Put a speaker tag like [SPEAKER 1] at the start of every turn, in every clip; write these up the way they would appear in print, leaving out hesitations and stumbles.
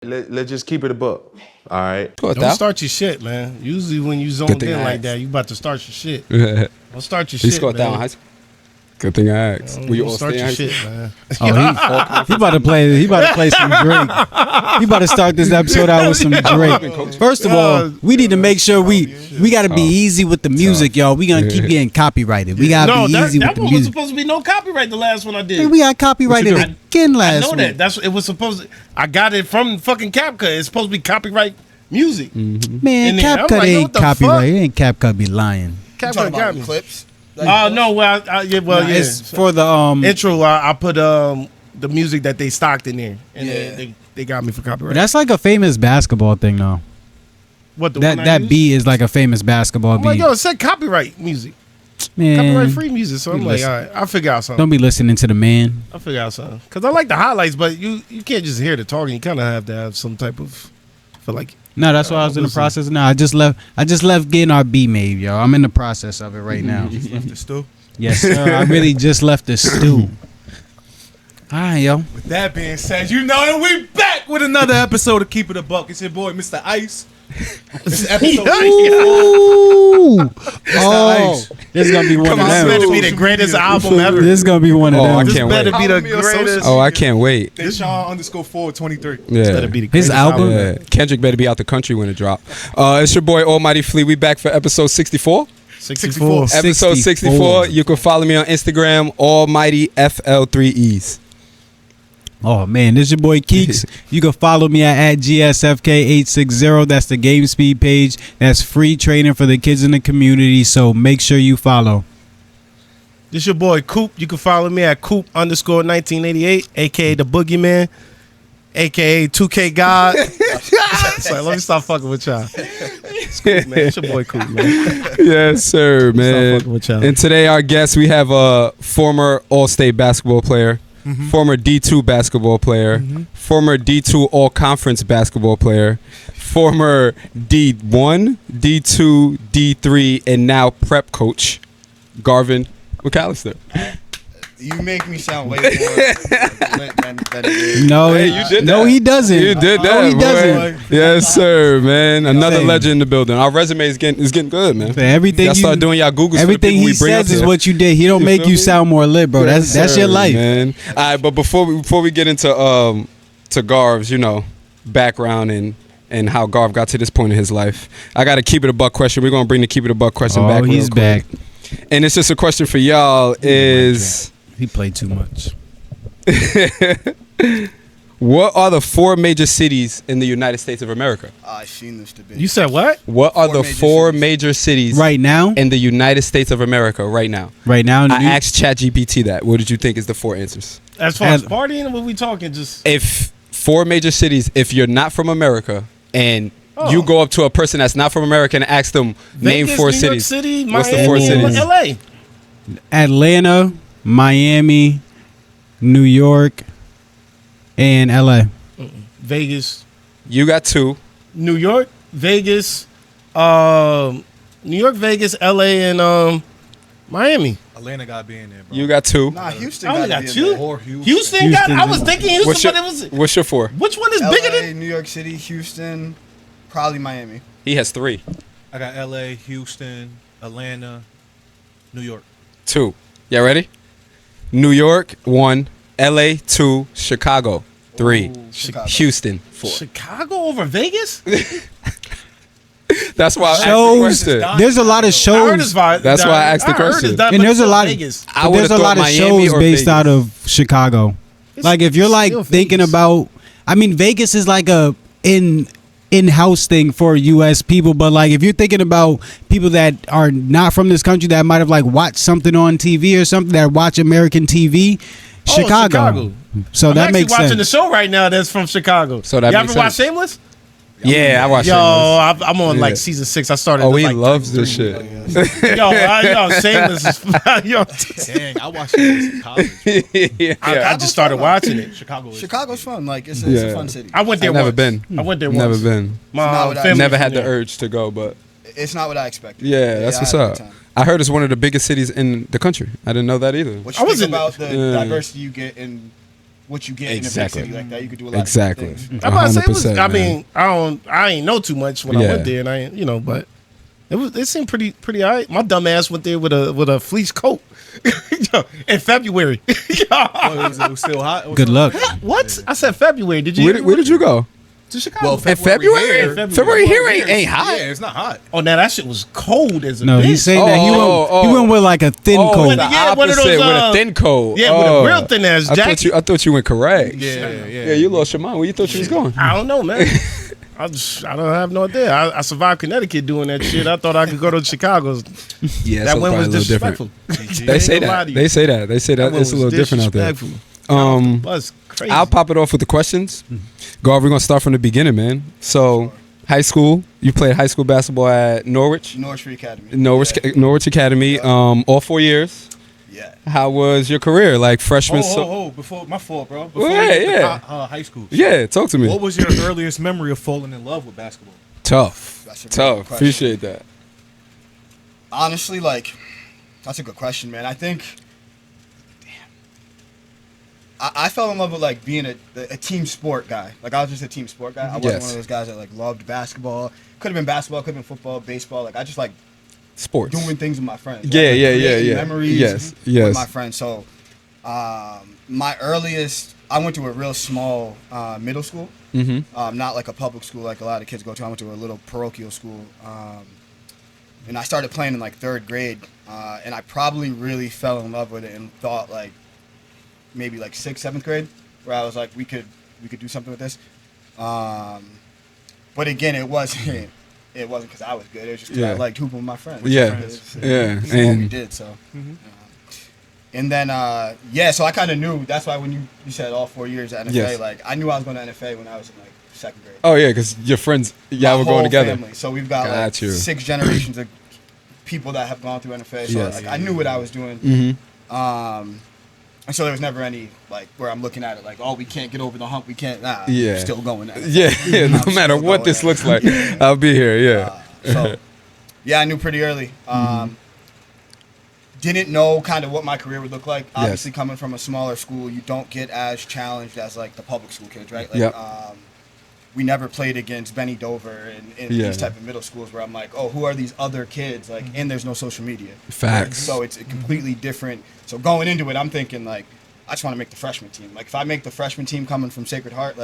[SPEAKER 1] Let's just keep it a buck. All right.
[SPEAKER 2] Don't start your shit, man. Usually when you zoned in like that, you about to start your shit. Don't start your shit,
[SPEAKER 3] scored
[SPEAKER 2] man.
[SPEAKER 3] that one high school. Good thing I asked.
[SPEAKER 2] Will you all start your shit, man?
[SPEAKER 4] Oh, he about to play. He about to play some Drake. He about to start this episode out with some Drake. First of all, we need to make sure we got to be easy with the music, y'all. We gonna keep getting copyrighted. We gotta be easy with the music. That one was
[SPEAKER 2] supposed to be no copyright. The last one I did.
[SPEAKER 4] Hey, we got copyrighted again last week.
[SPEAKER 2] I know that. It was supposed to. I got it from fucking CapCut. It's supposed to be copyright music.
[SPEAKER 4] Mm-hmm. Man, CapCut ain't copyright. It ain't CapCut be lying.
[SPEAKER 2] CapCut got me.
[SPEAKER 5] Clips.
[SPEAKER 2] No, well,
[SPEAKER 4] it's for the
[SPEAKER 2] intro. I put the music that they stocked in there, and they got me for copyright.
[SPEAKER 4] That's like a famous basketball thing, though.
[SPEAKER 2] What
[SPEAKER 4] that beat is like a famous basketball beat.
[SPEAKER 2] Like, yo, it said copyright music,
[SPEAKER 4] man,
[SPEAKER 2] copyright free music. So I'm like, all right, I'll figure out something.
[SPEAKER 4] Don't be listening to the man.
[SPEAKER 2] I'll figure out something because I like the highlights, but you can't just hear the talking. You kind of have to have some type of feel like.
[SPEAKER 4] No, that's why I was in the process now. I just left getting our beat made, yo. I'm in the process of it right now.
[SPEAKER 5] You just left the stew?
[SPEAKER 4] Yes, sir. I really just left the stew. All right, yo.
[SPEAKER 5] With that being said, you know, and we back with another episode of Keep It a Buck. It's your boy, Mr. Ice. This is episode 64.
[SPEAKER 4] Oh, this is gonna be one of them.
[SPEAKER 2] This better be the greatest album ever.
[SPEAKER 4] This is gonna be one of them.
[SPEAKER 3] I can't wait.
[SPEAKER 2] This better be the greatest.
[SPEAKER 3] Oh, I can't wait.
[SPEAKER 5] Deshaun_Ford23.
[SPEAKER 3] Yeah.
[SPEAKER 2] This better be the
[SPEAKER 4] His
[SPEAKER 2] greatest
[SPEAKER 4] album.
[SPEAKER 3] Yeah. Kendrick better be out the country when it drop. It's your boy Almighty Flea. We back for episode 64.
[SPEAKER 2] 64.
[SPEAKER 3] Episode 64. You can follow me on Instagram, Almighty FL3Es.
[SPEAKER 4] Oh man, this is your boy Keeks. You can follow me at GSFK860. That's the Game Speed page. That's free training for the kids in the community. So make sure you follow.
[SPEAKER 2] This your boy Coop. You can follow me at Coop_1988, aka the Boogeyman, aka 2K God. So let me stop fucking with y'all. It's Coop, man. It's your boy Coop, man.
[SPEAKER 3] Yes, sir, man.
[SPEAKER 2] With y'all.
[SPEAKER 3] And today our guest, we have a former All-State basketball player. Former D2 basketball player, former D2 All-Conference basketball player, former D1, D2, D3, and now prep coach, Garvin McAllister.
[SPEAKER 5] You make me sound way more than
[SPEAKER 4] No,
[SPEAKER 3] Hey, you did
[SPEAKER 4] no,
[SPEAKER 3] that.
[SPEAKER 4] he doesn't.
[SPEAKER 3] You did that,
[SPEAKER 4] No, he
[SPEAKER 3] boy.
[SPEAKER 4] doesn't.
[SPEAKER 3] Yes, sir, man. Another
[SPEAKER 4] Same.
[SPEAKER 3] legend in the building. Our resume is getting good, man.
[SPEAKER 4] So everything
[SPEAKER 3] Y'all
[SPEAKER 4] you
[SPEAKER 3] start doing y'all Googles.
[SPEAKER 4] everything he says is what you did. He don't make
[SPEAKER 3] feel
[SPEAKER 4] you
[SPEAKER 3] me?
[SPEAKER 4] sound more lit, bro.
[SPEAKER 3] Yes,
[SPEAKER 4] That's your
[SPEAKER 3] sir,
[SPEAKER 4] life.
[SPEAKER 3] man. All right, but before we get into Garv's, background and how Garv got to this point in his life, I got to keep it a buck question. We're gonna bring the keep it a buck question back.
[SPEAKER 4] Oh, he's back.
[SPEAKER 3] And it's just a question for y'all: is
[SPEAKER 4] He played too much.
[SPEAKER 3] what are the 4 major cities in the United States of America?
[SPEAKER 5] I've seen this debate.
[SPEAKER 2] You said what?
[SPEAKER 3] What are the
[SPEAKER 5] major
[SPEAKER 3] 4
[SPEAKER 5] cities.
[SPEAKER 3] major cities
[SPEAKER 4] Right now,
[SPEAKER 3] in the United States of America right now?
[SPEAKER 4] right now,
[SPEAKER 3] I asked ChatGPT that. What did you think is the 4 answers?
[SPEAKER 2] As far as partying, what we talking? Just
[SPEAKER 3] If 4 major cities, if you're not from America and you go up to a person that's not from America and ask them, name
[SPEAKER 2] Vegas,
[SPEAKER 3] 4
[SPEAKER 2] New
[SPEAKER 3] cities.
[SPEAKER 2] York City,
[SPEAKER 3] What's the
[SPEAKER 2] Miami,
[SPEAKER 3] 4
[SPEAKER 2] and
[SPEAKER 3] cities?
[SPEAKER 2] LA.
[SPEAKER 4] Atlanta, Miami, New York, and LA.
[SPEAKER 2] Vegas,
[SPEAKER 3] You got 2.
[SPEAKER 2] New York, Vegas, New York, Vegas, LA, and Miami.
[SPEAKER 5] Atlanta got to be in there, bro.
[SPEAKER 3] You got 2.
[SPEAKER 5] Nah, Houston
[SPEAKER 2] I only
[SPEAKER 5] got
[SPEAKER 2] got
[SPEAKER 5] to
[SPEAKER 2] 2.
[SPEAKER 5] Or Houston.
[SPEAKER 2] Houston got. I was thinking Houston,
[SPEAKER 3] What's your,
[SPEAKER 2] but it was.
[SPEAKER 3] what's your 4?
[SPEAKER 2] Which one is
[SPEAKER 5] LA,
[SPEAKER 2] bigger than?
[SPEAKER 5] New York City, Houston, probably Miami.
[SPEAKER 3] He has 3.
[SPEAKER 6] I got LA, Houston, Atlanta, New York.
[SPEAKER 3] 2. Y'all ready? New York 1, LA 2, Chicago 3,
[SPEAKER 5] Chicago.
[SPEAKER 3] Houston 4.
[SPEAKER 2] Chicago over Vegas?
[SPEAKER 3] That's why I asked the
[SPEAKER 4] Shows.
[SPEAKER 3] question.
[SPEAKER 4] There's a lot of
[SPEAKER 2] I heard
[SPEAKER 4] shows.
[SPEAKER 2] his vibe.
[SPEAKER 3] That's why I asked the question.
[SPEAKER 4] And there's a lot of
[SPEAKER 2] Vegas.
[SPEAKER 3] I
[SPEAKER 4] But
[SPEAKER 3] would've
[SPEAKER 4] there's a
[SPEAKER 3] thought
[SPEAKER 4] lot of
[SPEAKER 3] Miami
[SPEAKER 4] shows
[SPEAKER 3] or
[SPEAKER 4] based
[SPEAKER 3] Vegas.
[SPEAKER 4] out of Chicago. Like if you're like
[SPEAKER 2] still
[SPEAKER 4] thinking
[SPEAKER 2] Vegas.
[SPEAKER 4] about, I mean, Vegas is like a in-house thing for U.S. people, but like if you're thinking about people that are not from this country that might have like watched something on TV or something that watch American TV, Chicago. So
[SPEAKER 2] I'm
[SPEAKER 4] that
[SPEAKER 2] actually
[SPEAKER 4] makes
[SPEAKER 2] watching
[SPEAKER 4] sense.
[SPEAKER 2] the show right now that's from Chicago.
[SPEAKER 3] So that
[SPEAKER 2] you
[SPEAKER 3] makes
[SPEAKER 2] ever watch
[SPEAKER 3] sense.
[SPEAKER 2] Shameless?
[SPEAKER 3] Yeah, I watched
[SPEAKER 2] Yo,
[SPEAKER 3] Shameless.
[SPEAKER 2] I'm on
[SPEAKER 3] Yeah.
[SPEAKER 2] like season 6. I started.
[SPEAKER 3] Oh,
[SPEAKER 2] at,
[SPEAKER 3] he
[SPEAKER 2] like,
[SPEAKER 3] loves this
[SPEAKER 2] 33.
[SPEAKER 3] shit.
[SPEAKER 2] Yo, Shameless is. Yo,
[SPEAKER 6] Dang, I watched it in college.
[SPEAKER 3] Yeah.
[SPEAKER 2] I just started watching it.
[SPEAKER 5] Chicago's fun. Like, it's a fun city.
[SPEAKER 2] I went there
[SPEAKER 3] I've never
[SPEAKER 2] once.
[SPEAKER 3] been.
[SPEAKER 2] I went there
[SPEAKER 3] Never
[SPEAKER 2] once.
[SPEAKER 3] been.
[SPEAKER 2] My
[SPEAKER 5] It's not what I-
[SPEAKER 2] family
[SPEAKER 3] Never
[SPEAKER 2] from
[SPEAKER 3] had the
[SPEAKER 2] there.
[SPEAKER 3] urge to go, but
[SPEAKER 5] It's not what I expected.
[SPEAKER 3] yeah, that's what's
[SPEAKER 5] I had a
[SPEAKER 3] up.
[SPEAKER 5] good time.
[SPEAKER 3] I heard it's one of the biggest cities in the country. I didn't know that either.
[SPEAKER 5] What
[SPEAKER 2] I
[SPEAKER 5] you
[SPEAKER 2] was
[SPEAKER 5] think
[SPEAKER 2] in-
[SPEAKER 5] about the
[SPEAKER 3] Yeah.
[SPEAKER 5] diversity you get in
[SPEAKER 7] what you get
[SPEAKER 3] Exactly.
[SPEAKER 7] in a big city like that. You could do a lot
[SPEAKER 3] Exactly.
[SPEAKER 7] of different things.
[SPEAKER 2] I'm about to say it was.
[SPEAKER 3] 100%,
[SPEAKER 2] I
[SPEAKER 3] man.
[SPEAKER 2] mean, I ain't know too much when I went there, and I ain't, but it seemed pretty alright. My dumb ass went there with a fleece coat in February.
[SPEAKER 6] It was still hot. It was
[SPEAKER 4] Good
[SPEAKER 6] still
[SPEAKER 4] luck.
[SPEAKER 6] hot.
[SPEAKER 2] What? I said February. Did you?
[SPEAKER 3] Where did you go?
[SPEAKER 2] To Chicago?
[SPEAKER 3] In February? February here ain't hot.
[SPEAKER 6] Yeah, it's not hot.
[SPEAKER 2] Oh, now that shit was cold as a
[SPEAKER 4] No,
[SPEAKER 2] bitch.
[SPEAKER 4] he's saying that he went with like a thin coat.
[SPEAKER 3] The
[SPEAKER 2] Yeah, one of
[SPEAKER 3] opposite,
[SPEAKER 2] those,
[SPEAKER 3] with a thin coat.
[SPEAKER 2] yeah, with a real thin ass jacket.
[SPEAKER 3] I thought you went correct.
[SPEAKER 6] Yeah.
[SPEAKER 3] Yeah, you lost your mind. Where you thought you was going?
[SPEAKER 2] I don't know, man. I don't have no idea. I survived Connecticut doing that shit. I thought I could go to Chicago.
[SPEAKER 3] Yeah,
[SPEAKER 2] That one was
[SPEAKER 3] a little different.
[SPEAKER 2] disrespectful.
[SPEAKER 3] They say
[SPEAKER 2] Ain't gonna lie
[SPEAKER 3] that.
[SPEAKER 2] to you.
[SPEAKER 3] They say that. They say that
[SPEAKER 2] one
[SPEAKER 3] it's a
[SPEAKER 2] was
[SPEAKER 3] little different out there.
[SPEAKER 2] disrespectful. That's crazy.
[SPEAKER 3] I'll pop it off with the questions. Garv, we're gonna start from the beginning, man. So, high school, you played high school basketball at Norwich.
[SPEAKER 7] Norwich Free Academy.
[SPEAKER 3] Norwich Academy. All 4 years.
[SPEAKER 7] Yeah.
[SPEAKER 3] How was your career, like freshman?
[SPEAKER 6] Before my fault, bro. Before
[SPEAKER 3] Well,
[SPEAKER 6] we get
[SPEAKER 3] yeah.
[SPEAKER 6] to high school.
[SPEAKER 3] Yeah, talk to me.
[SPEAKER 6] What was your earliest memory of falling in love with basketball?
[SPEAKER 3] Tough.
[SPEAKER 7] That's a very good
[SPEAKER 3] Tough.
[SPEAKER 7] question.
[SPEAKER 3] Appreciate that.
[SPEAKER 7] Honestly, that's a good question, man. I think, I fell in love with being a team sport guy. I was just a team sport guy. I wasn't
[SPEAKER 3] Yes.
[SPEAKER 7] one of those guys that loved basketball. Could have been basketball, could have been football, baseball. I just like
[SPEAKER 3] Sports.
[SPEAKER 7] doing things with my friends.
[SPEAKER 3] Yeah,
[SPEAKER 7] creating
[SPEAKER 3] yeah.
[SPEAKER 7] Memories
[SPEAKER 3] Yes,
[SPEAKER 7] with
[SPEAKER 3] yes.
[SPEAKER 7] my friends. So, my earliest, I went to a real small middle school.
[SPEAKER 3] Mm-hmm.
[SPEAKER 7] Not like a public school like a lot of kids go to. I went to a little parochial school. And I started playing in third grade. And I probably really fell in love with it and thought maybe 6th, 7th grade, where I was like, we could do something with this. But again, it wasn't because I was good. It was just because I liked hooping with my friends.
[SPEAKER 3] Yeah, yeah.
[SPEAKER 7] This is what we did. So, and then so I kind of knew. That's why when you said all 4 years at NFA,
[SPEAKER 3] Yes.
[SPEAKER 7] I knew I was going to NFA when I was in 2nd grade.
[SPEAKER 3] Oh yeah, because your friends, y'all were
[SPEAKER 7] My
[SPEAKER 3] going
[SPEAKER 7] whole
[SPEAKER 3] together.
[SPEAKER 7] family. So we've got
[SPEAKER 3] Got you.
[SPEAKER 7] 6 generations of people that have gone through NFA. So
[SPEAKER 3] Yes.
[SPEAKER 7] I knew what I was doing.
[SPEAKER 3] Mm-hmm.
[SPEAKER 7] And so there was never any where I'm looking at it oh, we can't get over the hump. We can't. Nah,
[SPEAKER 3] Yeah.
[SPEAKER 7] I'm still going at it.
[SPEAKER 3] Yeah, no
[SPEAKER 7] I'm
[SPEAKER 3] matter
[SPEAKER 7] still
[SPEAKER 3] what
[SPEAKER 7] going
[SPEAKER 3] this
[SPEAKER 7] at it.
[SPEAKER 3] looks like, I'll be here. Yeah.
[SPEAKER 7] So, yeah, I knew pretty early. Didn't know kind of what my career would look like. Obviously, coming from a smaller school, you don't get as challenged as the public school kids, right?
[SPEAKER 3] Yep.
[SPEAKER 7] We never played against Benny Dover and these type of middle schools where I'm who are these other kids? And there's no social media.
[SPEAKER 3] Facts.
[SPEAKER 7] So it's a completely different. So going into it, I'm thinking I just want to make the freshman team. If I make the freshman team coming from Sacred Heart,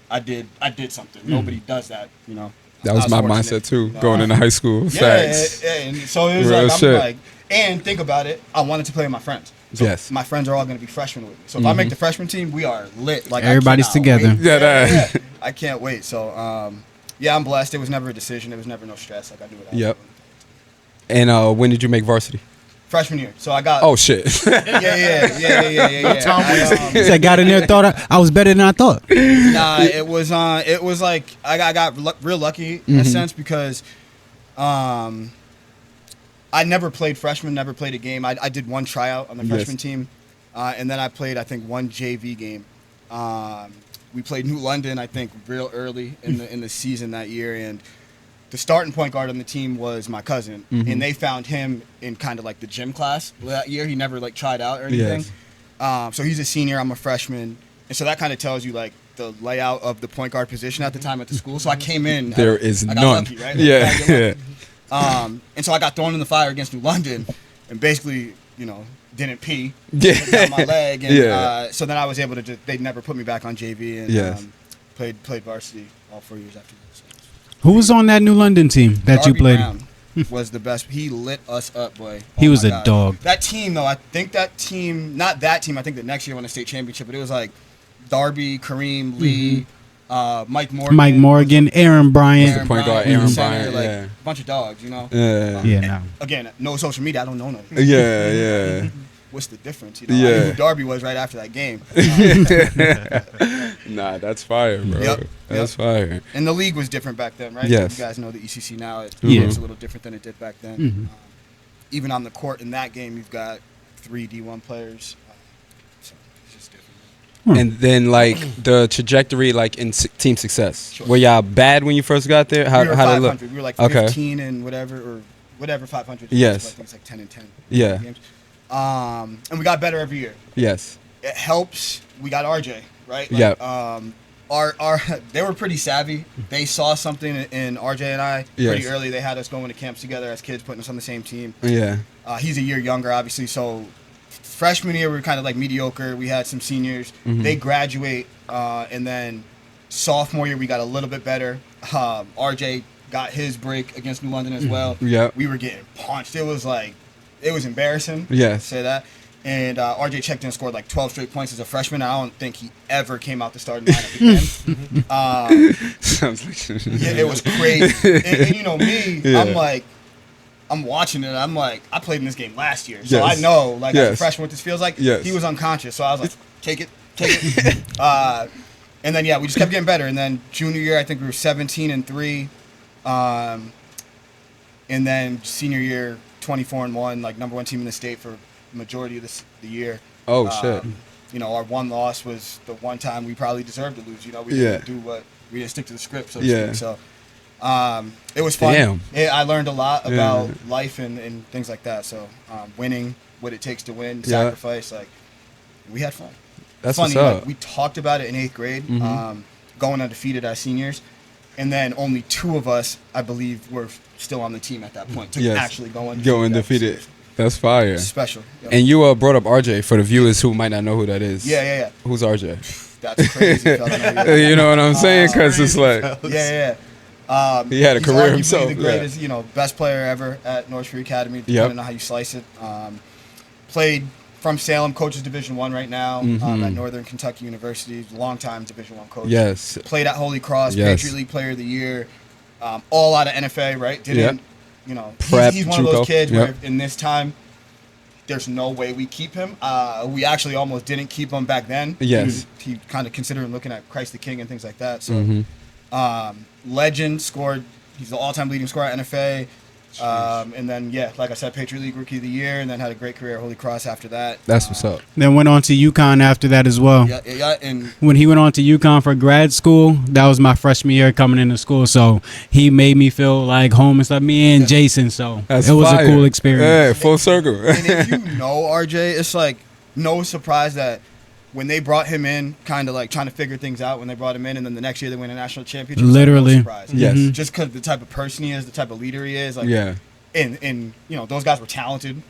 [SPEAKER 7] I did something. Nobody does that,
[SPEAKER 3] That was my
[SPEAKER 7] fortunate,
[SPEAKER 3] mindset too,
[SPEAKER 7] you know.
[SPEAKER 3] going into high school. Facts.
[SPEAKER 7] Yeah, and so it was
[SPEAKER 3] Real shit.
[SPEAKER 7] I'm and think about it, I wanted to play with my friends. So
[SPEAKER 3] Yes.
[SPEAKER 7] my friends are all going to be freshmen with me. So if I make the freshman team, we are lit.
[SPEAKER 4] Everybody's
[SPEAKER 7] I cannot
[SPEAKER 4] together.
[SPEAKER 7] wait.
[SPEAKER 3] Yeah, that-
[SPEAKER 7] I can't wait. So I'm blessed. It was never a decision. There was never no stress. I knew what I was
[SPEAKER 3] Yep.
[SPEAKER 7] doing.
[SPEAKER 3] And when did you make varsity?
[SPEAKER 7] Freshman year. So I got.
[SPEAKER 3] Oh shit.
[SPEAKER 7] Yeah.
[SPEAKER 4] He said, got in there, thought I was better than I thought.
[SPEAKER 7] Nah, it was I got real lucky in a sense because I never played freshman, never played a game. I did one tryout on the freshman team, and then I played I think one JV game. We played New London I think real early in the season that year, and the starting point guard on the team was my cousin, and they found him in kind of the gym class that year. He never tried out or anything.
[SPEAKER 3] Yes.
[SPEAKER 7] So he's a senior, I'm a freshman, and so that kind of tells you the layout of the point guard position at the time at the school. So I came in.
[SPEAKER 3] There is
[SPEAKER 7] I got
[SPEAKER 3] none.
[SPEAKER 7] lucky, right?
[SPEAKER 3] Yeah.
[SPEAKER 7] I got lucky. And so I got thrown in the fire against New London, and basically, didn't pee. Down my leg, and so then I was able to. They never put me back on JV, and played varsity all 4 years after that. So.
[SPEAKER 4] Who was on that New London team that
[SPEAKER 7] Darby
[SPEAKER 4] you played?
[SPEAKER 7] Brown was the best. He lit us up, boy.
[SPEAKER 4] He was
[SPEAKER 7] my
[SPEAKER 4] a
[SPEAKER 7] God.
[SPEAKER 4] dog.
[SPEAKER 7] That team, though, I think that team, not that team. I think the next year won a state championship, but it was Darby, Kareem, Lee, Mike Morgan,
[SPEAKER 4] Aaron Bryant.
[SPEAKER 3] Point guard,
[SPEAKER 7] in the
[SPEAKER 3] Aaron
[SPEAKER 7] center,
[SPEAKER 3] Bryant, yeah.
[SPEAKER 7] a bunch of dogs,
[SPEAKER 3] Yeah.
[SPEAKER 4] Yeah, no.
[SPEAKER 7] Again, no social media. I don't know nothing.
[SPEAKER 3] Yeah.
[SPEAKER 7] What's the difference? I
[SPEAKER 3] Yeah.
[SPEAKER 7] knew who Darby was right after that game.
[SPEAKER 3] Nah, that's fire, bro.
[SPEAKER 7] Yep.
[SPEAKER 3] That's fire.
[SPEAKER 7] And the league was different back then, right?
[SPEAKER 3] Yes.
[SPEAKER 7] You guys know the ECC now. It's
[SPEAKER 4] Yeah.
[SPEAKER 7] a little different than it did back then. Even on the court in that game, you've got 3 D1 players. So it's just different.
[SPEAKER 3] And then the trajectory in team success.
[SPEAKER 7] Sure.
[SPEAKER 3] Were y'all bad when you first got there? How
[SPEAKER 7] We were
[SPEAKER 3] did it look?
[SPEAKER 7] 500. We were
[SPEAKER 3] Okay.
[SPEAKER 7] 15 and whatever 500.
[SPEAKER 3] Yes.
[SPEAKER 7] I think it's 10 and 10.
[SPEAKER 3] Yeah.
[SPEAKER 7] Games. And we got better every year.
[SPEAKER 3] Yes.
[SPEAKER 7] it helps. We got RJ, right?
[SPEAKER 3] Yeah.
[SPEAKER 7] Our they were pretty savvy. They saw something in RJ and I pretty
[SPEAKER 3] Yes.
[SPEAKER 7] early. They had us going to camps together as kids, putting us on the same team.
[SPEAKER 3] Yeah.
[SPEAKER 7] He's a year younger, obviously. So freshman year we were kind of like mediocre. We had some seniors. They graduate, and then sophomore year we got a little bit better. RJ got his break against New London as well.
[SPEAKER 3] Yeah.
[SPEAKER 7] We were getting punched. It was embarrassing.
[SPEAKER 3] Yes.
[SPEAKER 7] To say that. And RJ checked in and scored like 12 straight points as a freshman. I don't think he ever came out the starting lineup again.
[SPEAKER 3] Sounds like
[SPEAKER 7] Yeah, it was crazy. And you know me,
[SPEAKER 3] Yeah.
[SPEAKER 7] I'm watching it. I'm like, I played in this game last year, so
[SPEAKER 3] Yes.
[SPEAKER 7] I know, like, as a
[SPEAKER 3] Yes.
[SPEAKER 7] freshman, what this feels like.
[SPEAKER 3] Yes.
[SPEAKER 7] He was unconscious, so I was like, take it. And then we just kept getting better. And then junior year, I think we were 17-3, and then senior year, 24-1, like number 1 team in the state for the majority of the year.
[SPEAKER 3] Oh, shit.
[SPEAKER 7] You know, our one loss was the one time we probably deserved to lose. You know, we
[SPEAKER 3] Yeah.
[SPEAKER 7] we didn't stick to the script, so to
[SPEAKER 3] Yeah.
[SPEAKER 7] speak. So it was fun.
[SPEAKER 3] Damn.
[SPEAKER 7] I learned a lot about
[SPEAKER 3] Yeah.
[SPEAKER 7] life and things like that. So winning, what it takes to win,
[SPEAKER 3] Yeah.
[SPEAKER 7] sacrifice, like we had fun.
[SPEAKER 3] That's
[SPEAKER 7] Funny,
[SPEAKER 3] what's up.
[SPEAKER 7] like we talked about it in 8th grade, going undefeated as seniors, and then only 2 of us, I believe, were still on the team at that point to
[SPEAKER 3] Yes.
[SPEAKER 7] actually go undefeated.
[SPEAKER 3] Go undefeated. That's fire.
[SPEAKER 7] Special. Yep.
[SPEAKER 3] And you brought up RJ for the viewers who might not know who that is.
[SPEAKER 7] Yeah.
[SPEAKER 3] Who's RJ?
[SPEAKER 7] That's crazy. if y'all don't know who
[SPEAKER 3] You know what I'm saying? Because it's like
[SPEAKER 7] Yeah.
[SPEAKER 3] he had a
[SPEAKER 7] He's
[SPEAKER 3] career
[SPEAKER 7] arguably
[SPEAKER 3] himself.
[SPEAKER 7] the greatest, best player ever at North Free Academy, depending on how you slice it. Played from Salem, coaches Division I right now at Northern Kentucky University, longtime Division I coach.
[SPEAKER 3] Yes.
[SPEAKER 7] Played at Holy Cross,
[SPEAKER 3] Yes.
[SPEAKER 7] Patriot League Player of the Year, all out of NFA, right? Didn't,
[SPEAKER 3] Prep,
[SPEAKER 7] he's one of
[SPEAKER 3] JUCO.
[SPEAKER 7] those kids where
[SPEAKER 3] Yep.
[SPEAKER 7] in this time, there's no way we keep him. We actually almost didn't keep him back then.
[SPEAKER 3] Yes.
[SPEAKER 7] He kind of considered looking at Christ the King and things like that. So, legend, scored. He's the all-time leading scorer at NFA. And then, like I said, Patriot League Rookie of the Year, and then had a great career at Holy Cross after that.
[SPEAKER 3] That's what's up.
[SPEAKER 4] Then went on to UConn after that as well.
[SPEAKER 7] Yeah, and
[SPEAKER 4] When he went on to UConn for grad school, that was my freshman year coming into school. So he made me feel like home and stuff. Me and Jason. So
[SPEAKER 3] That's
[SPEAKER 4] it was
[SPEAKER 3] fire.
[SPEAKER 4] a cool experience.
[SPEAKER 3] Yeah, full circle.
[SPEAKER 7] and if you know RJ, it's like no surprise that when they brought him in, kind of like trying to figure things out when they brought him in, and then the next year they win a national championship. it's like,
[SPEAKER 4] Literally.
[SPEAKER 7] no surprise.
[SPEAKER 3] Yes.
[SPEAKER 4] Mhm.
[SPEAKER 7] Just because the type of person he is, the type of leader he is, like
[SPEAKER 3] Yeah.
[SPEAKER 7] and those guys were talented,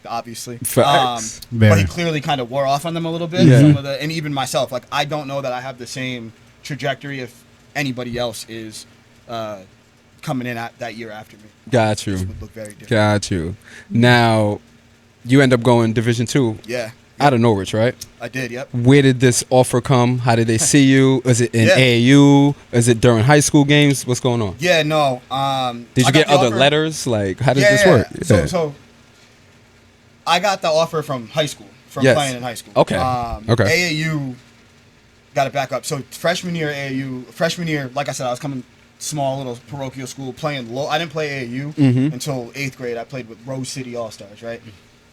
[SPEAKER 7] obviously.
[SPEAKER 3] Facts.
[SPEAKER 7] But
[SPEAKER 4] Very.
[SPEAKER 7] he clearly kind of wore off on them a little bit.
[SPEAKER 3] Yeah.
[SPEAKER 7] And even myself, like I don't know that I have the same trajectory if anybody else is coming in at that year after me.
[SPEAKER 3] Got
[SPEAKER 7] This
[SPEAKER 3] you.
[SPEAKER 7] would look very different.
[SPEAKER 3] Got you. Now, you end up going Division II
[SPEAKER 7] Yeah,
[SPEAKER 3] out of Norwich, right?
[SPEAKER 7] I did. Yep.
[SPEAKER 3] Where did this offer come? How did they see you? Is it in
[SPEAKER 7] Yeah.
[SPEAKER 3] AAU? Is it during high school games? What's going on?
[SPEAKER 7] Yeah. No.
[SPEAKER 3] Did
[SPEAKER 7] I
[SPEAKER 3] you
[SPEAKER 7] got
[SPEAKER 3] get
[SPEAKER 7] the
[SPEAKER 3] other
[SPEAKER 7] offer-
[SPEAKER 3] letters? Like, how did
[SPEAKER 7] Yeah,
[SPEAKER 3] this
[SPEAKER 7] yeah.
[SPEAKER 3] work? Yeah.
[SPEAKER 7] So I got the offer from high school, from
[SPEAKER 3] Yes.
[SPEAKER 7] playing in high school.
[SPEAKER 3] Okay. Okay.
[SPEAKER 7] AAU got to back up. So freshman year, like I said, I was coming small little parochial school playing low. I didn't play AAU until 8th grade. I played with Rose City All Stars, right?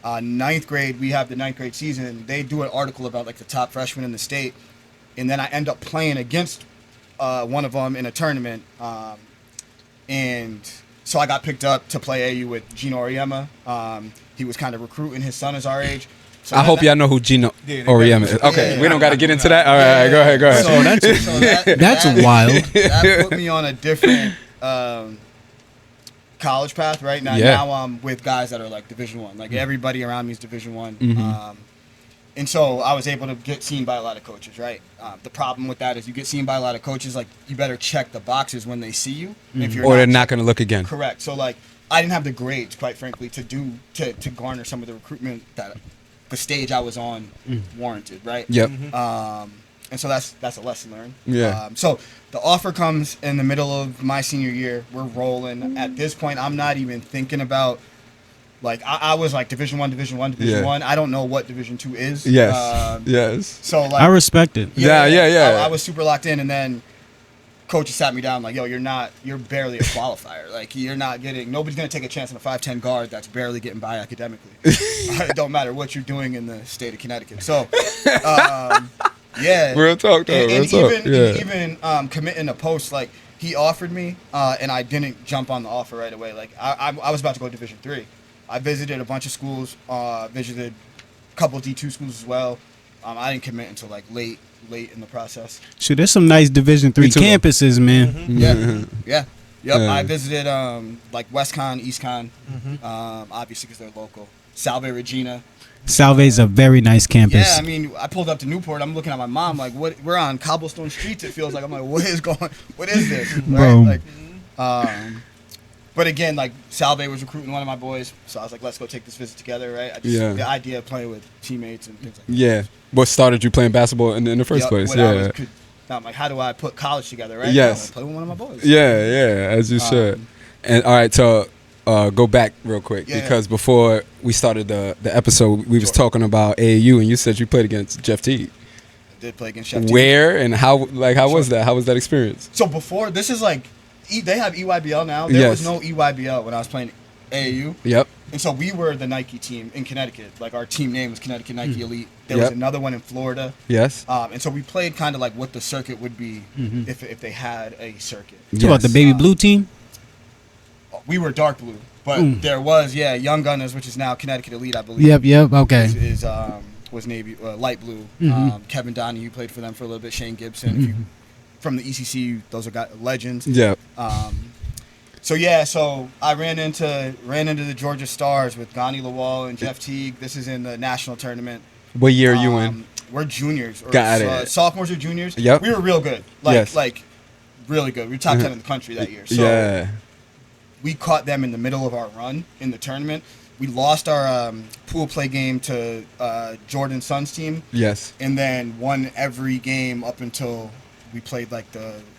[SPEAKER 7] 9th grade, we have the 9th grade season. They do an article about like the top freshmen in the state, and then I end up playing against one of them in a tournament, and so I got picked up to play AAU with Gino Oriema. He was kind of recruiting. His son is our age. So
[SPEAKER 3] I hope y'all know who Gino Oriema is. Okay,
[SPEAKER 7] yeah,
[SPEAKER 3] we don't got to get into that. All right, go ahead, go ahead.
[SPEAKER 7] So
[SPEAKER 4] That's wild.
[SPEAKER 7] That put me on a different college path. Right now,
[SPEAKER 3] Yeah.
[SPEAKER 7] now I'm with guys that are like Division I. Like everybody around me is Division I. And so I was able to get seen by a lot of coaches. Right. The problem with that is you get seen by a lot of coaches. Like you better check the boxes when they see you. If you're
[SPEAKER 3] Or they're not going to look again.
[SPEAKER 7] correct. So like I didn't have the grades, quite frankly, to garner some of the recruitment that the stage I was on warranted. Right.
[SPEAKER 3] Yep.
[SPEAKER 7] And so that's a lesson learned.
[SPEAKER 3] Yeah.
[SPEAKER 7] So the offer comes in the middle of my senior year. We're rolling. At this point, I'm not even thinking about like I was like Division I.
[SPEAKER 3] Yeah.
[SPEAKER 7] I don't know what Division II is.
[SPEAKER 3] Yes. Yes.
[SPEAKER 7] So like
[SPEAKER 4] I respect it.
[SPEAKER 3] Yeah.
[SPEAKER 7] I was super locked in, and then coach sat me down like, yo, you're barely a qualifier. Like you're not getting. Nobody's gonna take a chance on a 5'10" guard that's barely getting by academically. It don't matter what you're doing in the state of Connecticut. So. Yeah,
[SPEAKER 3] Real talk, though.
[SPEAKER 7] And
[SPEAKER 3] Real talk.
[SPEAKER 7] even committing a post, like he offered me, and I didn't jump on the offer right away. Like I was about to go to Division III. I visited a bunch of schools, visited a couple D2 schools as well. I didn't commit until like late in the process.
[SPEAKER 4] Shit, there's some nice Division III
[SPEAKER 3] too, though.
[SPEAKER 4] campuses, man.
[SPEAKER 7] Yeah. Yep.
[SPEAKER 3] Yeah.
[SPEAKER 7] I visited like WestCon, EastCon, obviously because they're local. Salve Regina.
[SPEAKER 4] Salve's a very nice campus.
[SPEAKER 7] Yeah, I mean, I pulled up to Newport. I'm looking at my mom like, "What? We're on cobblestone streets." It feels like I'm like, "What is this?"
[SPEAKER 4] Bro.
[SPEAKER 7] Right? Like, but again, like Salve was recruiting one of my boys, so I was like, "Let's go take this visit together." Right? The idea of playing with teammates and things like that.
[SPEAKER 3] Yeah. What started you playing basketball in the first
[SPEAKER 7] Yep,
[SPEAKER 3] place?
[SPEAKER 7] what
[SPEAKER 3] Yeah.
[SPEAKER 7] I'm like, how do I put college together? Right?
[SPEAKER 3] Yes.
[SPEAKER 7] I'm play with one of my boys.
[SPEAKER 3] Yeah, as you should. And all right, so go back real quick
[SPEAKER 7] Yeah.
[SPEAKER 3] because before we started the episode, we was
[SPEAKER 7] Sure.
[SPEAKER 3] talking about AAU, and you said you played against Jeff Teague.
[SPEAKER 7] I did play against Chef T.
[SPEAKER 3] Where and how? Like, how was that? How was that experience?
[SPEAKER 7] So before, this is like, they have EYBL now. There was
[SPEAKER 3] Yes.
[SPEAKER 7] no EYBL when I was playing AAU.
[SPEAKER 3] Yep.
[SPEAKER 7] And so we were the Nike team in Connecticut. Like our team name was Connecticut Nike Elite. There
[SPEAKER 3] Yep.
[SPEAKER 7] was another one in Florida.
[SPEAKER 3] Yes.
[SPEAKER 7] And so we played kind of like what the circuit would be if they had a circuit.
[SPEAKER 4] You about the baby blue team?
[SPEAKER 7] We were dark blue, but there was Young Gunners, which is now Connecticut Elite, I believe.
[SPEAKER 4] Yep. Okay.
[SPEAKER 7] Was navy light blue. Kevin Donahue played for them for a little bit. Shane Gibson, if you, from the ECC, those are legends.
[SPEAKER 3] Yep.
[SPEAKER 7] So I ran into the Georgia Stars with Gani Lawal and Jeff Teague. This is in the national tournament.
[SPEAKER 3] What year are you in?
[SPEAKER 7] We're juniors.
[SPEAKER 3] Got it.
[SPEAKER 7] Sophomores or juniors.
[SPEAKER 3] Yep.
[SPEAKER 7] We were real good.
[SPEAKER 3] Yes.
[SPEAKER 7] Like really good. We were top 10 in the country that year. So
[SPEAKER 3] Yeah.
[SPEAKER 7] we caught them in the middle of our run in the tournament. We lost our pool play game to Jordan's Suns team.
[SPEAKER 3] Yes.
[SPEAKER 7] And then won every game up until we played like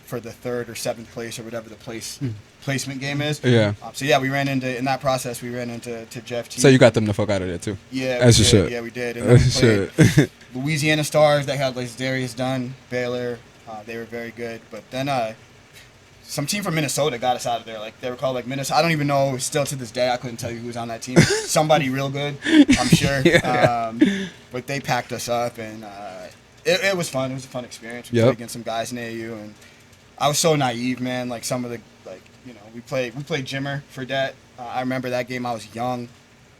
[SPEAKER 7] for the third or seventh place or whatever the placement game is.
[SPEAKER 3] Yeah.
[SPEAKER 7] We ran into, in that process, we ran into Jeff T.
[SPEAKER 3] So you got them the fuck out of there too.
[SPEAKER 7] Yeah,
[SPEAKER 3] As you
[SPEAKER 7] we did.
[SPEAKER 3] should.
[SPEAKER 7] Yeah, we did. And then
[SPEAKER 3] As
[SPEAKER 7] we
[SPEAKER 3] you
[SPEAKER 7] played
[SPEAKER 3] should.
[SPEAKER 7] Louisiana Stars. They had like Darius Dunn, Baylor. They were very good. But then some team from Minnesota got us out of there. Like they were called like Minnesota. I don't even know. Still to this day, I couldn't tell you who was on that team. Somebody real good, I'm sure. But they packed us up, and it was fun. It was a fun experience. We played against some guys in AAU, and I was so naive, man. Like some of the we played Jimmer Fredette. I remember that game. I was young,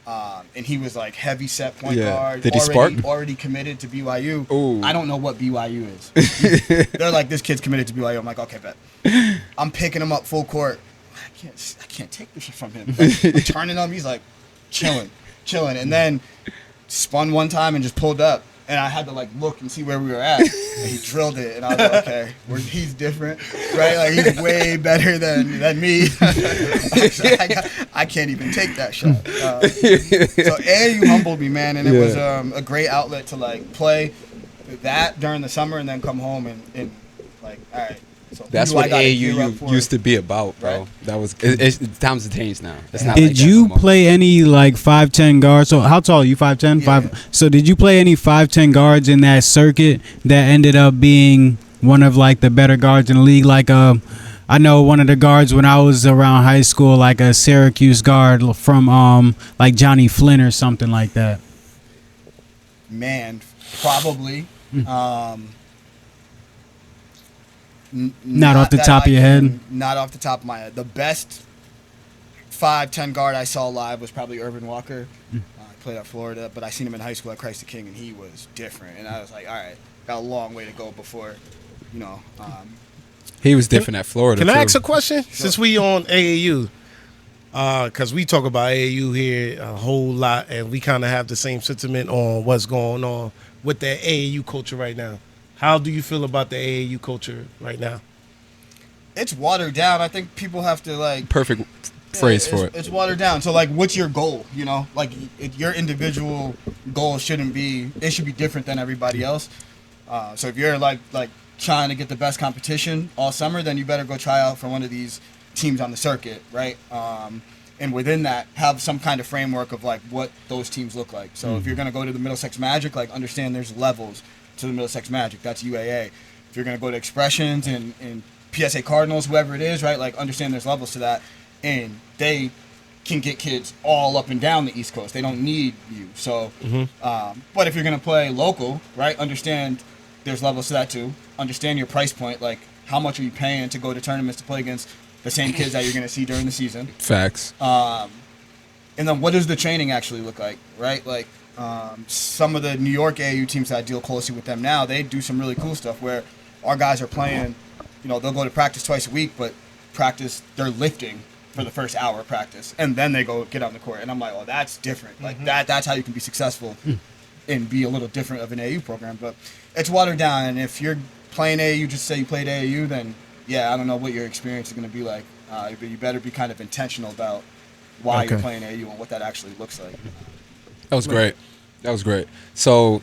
[SPEAKER 7] and he was like heavy set point guard.
[SPEAKER 3] Did he spark?
[SPEAKER 7] Already committed to BYU.
[SPEAKER 3] Ooh.
[SPEAKER 7] I don't know what BYU is. They're like, this kid's committed to BYU. I'm like, okay, bet. I'm picking him up full court. I can't take this shit from him. Like, I'm turning him. He's like chilling, and then spun one time and just pulled up. And I had to like look and see where we were at. And he drilled it, and I was like, okay, he's different, right? Like he's way better than me. I can't even take that shot. So AAU humbled me, man, and it was a great outlet to like play that during the summer and then come home and like, all right. So
[SPEAKER 3] That's what AAU used to be about, bro.
[SPEAKER 7] Right.
[SPEAKER 3] That was times have changed now. It's not
[SPEAKER 4] Did
[SPEAKER 3] like that
[SPEAKER 4] you
[SPEAKER 3] no more.
[SPEAKER 4] play any like 5'10" guards? So how tall are you? 5'10"?
[SPEAKER 7] Yeah.
[SPEAKER 4] So did you play any 5'10" guards in that circuit that ended up being one of like the better guards in the league? Like I know one of the guards when I was around high school, like a Syracuse guard from like Johnny Flynn or something like that.
[SPEAKER 7] Man, probably.
[SPEAKER 4] Not off the top of your head?
[SPEAKER 7] Not off the top of my head. The best 5'10" guard I saw live was probably Irvin Walker. I played at Florida, but I seen him in high school at Christ the King, and he was different. And I was like, all right, got a long way to go before,
[SPEAKER 3] He was different at Florida.
[SPEAKER 2] Can I
[SPEAKER 3] too.
[SPEAKER 2] ask a question? Since we on AAU, because we talk about AAU here a whole lot, and we kind of have the same sentiment on what's going on with the AAU culture right now. How do you feel about the AAU culture right now?
[SPEAKER 7] It's watered down. I think people have to like
[SPEAKER 3] Perfect phrase for it.
[SPEAKER 7] It's watered down. So like, what's your goal? Like your individual goal shouldn't be. It should be different than everybody else. So if you're like trying to get the best competition all summer, then you better go try out for one of these teams on the circuit, right? And within that, have some kind of framework of like what those teams look like. So if you're gonna go to the Middlesex Magic, like understand there's levels to the Middlesex Magic. That's UAA. If you're gonna go to Expressions and PSA Cardinals, whoever it is, right? Like understand there's levels to that, and they can get kids all up and down the East Coast. They don't need you. So, but if you're gonna play local, right? Understand there's levels to that too. Understand your price point. Like how much are you paying to go to tournaments to play against the same kids that you're gonna see during the season?
[SPEAKER 3] Facts.
[SPEAKER 7] And then what does the training actually look like, right? Like Some of the New York AAU teams that I deal closely with them now, they do some really cool stuff where our guys are playing, they'll go to practice twice a week, but they're lifting for the first hour of practice, and then they go get on the court. And I'm like, oh, that's different. Like that's how you can be successful and be a little different of an AAU program. But it's watered down, and if you're playing AAU, just say you played AAU, then yeah, I don't know what your experience is going to be like. But you better be kind of intentional about why you're playing AAU and what that actually looks like.
[SPEAKER 3] That was great. That was great. So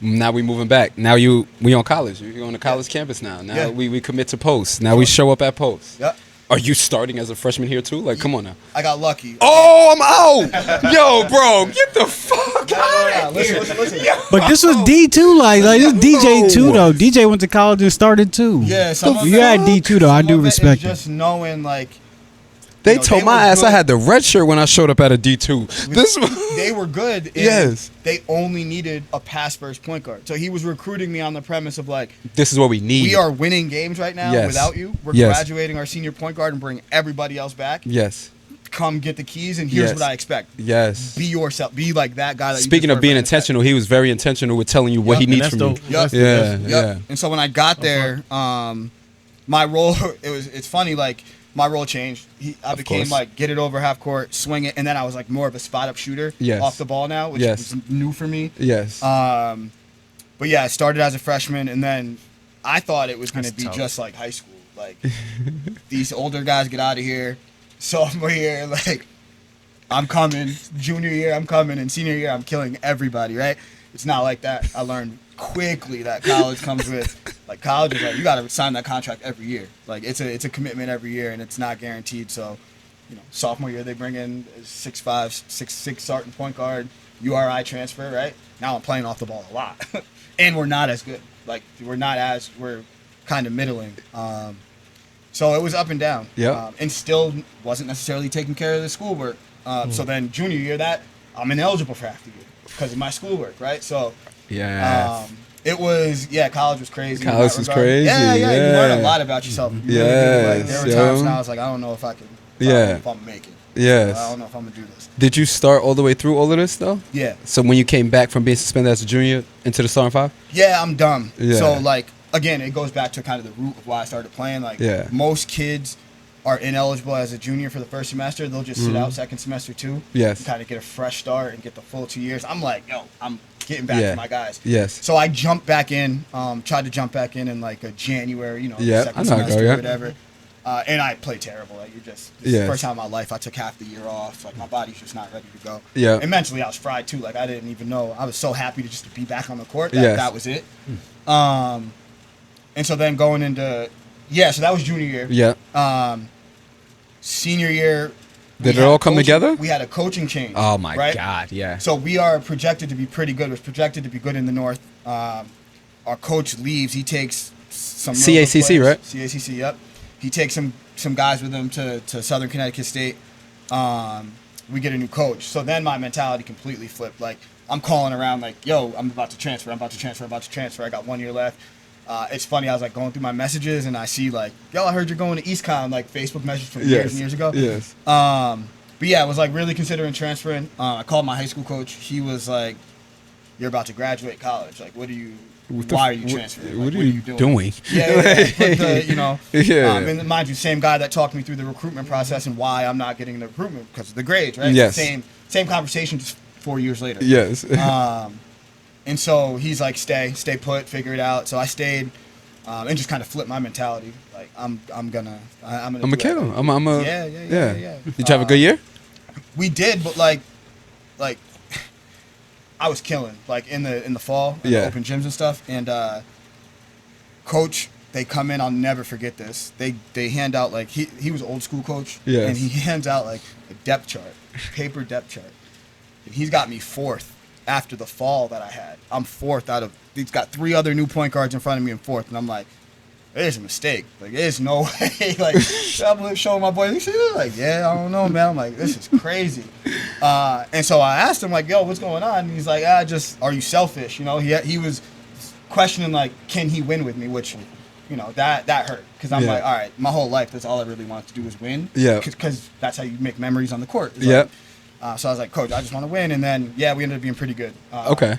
[SPEAKER 3] now we moving back. Now we on college. You're on the college campus now. Now we commit to post. Now we show up at post.
[SPEAKER 7] Yep.
[SPEAKER 3] Are you starting as a freshman here too? Like, come on now.
[SPEAKER 7] I got lucky.
[SPEAKER 3] Oh, I'm out. Yo, bro, get the fuck out of here.
[SPEAKER 7] Listen.
[SPEAKER 4] But this was D2, like this DJ too though. DJ went to college and started too.
[SPEAKER 7] Yeah,
[SPEAKER 4] You had D2 though. I do respect it.
[SPEAKER 7] Just knowing like.
[SPEAKER 3] They told
[SPEAKER 7] they
[SPEAKER 3] my
[SPEAKER 7] were
[SPEAKER 3] ass
[SPEAKER 7] good.
[SPEAKER 3] I had the red shirt when I showed up at a D2.
[SPEAKER 7] They were good. And
[SPEAKER 3] Yes.
[SPEAKER 7] They only needed a pass first point guard. So he was recruiting me on the premise of like,
[SPEAKER 3] This is what we need.
[SPEAKER 7] we are winning games right now
[SPEAKER 3] Yes.
[SPEAKER 7] without you. We're
[SPEAKER 3] Yes.
[SPEAKER 7] graduating our senior point guard and bring everybody else back.
[SPEAKER 3] Yes.
[SPEAKER 7] Come get the keys, and here's
[SPEAKER 3] Yes.
[SPEAKER 7] what I expect.
[SPEAKER 3] Yes.
[SPEAKER 7] Be yourself. Be like that guy. That
[SPEAKER 3] Speaking of being intentional, he was very intentional with telling you what he needs from you.
[SPEAKER 7] Yep.
[SPEAKER 3] Yeah,
[SPEAKER 7] Yep.
[SPEAKER 3] yeah.
[SPEAKER 7] And so when I got there, my role it's funny, like my role changed. I became
[SPEAKER 3] course.
[SPEAKER 7] like get it over half court, swing it, and then I was like more of a spot up shooter
[SPEAKER 3] Yes.
[SPEAKER 7] off the ball now, which
[SPEAKER 3] Yes.
[SPEAKER 7] was new for me.
[SPEAKER 3] Yes.
[SPEAKER 7] But yeah, I started as a freshman, and then I thought it was going to be just like high school. Like these older guys get out of here, sophomore year, like I'm coming, junior year I'm coming, and senior year I'm killing everybody. Right? It's not like that. I learned quickly that college comes with college is like you got to sign that contract every year. Like it's a commitment every year, and it's not guaranteed. So, sophomore year they bring in 6'5", 6'6" starting point guard, URI transfer. Right now I'm playing off the ball a lot, and we're not as good. Like we're kind of middling. So it was up and down.
[SPEAKER 3] Yeah.
[SPEAKER 7] And still wasn't necessarily taking care of the schoolwork. So then junior year I'm ineligible for half the year because of my schoolwork. Right. So.
[SPEAKER 3] Yeah.
[SPEAKER 7] It was college was crazy. in
[SPEAKER 3] College
[SPEAKER 7] that
[SPEAKER 3] was
[SPEAKER 7] regard.
[SPEAKER 3] crazy,
[SPEAKER 7] You learn a
[SPEAKER 3] yeah.
[SPEAKER 7] lot about yourself. You really do.
[SPEAKER 3] Yes,
[SPEAKER 7] There were times
[SPEAKER 3] yo.
[SPEAKER 7] when I was like, I don't know if I can. I
[SPEAKER 3] Yeah.
[SPEAKER 7] don't know if I'm making.
[SPEAKER 3] Yes.
[SPEAKER 7] I don't know if I'm gonna do this.
[SPEAKER 3] Did you start all the way through all of this though?
[SPEAKER 7] Yeah.
[SPEAKER 3] So when you came back from being suspended as a junior into the starting five?
[SPEAKER 7] Yeah, I'm dumb.
[SPEAKER 3] Yeah.
[SPEAKER 7] So like again, it goes back to kind of the root of why I started playing. Like
[SPEAKER 3] Yeah.
[SPEAKER 7] most kids are ineligible as a junior for the first semester. They'll just sit out second semester too.
[SPEAKER 3] Yes.
[SPEAKER 7] And kind of get a fresh start and get the full 2 years. I'm like, yo, I'm getting back
[SPEAKER 3] Yeah.
[SPEAKER 7] to my guys.
[SPEAKER 3] Yes.
[SPEAKER 7] So I jumped back in, tried to jump back in like a January,
[SPEAKER 3] Yeah,
[SPEAKER 7] second
[SPEAKER 3] I know how it
[SPEAKER 7] semester
[SPEAKER 3] go,
[SPEAKER 7] or
[SPEAKER 3] yeah.
[SPEAKER 7] whatever. And I played terrible. Like this is
[SPEAKER 3] Yes.
[SPEAKER 7] the first time in my life I took half the year off. Like my body's just not ready to go.
[SPEAKER 3] Yeah.
[SPEAKER 7] And mentally I was fried too. Like I didn't even know. I was so happy to just be back on the court that
[SPEAKER 3] Yes.
[SPEAKER 7] that was it. And so then going into so that was junior year.
[SPEAKER 3] Yeah.
[SPEAKER 7] Senior year.
[SPEAKER 3] Did
[SPEAKER 7] we
[SPEAKER 3] it
[SPEAKER 7] had
[SPEAKER 3] all
[SPEAKER 7] a
[SPEAKER 3] come
[SPEAKER 7] coaching-
[SPEAKER 3] together?
[SPEAKER 7] We had a coaching change.
[SPEAKER 3] Oh my
[SPEAKER 7] right?
[SPEAKER 3] God, yeah.
[SPEAKER 7] So we are projected to be pretty good. We're projected to be good in the North. Our coach leaves. He takes some real good
[SPEAKER 3] CACC,
[SPEAKER 7] players.
[SPEAKER 3] right?
[SPEAKER 7] CACC, yep. He takes some guys with him to Southern Connecticut State. We get a new coach. So then my mentality completely flipped. Like I'm calling around like, yo, I'm about to transfer. I got 1 year left. It's funny. I was like going through my messages and I see like, yo, I heard you're going to EastCon. Like Facebook message from years and years ago.
[SPEAKER 3] Yes.
[SPEAKER 7] But yeah, I was like really considering transferring. I called my high school coach. He was like, "You're about to graduate college. Like, why are you transferring?
[SPEAKER 3] What
[SPEAKER 7] Like,
[SPEAKER 3] are you doing?
[SPEAKER 7] Yeah. But
[SPEAKER 3] Yeah.
[SPEAKER 7] and mind you, same guy that talked me through the recruitment process and why I'm not getting the recruitment because of the grades, right?
[SPEAKER 3] Yes.
[SPEAKER 7] Same conversation, just 4 years later.
[SPEAKER 3] Yes.
[SPEAKER 7] And so he's like, stay put, figure it out. So I stayed, and just kind of flipped my mentality. Like I'm gonna
[SPEAKER 3] I'm a
[SPEAKER 7] do
[SPEAKER 3] kid.
[SPEAKER 7] everything.
[SPEAKER 3] I'm a
[SPEAKER 7] Yeah.
[SPEAKER 3] Did you have a good year?
[SPEAKER 7] We did, but like I was killing like in the fall, in the open gyms and stuff. And coach, they come in. I'll never forget this. They hand out like he was old school coach,
[SPEAKER 3] Yes.
[SPEAKER 7] and he hands out like a depth chart, paper depth chart. And he's got me fourth after the fall that I had. I'm fourth out of. He's got 3 other new point guards in front of me in fourth, and I'm like, there's a mistake. Like, there's no way. Like, I'm showing my boys. He's like, yeah, I don't know, man. I'm like, this is crazy. And so I asked him, like, yo, what's going on? And he's like, are you selfish? You know, he was questioning, like, can he win with me? Which, you know, that hurt. Because I'm like, all right, my whole life, that's all I really wanted to do was win.
[SPEAKER 3] Yeah.
[SPEAKER 7] Because that's how you make memories on the court. It's
[SPEAKER 3] Yeah.
[SPEAKER 7] like, So I was like, Coach, I just want to win. And then, we ended up being pretty good.
[SPEAKER 3] Okay.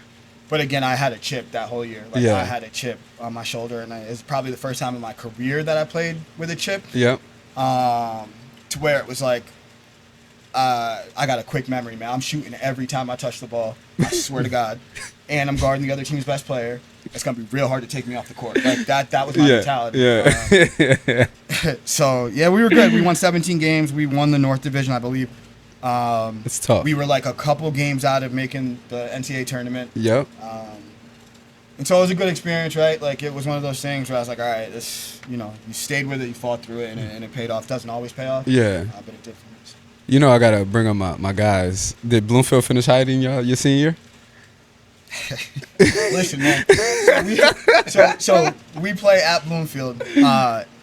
[SPEAKER 7] But again, I had a chip that whole year. Like,
[SPEAKER 3] Yeah.
[SPEAKER 7] I had a chip on my shoulder, and it's probably the first time in my career that I played with a chip.
[SPEAKER 3] Yep.
[SPEAKER 7] To where it was like, I got a quick memory, man. I'm shooting every time I touch the ball. I swear to God. And I'm guarding the other team's best player. It's gonna be real hard to take me off the court. Like that was my mentality.
[SPEAKER 3] Yeah.
[SPEAKER 7] So we were good. We won 17 games. We won the North Division, I believe.
[SPEAKER 3] It's tough.
[SPEAKER 7] We were like a couple games out of making the NCAA tournament.
[SPEAKER 3] Yep.
[SPEAKER 7] And so it was a good experience, right? Like, it was one of those things where I was like, all right, this, you stayed with it, you fought through it, and it paid off. Doesn't always pay off.
[SPEAKER 3] Yeah.
[SPEAKER 7] But it did for me.
[SPEAKER 3] You know, I gotta bring up my guys. Did Bloomfield finish higher than your senior year?
[SPEAKER 7] Listen, man. So we play at Bloomfield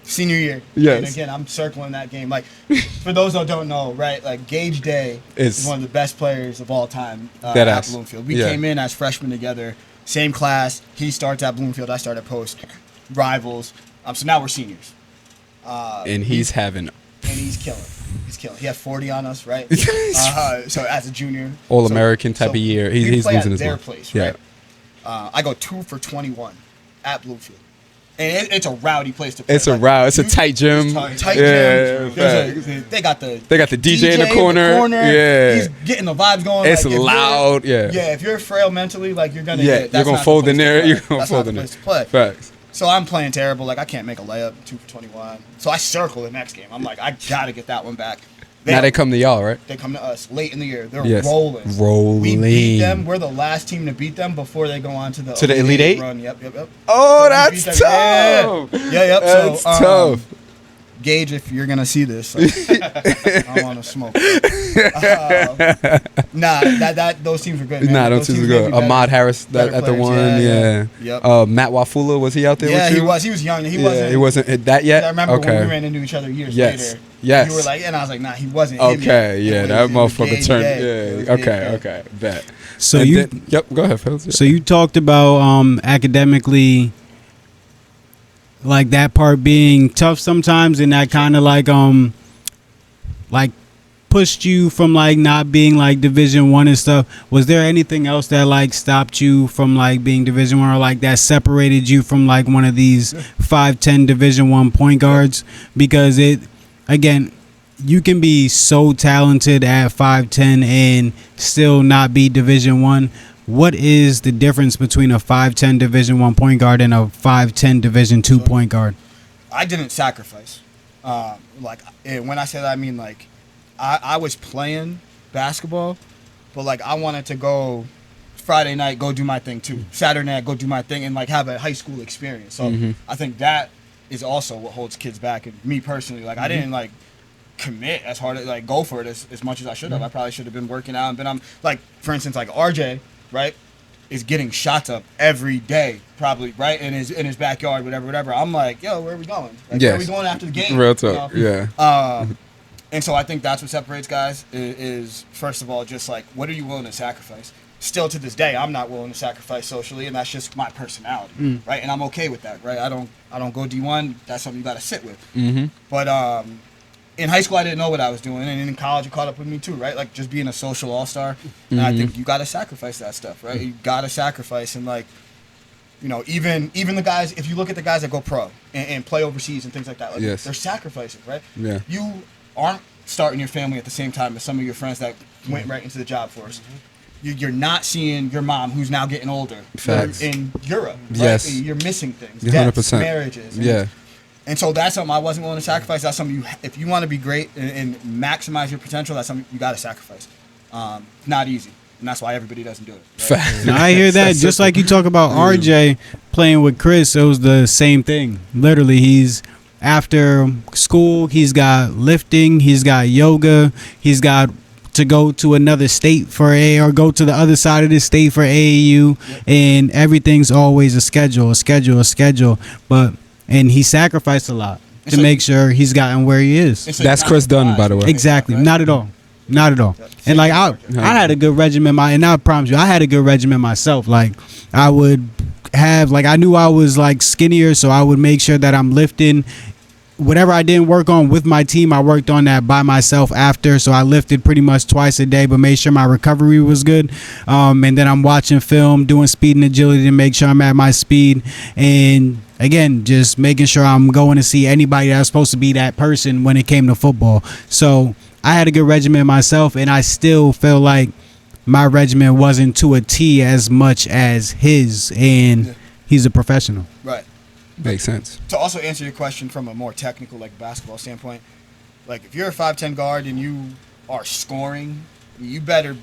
[SPEAKER 7] senior year.
[SPEAKER 3] Yes.
[SPEAKER 7] And again, I'm circling that game. Like, for those that don't know, right? Like, Gage Day is one of the best players of all time at Bloomfield. We came in as freshmen together, same class. He starts at Bloomfield. I start at Post. Rivals. So now we're seniors.
[SPEAKER 3] And he's having.
[SPEAKER 7] And he's killing. He had 40 on us, right? So as a junior,
[SPEAKER 3] All-American type of year. He's losing his
[SPEAKER 7] their
[SPEAKER 3] mind.
[SPEAKER 7] place, right? I go 2 for 21 at Bloomfield, and it's a rowdy place to play.
[SPEAKER 3] It's a route. It's a tight gym.
[SPEAKER 7] Tight
[SPEAKER 3] Yeah,
[SPEAKER 7] gym. They got the
[SPEAKER 3] DJ in the corner. Yeah.
[SPEAKER 7] He's getting the vibes going.
[SPEAKER 3] It's
[SPEAKER 7] like,
[SPEAKER 3] loud. Yeah.
[SPEAKER 7] If you're frail mentally, like, you're gonna
[SPEAKER 3] You're gonna fold in there. You're gonna fold in there.
[SPEAKER 7] Play.
[SPEAKER 3] Facts.
[SPEAKER 7] So I'm playing terrible. Like, I can't make a layup. 2 for 21. So I circle the next game. I'm like, I gotta get that one back.
[SPEAKER 3] Now they come to y'all, right?
[SPEAKER 7] They come to us late in the year. They're
[SPEAKER 3] Yes.
[SPEAKER 7] rolling.
[SPEAKER 3] Rolling.
[SPEAKER 7] We beat them. We're the last team to beat them before they go on to the
[SPEAKER 3] Elite Eight
[SPEAKER 7] run. Yep.
[SPEAKER 3] Oh,
[SPEAKER 7] So we
[SPEAKER 3] that's
[SPEAKER 7] beat
[SPEAKER 3] tough.
[SPEAKER 7] them. Yeah.
[SPEAKER 3] That's
[SPEAKER 7] so,
[SPEAKER 3] tough.
[SPEAKER 7] Gage, if you're gonna see this, like, I want to smoke. Those teams were good. Man.
[SPEAKER 3] Nah, those teams were good. Ahmad Harris
[SPEAKER 7] better
[SPEAKER 3] at the
[SPEAKER 7] players,
[SPEAKER 3] one. Yeah.
[SPEAKER 7] Yep.
[SPEAKER 3] Matt Wafula, was he out there with you?
[SPEAKER 7] He was. He was young. He
[SPEAKER 3] wasn't hit that yet.
[SPEAKER 7] I remember
[SPEAKER 3] Okay.
[SPEAKER 7] when we ran into each other years
[SPEAKER 3] Yes.
[SPEAKER 7] later.
[SPEAKER 3] Yes.
[SPEAKER 7] You were like, and I was like, nah, he wasn't. him
[SPEAKER 3] Okay,
[SPEAKER 7] yet.
[SPEAKER 3] yeah,
[SPEAKER 7] It
[SPEAKER 3] that
[SPEAKER 7] was
[SPEAKER 3] motherfucker
[SPEAKER 7] Gage
[SPEAKER 3] turned.
[SPEAKER 7] Day. It was
[SPEAKER 3] Yeah,
[SPEAKER 7] Gage Day.
[SPEAKER 3] okay, bet.
[SPEAKER 4] So
[SPEAKER 3] And
[SPEAKER 4] you
[SPEAKER 3] then- yep, go ahead, Phil.
[SPEAKER 4] So you talked about academically, like that part being tough sometimes, and that kind of like pushed you from like not being like Division I and stuff. Was there anything else that like stopped you from like being Division I, or like that separated you from like one of these 5'10" Division I point guards? Because you can be so talented at 5'10" and still not be Division I. What is the difference between a 5'10" Division I point guard and a 5'10" Division II point guard?
[SPEAKER 7] I didn't sacrifice. When I say that, I mean, like, I was playing basketball, but like, I wanted to go Friday night, go do my thing too. Saturday night, go do my thing, and like have a high school experience. So I think that is also what holds kids back. And me personally, like, I didn't like commit as hard as like go for it as much as I should have. I probably should have been working out and been like, for instance, like RJ, right, is getting shots up every day, probably, right, in his backyard, whatever. I'm like, yo, where are we going? Like, where are we going after the game?
[SPEAKER 3] Real talk, yeah.
[SPEAKER 7] And so I think that's what separates guys is first of all, just like, what are you willing to sacrifice? Still to this day, I'm not willing to sacrifice socially, and that's just my personality, right? And I'm okay with that, right? I don't go D1. That's something you got to sit with. But in high school, I didn't know what I was doing, and in college, it caught up with me too, right? Like, just being a social all-star, and I think you got to sacrifice that stuff, right? You got to sacrifice, and like, even the guys. If you look at the guys that go pro and play overseas and things like that, like,
[SPEAKER 3] Yes.
[SPEAKER 7] they're sacrificing, right?
[SPEAKER 3] Yeah.
[SPEAKER 7] You aren't starting your family at the same time as some of your friends that went right into the job force. You're not seeing your mom, who's now getting older,
[SPEAKER 3] Facts.
[SPEAKER 7] in Europe. Right?
[SPEAKER 3] Yes.
[SPEAKER 7] You're missing things.
[SPEAKER 3] 100%.
[SPEAKER 7] Marriages.
[SPEAKER 3] Yeah.
[SPEAKER 7] And so that's something I wasn't willing to sacrifice. That's something if you want to be great and maximize your potential, that's something you got to sacrifice. Not easy. And that's why everybody doesn't do it. Right?
[SPEAKER 3] Facts.
[SPEAKER 4] Now, I hear that. Just like you talk about RJ playing with Chris, it was the same thing. Literally, he's after school, he's got lifting, he's got yoga, he's got to go to another state for or go to the other side of the state for AAU, and everything's always a schedule. And he sacrificed a lot to make sure he's gotten where he is.
[SPEAKER 3] That's Chris Dunn, by the way.
[SPEAKER 4] Exactly.
[SPEAKER 7] Right?
[SPEAKER 4] Not at all. And like I had a good regimen, and I promise you, I had a good regimen myself. Like I would have, like I knew I was like skinnier, so I would make sure that I'm lifting whatever I didn't work on with my team, I worked on that by myself after. So I lifted pretty much twice a day, but made sure my recovery was good. And then I'm watching film, doing speed and agility to make sure I'm at my speed. And again, just making sure I'm going to see anybody that's supposed to be that person when it came to football. So I had a good regimen myself, and I still feel like my regimen wasn't to a T as much as his, and he's a professional.
[SPEAKER 7] Right.
[SPEAKER 3] Makes sense.
[SPEAKER 7] To also answer your question from a more technical, like basketball standpoint, like if you're a 5'10" guard and you are scoring, you better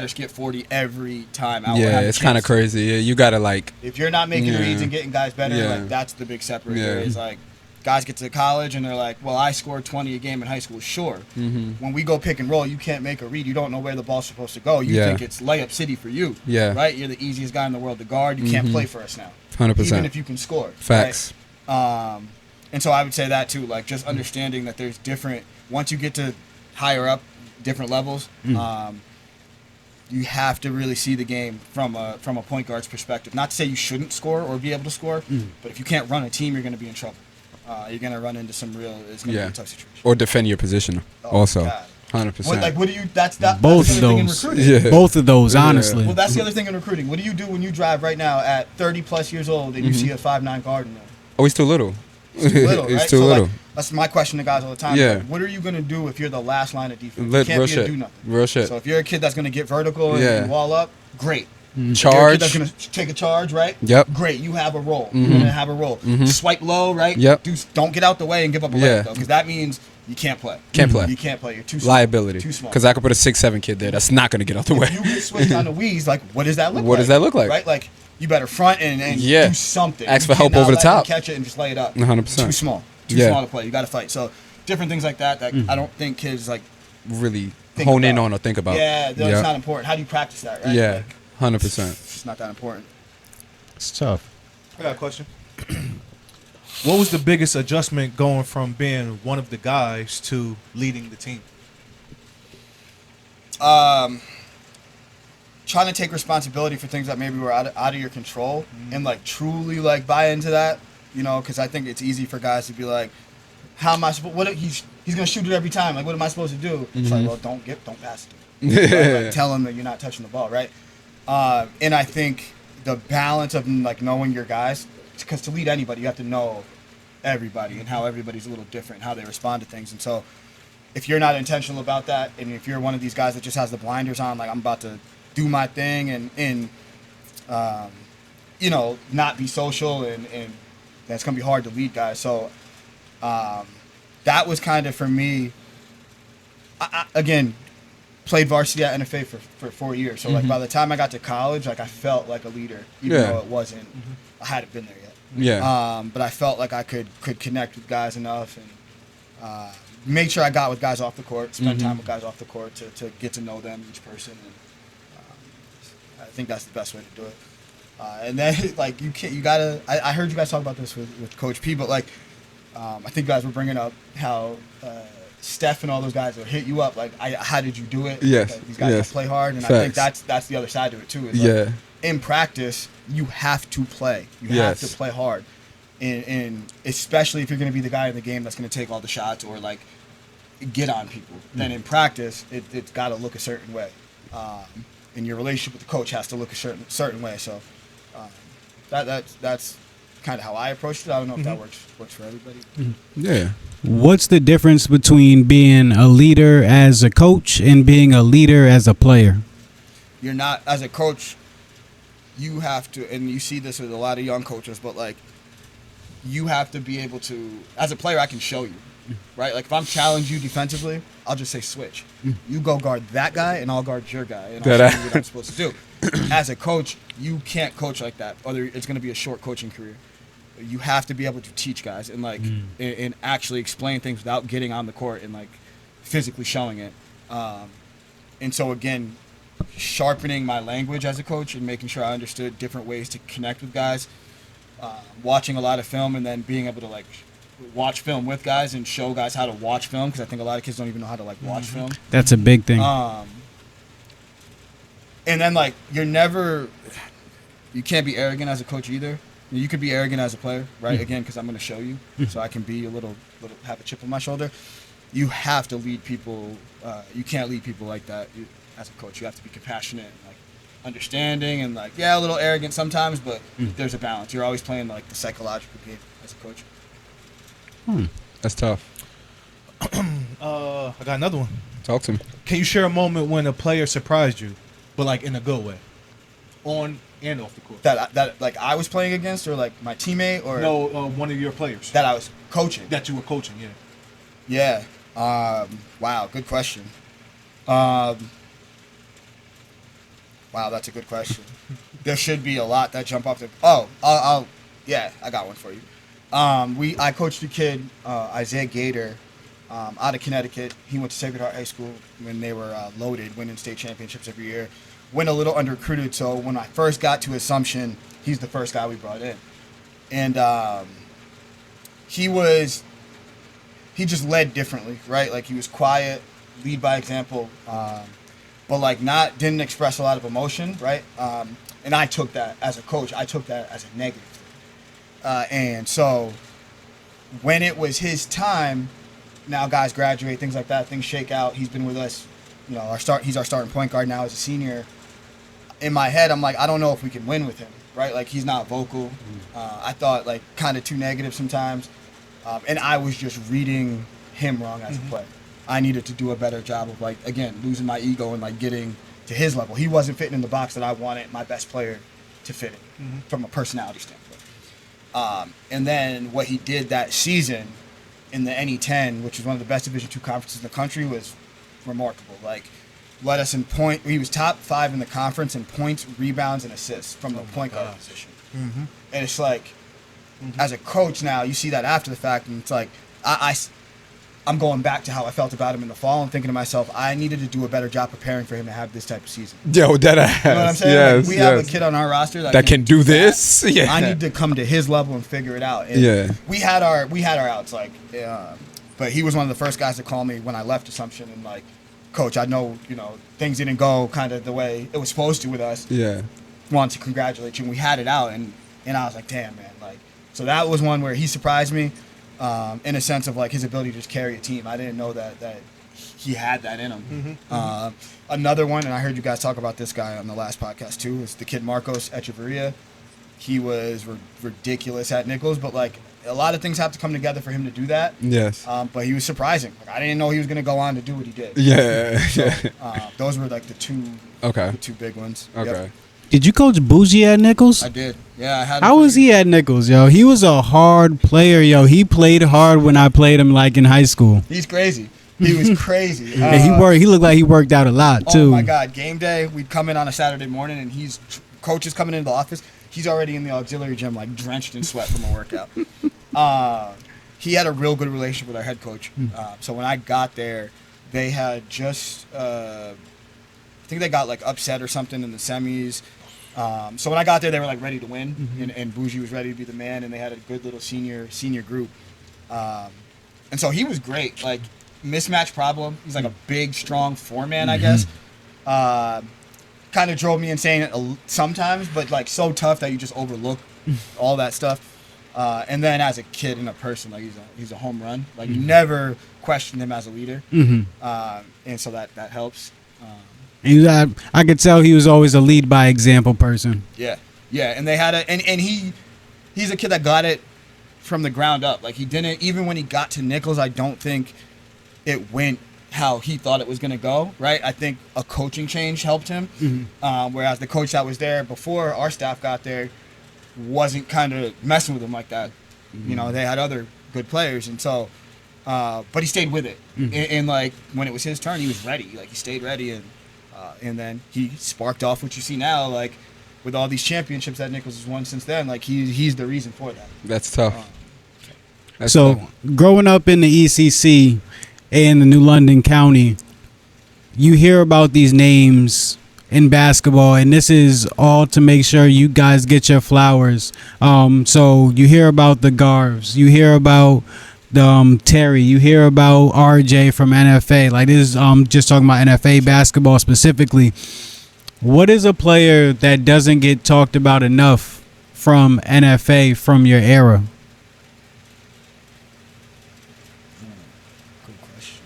[SPEAKER 7] skip 40 every time out.
[SPEAKER 3] Yeah, it's kind of crazy. Yeah, you gotta like.
[SPEAKER 7] If you're not making
[SPEAKER 3] Yeah.
[SPEAKER 7] reads and getting guys better,
[SPEAKER 3] Yeah.
[SPEAKER 7] like that's the big separator.
[SPEAKER 3] Yeah.
[SPEAKER 7] Is like guys get to college and they're like, well, I scored 20 a game in high school. Sure.
[SPEAKER 3] Mm-hmm.
[SPEAKER 7] When we go pick and roll, you can't make a read. You don't know where the ball's supposed to go. You
[SPEAKER 3] Yeah.
[SPEAKER 7] think it's layup city for you.
[SPEAKER 3] Yeah.
[SPEAKER 7] Right? You're the easiest guy in the world to guard. You can't play for us now.
[SPEAKER 3] 100%.
[SPEAKER 7] Even if you can score.
[SPEAKER 3] Facts.
[SPEAKER 7] Right? And so I would say that too, like just understanding that there's different, once you get to higher up, different levels, you have to really see the game from a point guard's perspective. Not to say you shouldn't score or be able to score, but if you can't run a team, you're going to be in trouble. You're going to run into some real, it's going to be a tough situation.
[SPEAKER 3] Or defend your position. Also,
[SPEAKER 7] God.
[SPEAKER 3] 100%.
[SPEAKER 7] What do you, that's the
[SPEAKER 4] Both
[SPEAKER 7] other
[SPEAKER 4] of
[SPEAKER 7] thing in
[SPEAKER 4] those.
[SPEAKER 7] recruiting.
[SPEAKER 3] Yeah.
[SPEAKER 4] Both of those, honestly.
[SPEAKER 7] Well, that's the other thing in recruiting. What do you do when you drive right now at 30 plus years old and you see a 5'9" guard in there?
[SPEAKER 3] Oh, he's too little.
[SPEAKER 7] It's too little,
[SPEAKER 3] He's
[SPEAKER 7] right?
[SPEAKER 3] too
[SPEAKER 7] So,
[SPEAKER 3] little.
[SPEAKER 7] like, that's my question to guys all the time.
[SPEAKER 3] Yeah.
[SPEAKER 7] Like, what are you going to do if you're the last line of defense?
[SPEAKER 3] Real
[SPEAKER 7] You can't
[SPEAKER 3] shit.
[SPEAKER 7] do nothing.
[SPEAKER 3] Real shit.
[SPEAKER 7] So if you're a kid that's going to get vertical and
[SPEAKER 3] Yeah.
[SPEAKER 7] wall up, great. If you're a kid
[SPEAKER 3] Charge.
[SPEAKER 7] that's going to take a charge, right?
[SPEAKER 3] Yep.
[SPEAKER 7] Great. You have a role. You're going to have a role. Swipe low, right?
[SPEAKER 3] Yep.
[SPEAKER 7] Don't get out the way and give up a
[SPEAKER 3] Yeah.
[SPEAKER 7] layup, though, because that means you can't play.
[SPEAKER 3] Can't play.
[SPEAKER 7] You can't play. You're too small.
[SPEAKER 3] Liability.
[SPEAKER 7] Too small.
[SPEAKER 3] Because I could put a 6'7" kid there. That's not going to get out the way.
[SPEAKER 7] If you get switched on the Wii's, like, what does that look like?
[SPEAKER 3] What does that look like?
[SPEAKER 7] Right? Like, you better front and
[SPEAKER 3] Yeah.
[SPEAKER 7] do something.
[SPEAKER 3] Ask
[SPEAKER 7] You
[SPEAKER 3] for help
[SPEAKER 7] cannot
[SPEAKER 3] over the
[SPEAKER 7] let them
[SPEAKER 3] top.
[SPEAKER 7] Catch it and just lay it up.
[SPEAKER 3] 100%.
[SPEAKER 7] Too small. Too
[SPEAKER 3] Yeah.
[SPEAKER 7] small to play. You got to fight. So different things like that I don't think kids like
[SPEAKER 3] Really
[SPEAKER 7] think
[SPEAKER 3] hone in
[SPEAKER 7] about.
[SPEAKER 3] on or think about.
[SPEAKER 7] Yeah, it's not important. How do you practice that, right?
[SPEAKER 3] Yeah,
[SPEAKER 7] Like,
[SPEAKER 3] 100%.
[SPEAKER 7] it's not that important.
[SPEAKER 2] It's tough.
[SPEAKER 6] I got a question. What was the biggest adjustment going from being one of the guys to leading the team?
[SPEAKER 7] Trying to take responsibility for things that maybe were out of your control and like truly like buy into that, you know, because I think it's easy for guys to be like, how am I supposed? What he's gonna shoot it every time? Like, what am I supposed to do? It's like, well, don't pass it. Right? Like, tell him that you're not touching the ball, right? And I think the balance of like knowing your guys, because to lead anybody, you have to know everybody and how everybody's a little different, how they respond to things, and so if you're not intentional about that, and if you're one of these guys that just has the blinders on, like I'm about to do my thing and you know, not be social and that's gonna be hard to lead guys. So that was kind of for me. I again played varsity at NFA for 4 years. So like by the time I got to college, like I felt like a leader, even though it wasn't. I hadn't been there yet.
[SPEAKER 3] Yeah.
[SPEAKER 7] But I felt like I could connect with guys enough and make sure I got with guys off the court, spend time with guys off the court to get to know them, each person. And I think that's the best way to do it. And then like you gotta. I heard you guys talk about this with Coach P, but like I think you guys were bringing up how Steph and all those guys will hit you up. Like, how did you do it?
[SPEAKER 3] Yes,
[SPEAKER 7] Like, these guys
[SPEAKER 3] yes.
[SPEAKER 7] can play hard, and I
[SPEAKER 3] Facts.
[SPEAKER 7] think that's the other side to it too. Is like,
[SPEAKER 3] Yeah.
[SPEAKER 7] in practice, you have to play. You
[SPEAKER 3] Yes.
[SPEAKER 7] have to play hard, and especially if you're going to be the guy in the game that's going to take all the shots or like get on people. Then in practice, it's got to look a certain way, and your relationship with the coach has to look a certain way. So that's kind of how I approached it. I don't know if that works for everybody.
[SPEAKER 3] Yeah.
[SPEAKER 4] What's the difference between being a leader as a coach and being a leader as a player?
[SPEAKER 7] You're not, as a coach, you have to, and you see this with a lot of young coaches, but like you have to be able to, as a player, I can show you, right? Like if I'm challenging you defensively, I'll just say switch. You go guard that guy and I'll guard your guy and I'll show you what I'm supposed to do. As a coach, you can't coach like that, or it's going to be a short coaching career. You have to be able to teach guys and like and actually explain things without getting on the court and like physically showing it. And so again, sharpening my language as a coach and making sure I understood different ways to connect with guys, watching a lot of film and then being able to like watch film with guys and show guys how to watch film, because I think a lot of kids don't even know how to like watch film.
[SPEAKER 4] That's a big thing.
[SPEAKER 7] And then like you can't be arrogant as a coach either. You could be arrogant as a player, right? Again, because I'm going to show you, so I can be a little have a chip on my shoulder. You have to lead people. You can't lead people like that as a coach. You have to be compassionate, and, like understanding, and like a little arrogant sometimes, but there's a balance. You're always playing like the psychological game as a coach.
[SPEAKER 3] That's tough.
[SPEAKER 6] I got another one.
[SPEAKER 3] Talk to me.
[SPEAKER 6] Can you share a moment when a player surprised you, but like in a good way, on and off the court?
[SPEAKER 7] That like I was playing against, or like my teammate, or
[SPEAKER 6] No, one of your players
[SPEAKER 7] that I was coaching.
[SPEAKER 6] that you were coaching. Yeah.
[SPEAKER 7] Yeah. Wow. Good question. Wow, that's a good question. There should be a lot that jump off the. I'll I got one for you. I coached a kid, Isaiah Gator, out of Connecticut. He went to Sacred Heart High School when they were loaded, winning state championships every year. Went a little under recruited, so when I first got to Assumption, he's the first guy we brought in, and he just led differently, right? Like he was quiet, lead by example, but like didn't express a lot of emotion, right? And I took that as a coach. I took that as a negative thing. And so when it was his time, now guys graduate, things like that, things shake out. He's been with us, he's our starting point guard now as a senior. In my head, I'm like, I don't know if we can win with him, right? Like he's not vocal. I thought like kind of too negative sometimes. And I was just reading him wrong as a player. I needed to do a better job of like, again, losing my ego and like getting to his level. He wasn't fitting in the box that I wanted my best player to fit in from a personality standpoint. And then what he did that season in the NE10, which was one of the best Division II conferences in the country, was remarkable. Like, led us in point. He was top 5 in the conference in points, rebounds, and assists from the point guard position. And it's like, as a coach now, you see that after the fact, and it's like, I'm going back to how I felt about him in the fall and thinking to myself, I needed to do a better job preparing for him to have this type of season.
[SPEAKER 3] Yo, that ass.
[SPEAKER 7] You know what I'm saying?
[SPEAKER 3] Yes,
[SPEAKER 7] Like, we have a kid on our roster
[SPEAKER 3] that can do this.
[SPEAKER 7] that.
[SPEAKER 3] Yeah.
[SPEAKER 7] I need to come to his level and figure it out. And we had our outs, like, but he was one of the first guys to call me when I left Assumption and like, Coach, I know, things didn't go kind of the way it was supposed to with us.
[SPEAKER 3] Yeah.
[SPEAKER 7] Wanted to congratulate you, and we had it out, and I was like, damn, man, like, so that was one where he surprised me, in a sense of like his ability to just carry a team. I didn't know that he had that in him. Another one, and I heard you guys talk about this guy on the last podcast too, is the kid Marcos Echeverria. He was ridiculous at Nichols, but like a lot of things have to come together for him to do that.
[SPEAKER 3] Yes.
[SPEAKER 7] But he was surprising. Like, I didn't know he was going to go on to do what he did.
[SPEAKER 3] Yeah.
[SPEAKER 7] So, those were like the two big ones.
[SPEAKER 3] Okay.
[SPEAKER 7] Yep.
[SPEAKER 4] Did you coach Bougie at Nichols?
[SPEAKER 7] I did. Yeah, I had.
[SPEAKER 4] How was he at Nichols, yo? He was a hard player, yo. He played hard when I played him, like in high school.
[SPEAKER 7] He's crazy. He was crazy.
[SPEAKER 4] And he looked like he worked out a lot too.
[SPEAKER 7] Oh my God! Game day, we'd come in on a Saturday morning, and coach is coming into the office. He's already in the auxiliary gym, like drenched in sweat from a workout. He had a real good relationship with our head coach. So when I got there, they had just, I think they got like upset or something in the semis. So when I got there, they were like ready to win, and Bougie was ready to be the man, and they had a good little senior group. And so he was great. Like, mismatch problem. He's like a big, strong 4-man, I guess. Kind of drove me insane sometimes, but like so tough that you just overlook all that stuff. And then as a kid and a person, like he's a home run. Like you never questioned him as a leader, and so that helps.
[SPEAKER 4] I could tell he was always a lead by example person.
[SPEAKER 7] Yeah, and they had and he's a kid that got it from the ground up. Like he didn't, even when he got to Nichols, I don't think it went how he thought it was going to go, right? I think a coaching change helped him, whereas the coach that was there before our staff got there wasn't kind of messing with him like that. They had other good players, and so, but he stayed with it. And like when it was his turn, he was ready. Like he stayed ready, and then he sparked off what you see now, like with all these championships that Nichols has won since then. Like he's the reason for that.
[SPEAKER 3] That's tough.
[SPEAKER 4] Growing up in the ECC and the New London County, you hear about these names in basketball, and this is all to make sure you guys get your flowers. So you hear about the Garvs, you hear about the Terry, you hear about RJ from NFA. Like this is just talking about NFA basketball specifically. What is a player that doesn't get talked about enough from NFA from your era?
[SPEAKER 7] Good question.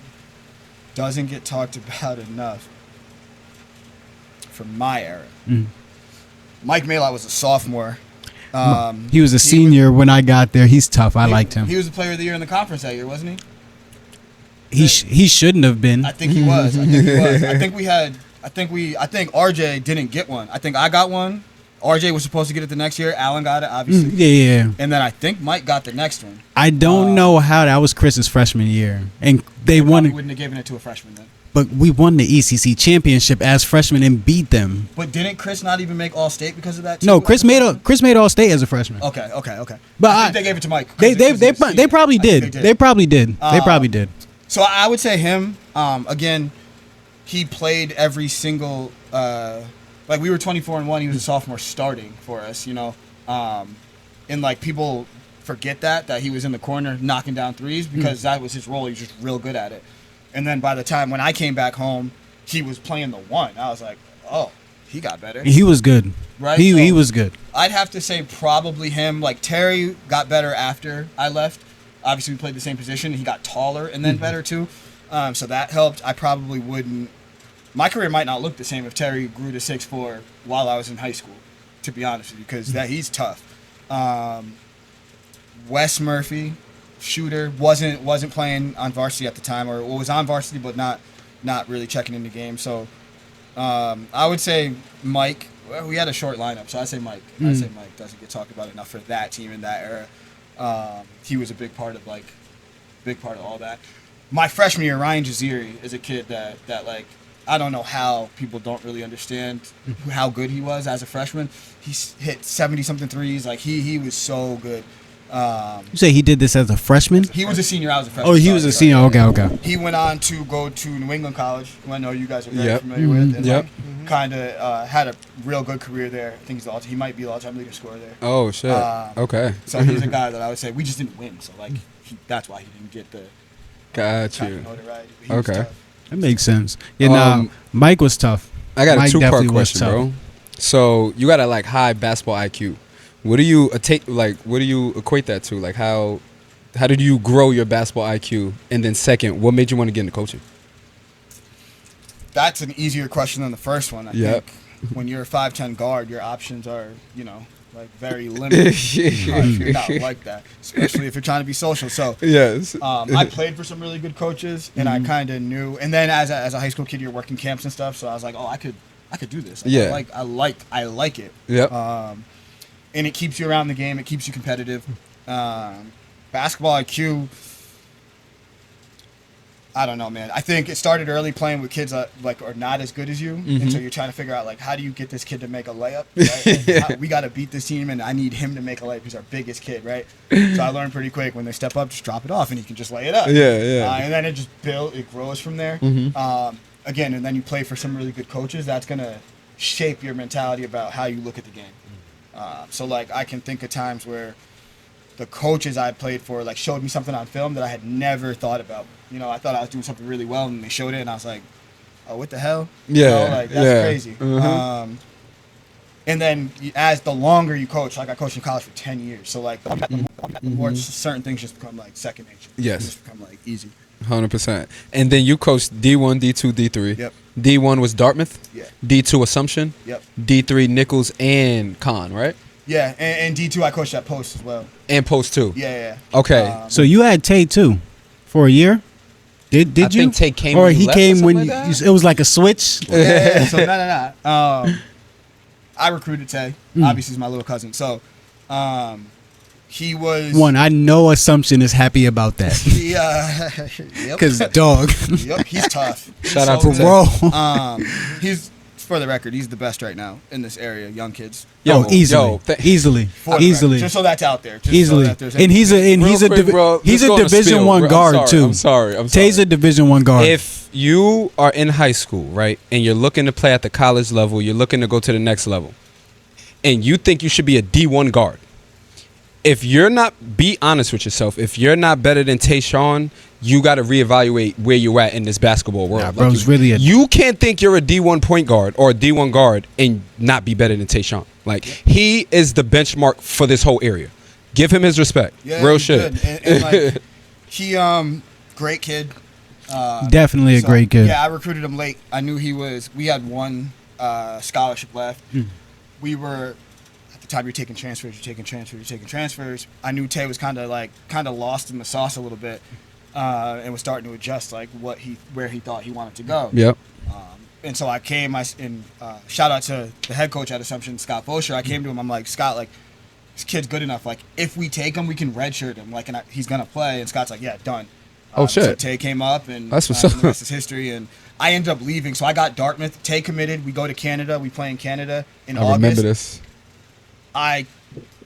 [SPEAKER 7] Doesn't get talked about enough. From my era, Mike Maylott was a sophomore.
[SPEAKER 4] He was a senior when I got there. He's tough. I liked him.
[SPEAKER 7] He was the player of the year in the conference that year, wasn't he?
[SPEAKER 4] He shouldn't have been.
[SPEAKER 7] I think he was. I think he was. I think RJ didn't get one. I think I got one. RJ was supposed to get it the next year. Allen got it, obviously.
[SPEAKER 4] Yeah.
[SPEAKER 7] And then I think Mike got the next one.
[SPEAKER 4] I don't know how that was Chris's freshman year, and they
[SPEAKER 7] Probably
[SPEAKER 4] won.
[SPEAKER 7] wouldn't have given it to a freshman then.
[SPEAKER 4] But we won the ECC championship as freshmen and beat them.
[SPEAKER 7] But didn't Chris not even make All State because of that?
[SPEAKER 4] No,
[SPEAKER 7] too,
[SPEAKER 4] Chris
[SPEAKER 7] as a freshman?
[SPEAKER 4] made All State as a freshman.
[SPEAKER 7] Okay.
[SPEAKER 4] But
[SPEAKER 7] I think they gave it to Mike.
[SPEAKER 4] They probably did. They probably did. They probably did.
[SPEAKER 7] So I would say him. Again, he played every single. Like we were 24-1. He was a sophomore starting for us. And like people forget that he was in the corner knocking down threes because that was his role. He was just real good at it. And then by the time when I came back home, he was playing the one. I was like, oh, he got better.
[SPEAKER 4] He was good.
[SPEAKER 7] Right?
[SPEAKER 4] He was good.
[SPEAKER 7] I'd have to say probably him. Like Terry got better after I left. Obviously, we played the same position. He got taller and then better too. So that helped. I probably wouldn't. My career might not look the same if Terry grew to 6'4" while I was in high school, to be honest with you, because he's tough. Wes Murphy, shooter, wasn't playing on varsity at the time, or was on varsity but not really checking in the game. So I would say Mike. Well, we had a short lineup, so I say Mike. I say Mike doesn't get talked about enough for that team in that era. He was a big part of all that. My freshman year, Ryan Jaziri is a kid that like I don't know how people don't really understand how good he was as a freshman. He hit 70-something threes. Like he was so good.
[SPEAKER 4] You say he did this as a freshman?
[SPEAKER 7] He was a senior. I was a freshman.
[SPEAKER 4] Oh, he was a senior. Okay.
[SPEAKER 7] He went on to go to New England College, who I know you guys are very familiar with. And kind of had a real good career there. I think he might be the all-time leader scorer there.
[SPEAKER 3] Oh, shit. Okay.
[SPEAKER 7] So he's a guy that I would say we just didn't win. So like that's why he didn't get the
[SPEAKER 3] Got you.
[SPEAKER 7] notoriety. He was
[SPEAKER 3] Okay.
[SPEAKER 7] tough.
[SPEAKER 4] That makes sense. Yeah, Mike was tough.
[SPEAKER 3] I got
[SPEAKER 4] Mike
[SPEAKER 3] a two-part
[SPEAKER 4] definitely was
[SPEAKER 3] question,
[SPEAKER 4] tough.
[SPEAKER 3] bro. So you got a like high basketball IQ. What do you what do you equate that to? Like how did you grow your basketball IQ? And then second, what made you want to get into coaching?
[SPEAKER 7] That's an easier question than the first one. I think when you're a 5'10" guard, your options are, like very limited. If you're not like that, especially if you're trying to be social. So
[SPEAKER 3] Yes.
[SPEAKER 7] I played for some really good coaches, and I kind of knew. And then as a high school kid, you're working camps and stuff. So I was like, oh, I could do this. Like, I like it.
[SPEAKER 3] Yep.
[SPEAKER 7] And it keeps you around the game. It keeps you competitive. Basketball IQ. I don't know, man. I think it started early playing with kids that like are not as good as you, and so you're trying to figure out like how do you get this kid to make a layup? Right? Like, we got to beat this team, and I need him to make a layup. He's our biggest kid, right? So I learned pretty quick when they step up, just drop it off, and he can just lay it up.
[SPEAKER 3] Yeah.
[SPEAKER 7] And then it grows from there. Again, and then you play for some really good coaches. That's gonna shape your mentality about how you look at the game. So like I can think of times where the coaches I played for like showed me something on film that I had never thought about. I thought I was doing something really well, and they showed it, and I was like, "Oh, what the hell?" That's crazy. And then as the longer you coach, like I coached in college for 10 years, so like the more certain things just become like second nature.
[SPEAKER 3] Yes.
[SPEAKER 7] Just become like easy.
[SPEAKER 3] 100%. And then you coached D1, D2, D3.
[SPEAKER 7] Yep.
[SPEAKER 3] D1 was Dartmouth.
[SPEAKER 7] Yeah.
[SPEAKER 3] D2 Assumption.
[SPEAKER 7] Yep.
[SPEAKER 3] D3 Nichols and Con, right?
[SPEAKER 7] Yeah, and D2 I coached at Post as well.
[SPEAKER 3] And Post 2.
[SPEAKER 7] Yeah.
[SPEAKER 3] Okay.
[SPEAKER 4] So you had Tay too, for a year. Did
[SPEAKER 3] I
[SPEAKER 4] you?
[SPEAKER 3] think Tay came
[SPEAKER 4] or
[SPEAKER 3] when you
[SPEAKER 4] he
[SPEAKER 3] left
[SPEAKER 4] came
[SPEAKER 3] or
[SPEAKER 4] when
[SPEAKER 3] something like that?
[SPEAKER 4] it was like a switch.
[SPEAKER 7] Yeah. So no. I recruited Tay. Obviously, he's my little cousin. So, he was
[SPEAKER 4] One, I know Assumption is happy about that
[SPEAKER 7] Yep.
[SPEAKER 4] because dog,
[SPEAKER 7] Yep, he's tough.
[SPEAKER 3] Shout out
[SPEAKER 7] so
[SPEAKER 3] to
[SPEAKER 7] good.
[SPEAKER 4] bro.
[SPEAKER 7] He's for the record, he's the best right now in this area. Young kids.
[SPEAKER 4] Easily, easily,
[SPEAKER 7] For the
[SPEAKER 4] easily,
[SPEAKER 7] record. Just so that's out there. Just
[SPEAKER 4] easily.
[SPEAKER 7] So that there's
[SPEAKER 4] And he's a Division I guard too.
[SPEAKER 3] I'm sorry.
[SPEAKER 4] Tay's a Division I guard.
[SPEAKER 3] If you are in high school, right, and you're looking to play at the college level, you're looking to go to the next level, and you think you should be a D1 guard, if you're not, be honest with yourself, if you're not better than Tayshawn, you got to reevaluate where you're at in this basketball world.
[SPEAKER 4] Nah, bro, it's
[SPEAKER 3] you,
[SPEAKER 4] really a-
[SPEAKER 3] you can't think you're a D1 point guard or a D1 guard and not be better than Tayshaun. Like, he is the benchmark for this whole area. Give him his respect.
[SPEAKER 7] Yeah,
[SPEAKER 3] Real
[SPEAKER 7] he's
[SPEAKER 3] shit.
[SPEAKER 7] good. And like, he great kid.
[SPEAKER 4] Definitely a great kid.
[SPEAKER 7] Yeah, I recruited him late. I knew we had one scholarship left. We were, at the time, you're taking transfers. I knew Tay was kind of lost in the sauce a little bit, and was starting to adjust like where he thought he wanted to go.
[SPEAKER 3] Yep.
[SPEAKER 7] And so I came, shout out to the head coach at Assumption, Scott Bosher. I came to him, I'm like, Scott, like, this kid's good enough. Like, if we take him, we can redshirt him. Like, and he's going to play. And Scott's like, yeah, done.
[SPEAKER 3] Oh, shit.
[SPEAKER 7] So Tay came up, and
[SPEAKER 3] That's what's
[SPEAKER 7] and
[SPEAKER 3] up.
[SPEAKER 7] the rest is history. And I ended up leaving. So I got Dartmouth. Tay committed. We go to Canada. We play in Canada in
[SPEAKER 3] I
[SPEAKER 7] August.
[SPEAKER 3] remember this.
[SPEAKER 7] I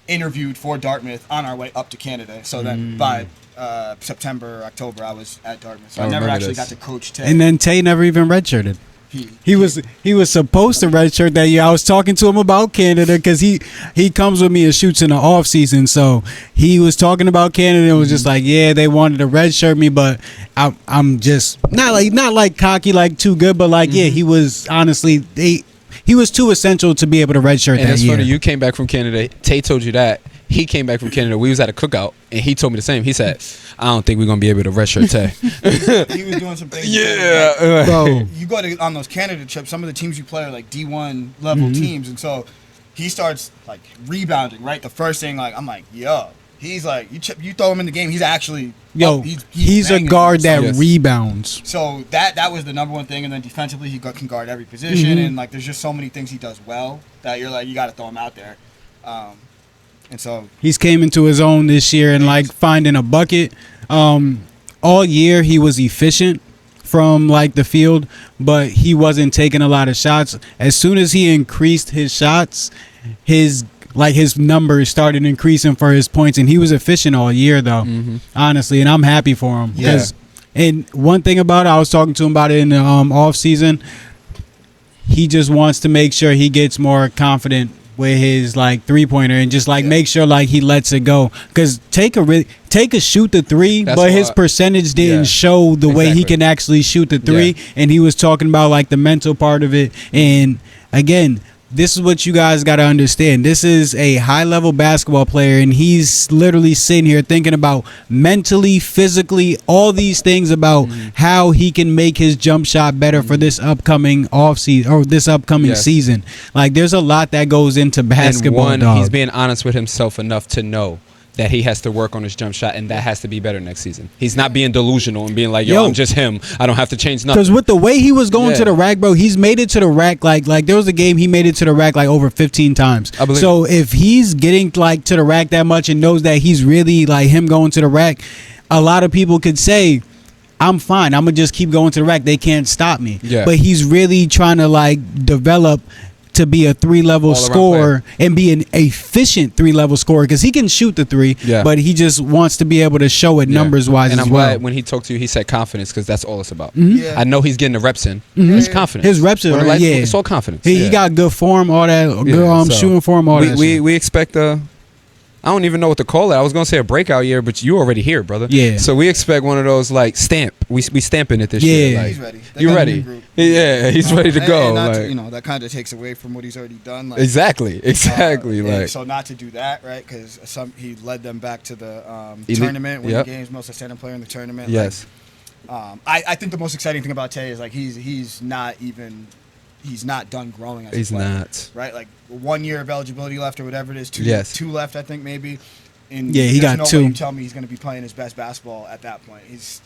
[SPEAKER 7] interviewed for Dartmouth on our way up to Canada. So then by September, October, I was at Dartmouth. So
[SPEAKER 3] I
[SPEAKER 7] I never
[SPEAKER 3] remember
[SPEAKER 7] actually
[SPEAKER 3] this.
[SPEAKER 7] got to coach Tay.
[SPEAKER 4] And then Tay never even redshirted. He was supposed to redshirt that year. I was talking to him about Canada because he comes with me and shoots in the off season. So he was talking about Canada and was just like, yeah, they wanted to redshirt me, but I'm just not like cocky, like too good, but like yeah, he was honestly he was too essential to be able to redshirt
[SPEAKER 3] And
[SPEAKER 4] that
[SPEAKER 3] it's
[SPEAKER 4] year.
[SPEAKER 3] funny, you came back from Canada. Tay told you that. He came back from Canada. We was at a cookout, and he told me the same. He said, I don't think we're going to be able to redshirt Tay.
[SPEAKER 7] He was doing some things.
[SPEAKER 3] Yeah.
[SPEAKER 4] Bro,
[SPEAKER 7] You go on those Canada trips, some of the teams you play are like D1 level teams, and so he starts like rebounding. Right, the first thing, like I'm like, yo, he's like, you throw him in the game, he's actually
[SPEAKER 4] he's a
[SPEAKER 7] banging.
[SPEAKER 4] guard that
[SPEAKER 3] Yes.
[SPEAKER 4] rebounds.
[SPEAKER 7] So that was the number one thing, and then defensively he can guard every position, and like there's just so many things he does well that you're like, you got to throw him out there. And so
[SPEAKER 4] He's came into his own this year and like finding a bucket. All year he was efficient from like the field, but he wasn't taking a lot of shots. As soon as he increased his shots, his numbers started increasing for his points, and he was efficient all year though. Honestly, and I'm happy for him because. And one thing about it, I was talking to him about it in the off season. He just wants to make sure he gets more confident with his like 3-pointer and just like make sure like he lets it go, because take a shoot the three,
[SPEAKER 3] That's
[SPEAKER 4] but his
[SPEAKER 3] what-
[SPEAKER 4] percentage didn't show the way he
[SPEAKER 3] Exactly.
[SPEAKER 4] can actually shoot the three. And he was talking about like the mental part of it. And again, this is what you guys got to understand. This is a high-level basketball player, and he's literally sitting here thinking about mentally, physically, all these things about how he can make his jump shot better for this upcoming offseason or this upcoming season. Like, there's a lot that goes into basketball,
[SPEAKER 3] and
[SPEAKER 4] dog.
[SPEAKER 3] he's being honest with himself enough to know that he has to work on his jump shot, and that has to be better next season. He's not being delusional and being like, yo, I'm just him. I don't have to change nothing.
[SPEAKER 4] Because with the way he was going to the rack, bro, he's made it to the rack. Like there was a game he made it to the rack like over 15 times.
[SPEAKER 3] I believe
[SPEAKER 4] So if he's getting like to the rack that much and knows that he's really like him going to the rack, a lot of people could say, I'm fine. I'm going to just keep going to the rack. They can't stop me.
[SPEAKER 3] Yeah.
[SPEAKER 4] But he's really trying to like develop to be a 3-level
[SPEAKER 3] All-around
[SPEAKER 4] scorer and be an efficient 3-level scorer, because he can shoot the three, but he just wants to be able to show it numbers wise
[SPEAKER 3] and
[SPEAKER 4] as
[SPEAKER 3] I'm
[SPEAKER 4] well.
[SPEAKER 3] glad when he talked to you, he said confidence, because that's all it's about.
[SPEAKER 7] Yeah.
[SPEAKER 3] I know he's getting the reps in. It's confidence.
[SPEAKER 4] His reps are
[SPEAKER 3] It's all confidence.
[SPEAKER 4] He got good form, all that. Good
[SPEAKER 3] So,
[SPEAKER 4] shooting form, all that. shit.
[SPEAKER 3] we expect I don't even know what to call it. I was gonna say a breakout year, but you already here, brother.
[SPEAKER 4] Yeah.
[SPEAKER 3] So we expect one of those like stamp. We stamping it this year. Like,
[SPEAKER 7] He's ready. They
[SPEAKER 3] You
[SPEAKER 7] got a
[SPEAKER 3] ready?
[SPEAKER 7] new group.
[SPEAKER 3] Yeah, he's ready to go.
[SPEAKER 7] And not
[SPEAKER 3] Like,
[SPEAKER 7] to, that kind of takes away from what he's already done. Like,
[SPEAKER 3] exactly.
[SPEAKER 7] and
[SPEAKER 3] Like,
[SPEAKER 7] so not to do that, right? Because he led them back to the
[SPEAKER 3] Elite.
[SPEAKER 7] tournament, winning
[SPEAKER 3] Yep.
[SPEAKER 7] games, most outstanding player in the tournament.
[SPEAKER 3] yes.
[SPEAKER 7] Like, I think the most exciting thing about Tay is like he's not done growing as
[SPEAKER 3] He's
[SPEAKER 7] a player,
[SPEAKER 3] not.
[SPEAKER 7] right? Like 1 year of eligibility left or whatever it is. Two left, I think maybe. And
[SPEAKER 4] Yeah, he
[SPEAKER 7] there's
[SPEAKER 4] got
[SPEAKER 7] no
[SPEAKER 4] 2.
[SPEAKER 7] way you tell me he's going to be playing his best basketball at that point. He's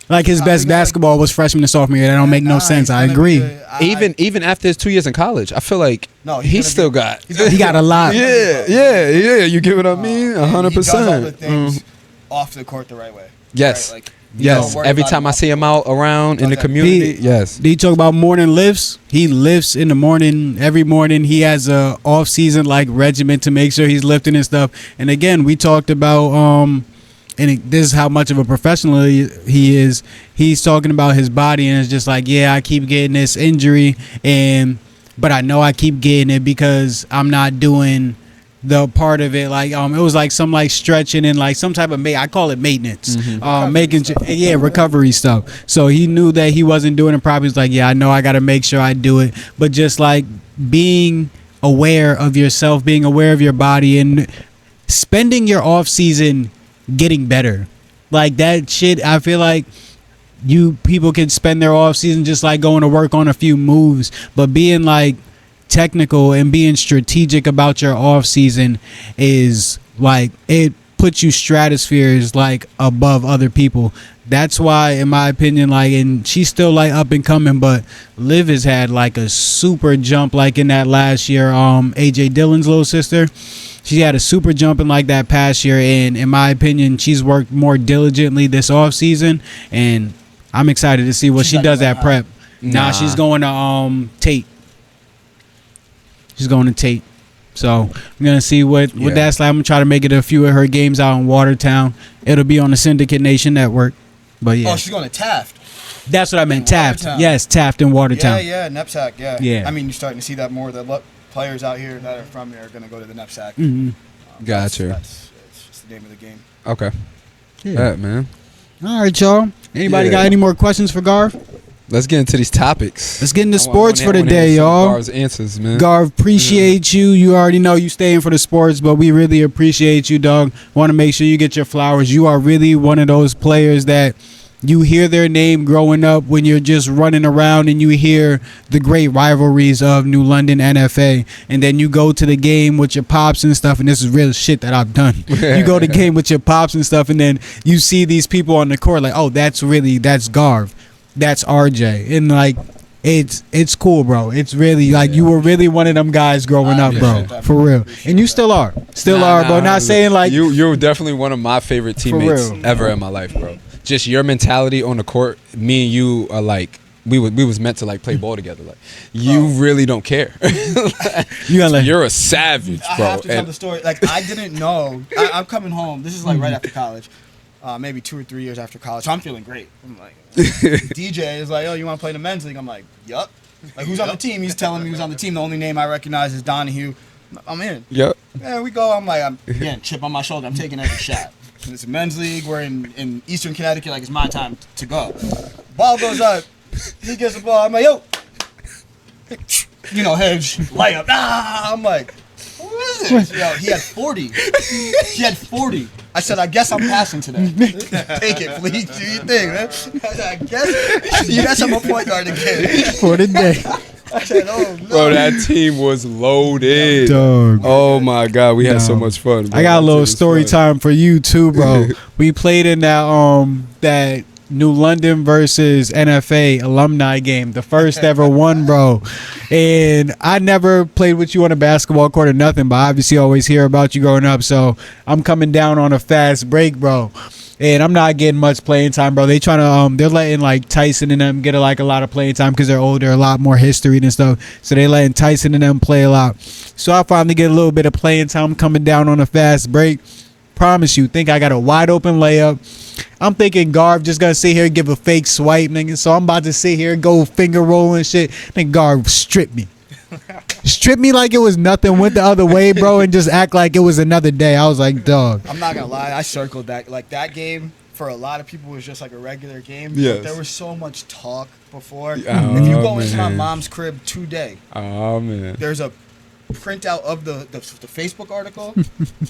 [SPEAKER 4] Like his best basketball was freshman to sophomore year. That don't make no sense. I agree.
[SPEAKER 3] Even after his 2 years in college, I feel like
[SPEAKER 7] No,
[SPEAKER 3] he's still got.
[SPEAKER 4] He got a lot.
[SPEAKER 3] Yeah. You get what I mean?
[SPEAKER 7] and he does all the
[SPEAKER 3] 100%.
[SPEAKER 7] things off the court the right way.
[SPEAKER 3] Yes.
[SPEAKER 7] Right? Like,
[SPEAKER 3] Yes.
[SPEAKER 7] don't worry
[SPEAKER 3] Every
[SPEAKER 7] about
[SPEAKER 3] time
[SPEAKER 7] him
[SPEAKER 3] I
[SPEAKER 7] off
[SPEAKER 3] see
[SPEAKER 7] the
[SPEAKER 3] him
[SPEAKER 7] court.
[SPEAKER 3] out around in the
[SPEAKER 7] Okay.
[SPEAKER 3] community, yes.
[SPEAKER 4] Did he talk about morning lifts? He lifts in the morning. Every morning he has a off season like regimen to make sure he's lifting and stuff. And again, we talked about this is how much of a professional he is. He's talking about his body and it's just like, yeah, I keep getting this injury but I know I keep getting it because I'm not doing the part of it. Like it was like some like stretching and like some type of I call it maintenance. Recovery stuff. So he knew that he wasn't doing it properly. He's like, yeah, I know I got to make sure I do it. But just like being aware of yourself, being aware of your body, and spending your off season getting better. Like that shit, I feel like people can spend their off season just like going to work on a few moves, but being like technical and being strategic about your off season is like, it puts you stratospheres like above other people. That's why, in my opinion, like, and she's still like up and coming, but Liv has had like a super jump like in that last year. AJ Dillon's little sister, she had a super jump in like that past year, and in my opinion, she's worked more diligently this off season, and I'm excited to see what she does at prep. Nah, she's going to Tate. She's going to Tate. So I'm gonna see what that's like. I'm gonna try to make it a few of her games out in Watertown. It'll be on the Syndicate Nation Network. But yeah.
[SPEAKER 7] Oh, she's going to Taft.
[SPEAKER 4] That's what I meant. Taft. Yes, Taft in Watertown.
[SPEAKER 7] Yeah, NEPSAC. Yeah. I mean, you're starting to see that more. The players out here that are from here are gonna go to the NEPSAC.
[SPEAKER 4] Mm-hmm.
[SPEAKER 3] Gotcha.
[SPEAKER 7] That's just the name of the game.
[SPEAKER 3] Okay.
[SPEAKER 4] Yeah,
[SPEAKER 3] man.
[SPEAKER 4] All right, y'all. Anybody got any more questions for Garv?
[SPEAKER 3] Let's get into these topics.
[SPEAKER 4] Let's get into sports for the day, y'all.
[SPEAKER 3] Garv's answers, man.
[SPEAKER 4] Garv, appreciate you. You already know you staying for the sports, but we really appreciate you, dog. Want to make sure you get your flowers. You are really one of those players that you hear their name growing up when you're just running around and you hear the great rivalries of New London NFA, and then you go to the game with your pops and stuff, and this is real shit that I've done. You go to the game with your pops and stuff, and then you see these people on the court like, oh, that's Garv. That's RJ, and like it's cool, bro. It's really like you were really one of them guys growing up, bro, for real. And you still are, bro. Not saying like
[SPEAKER 3] you're definitely one of my favorite teammates ever in my life, bro. Just your mentality on the court. Me and you are like we was meant to like play ball together. Like you really don't care. You're a savage, bro.
[SPEAKER 7] I have to tell the story. Like I didn't know. I'm coming home. This is like right after college. Maybe 2 or 3 years after college. So I'm feeling great. I'm like, DJ is like, oh, you want to play in the men's league? I'm like, yup. Like, who's on the team? He's telling me who's on the team. The only name I recognize is Donahue. I'm in.
[SPEAKER 3] Yep.
[SPEAKER 7] There we go. I'm like, again, chip on my shoulder. I'm taking every shot. It's a men's league. We're in Eastern Connecticut. Like, it's my time to go. Ball goes up. He gets the ball. I'm like, yo. You know, hedge, layup. I'm like, who is this? Yo, he had 40. I said, I guess I'm passing today. Take it, please. Do your thing, man. I guess I'm a point guard again.
[SPEAKER 4] For the day.
[SPEAKER 7] I said, oh, no.
[SPEAKER 3] Bro, that team was loaded.
[SPEAKER 4] Dog.
[SPEAKER 3] Oh, my God. We had so much fun, bro.
[SPEAKER 4] I got a little story time for you, too, bro. We played in that New London versus NFA alumni game, the first ever one, bro. And I never played with you on a basketball court or nothing, but obviously always hear about you growing up. So I'm coming down on a fast break, bro. And I'm not getting much playing time, bro. They trying to they're letting like Tyson and them get a lot of playing time because they're older, a lot more history and stuff. So they letting Tyson and them play a lot. So I finally get a little bit of playing time coming down on a fast break. Promise you, think I got a wide open layup. I'm thinking Garv just gonna sit here and give a fake swipe, nigga. So I'm about to sit here and go finger rolling shit. Then Garv stripped me. Stripped me like it was nothing, went the other way, bro, and just act like it was another day. I was like, dog.
[SPEAKER 7] I'm not gonna lie, I circled that. Like that game for a lot of people was just like a regular game.
[SPEAKER 3] Yes.
[SPEAKER 7] But there was so much talk before.
[SPEAKER 3] Oh,
[SPEAKER 7] if you go into my
[SPEAKER 3] man.
[SPEAKER 7] mom's crib today,
[SPEAKER 3] Oh, man.
[SPEAKER 7] there's a printout of the Facebook article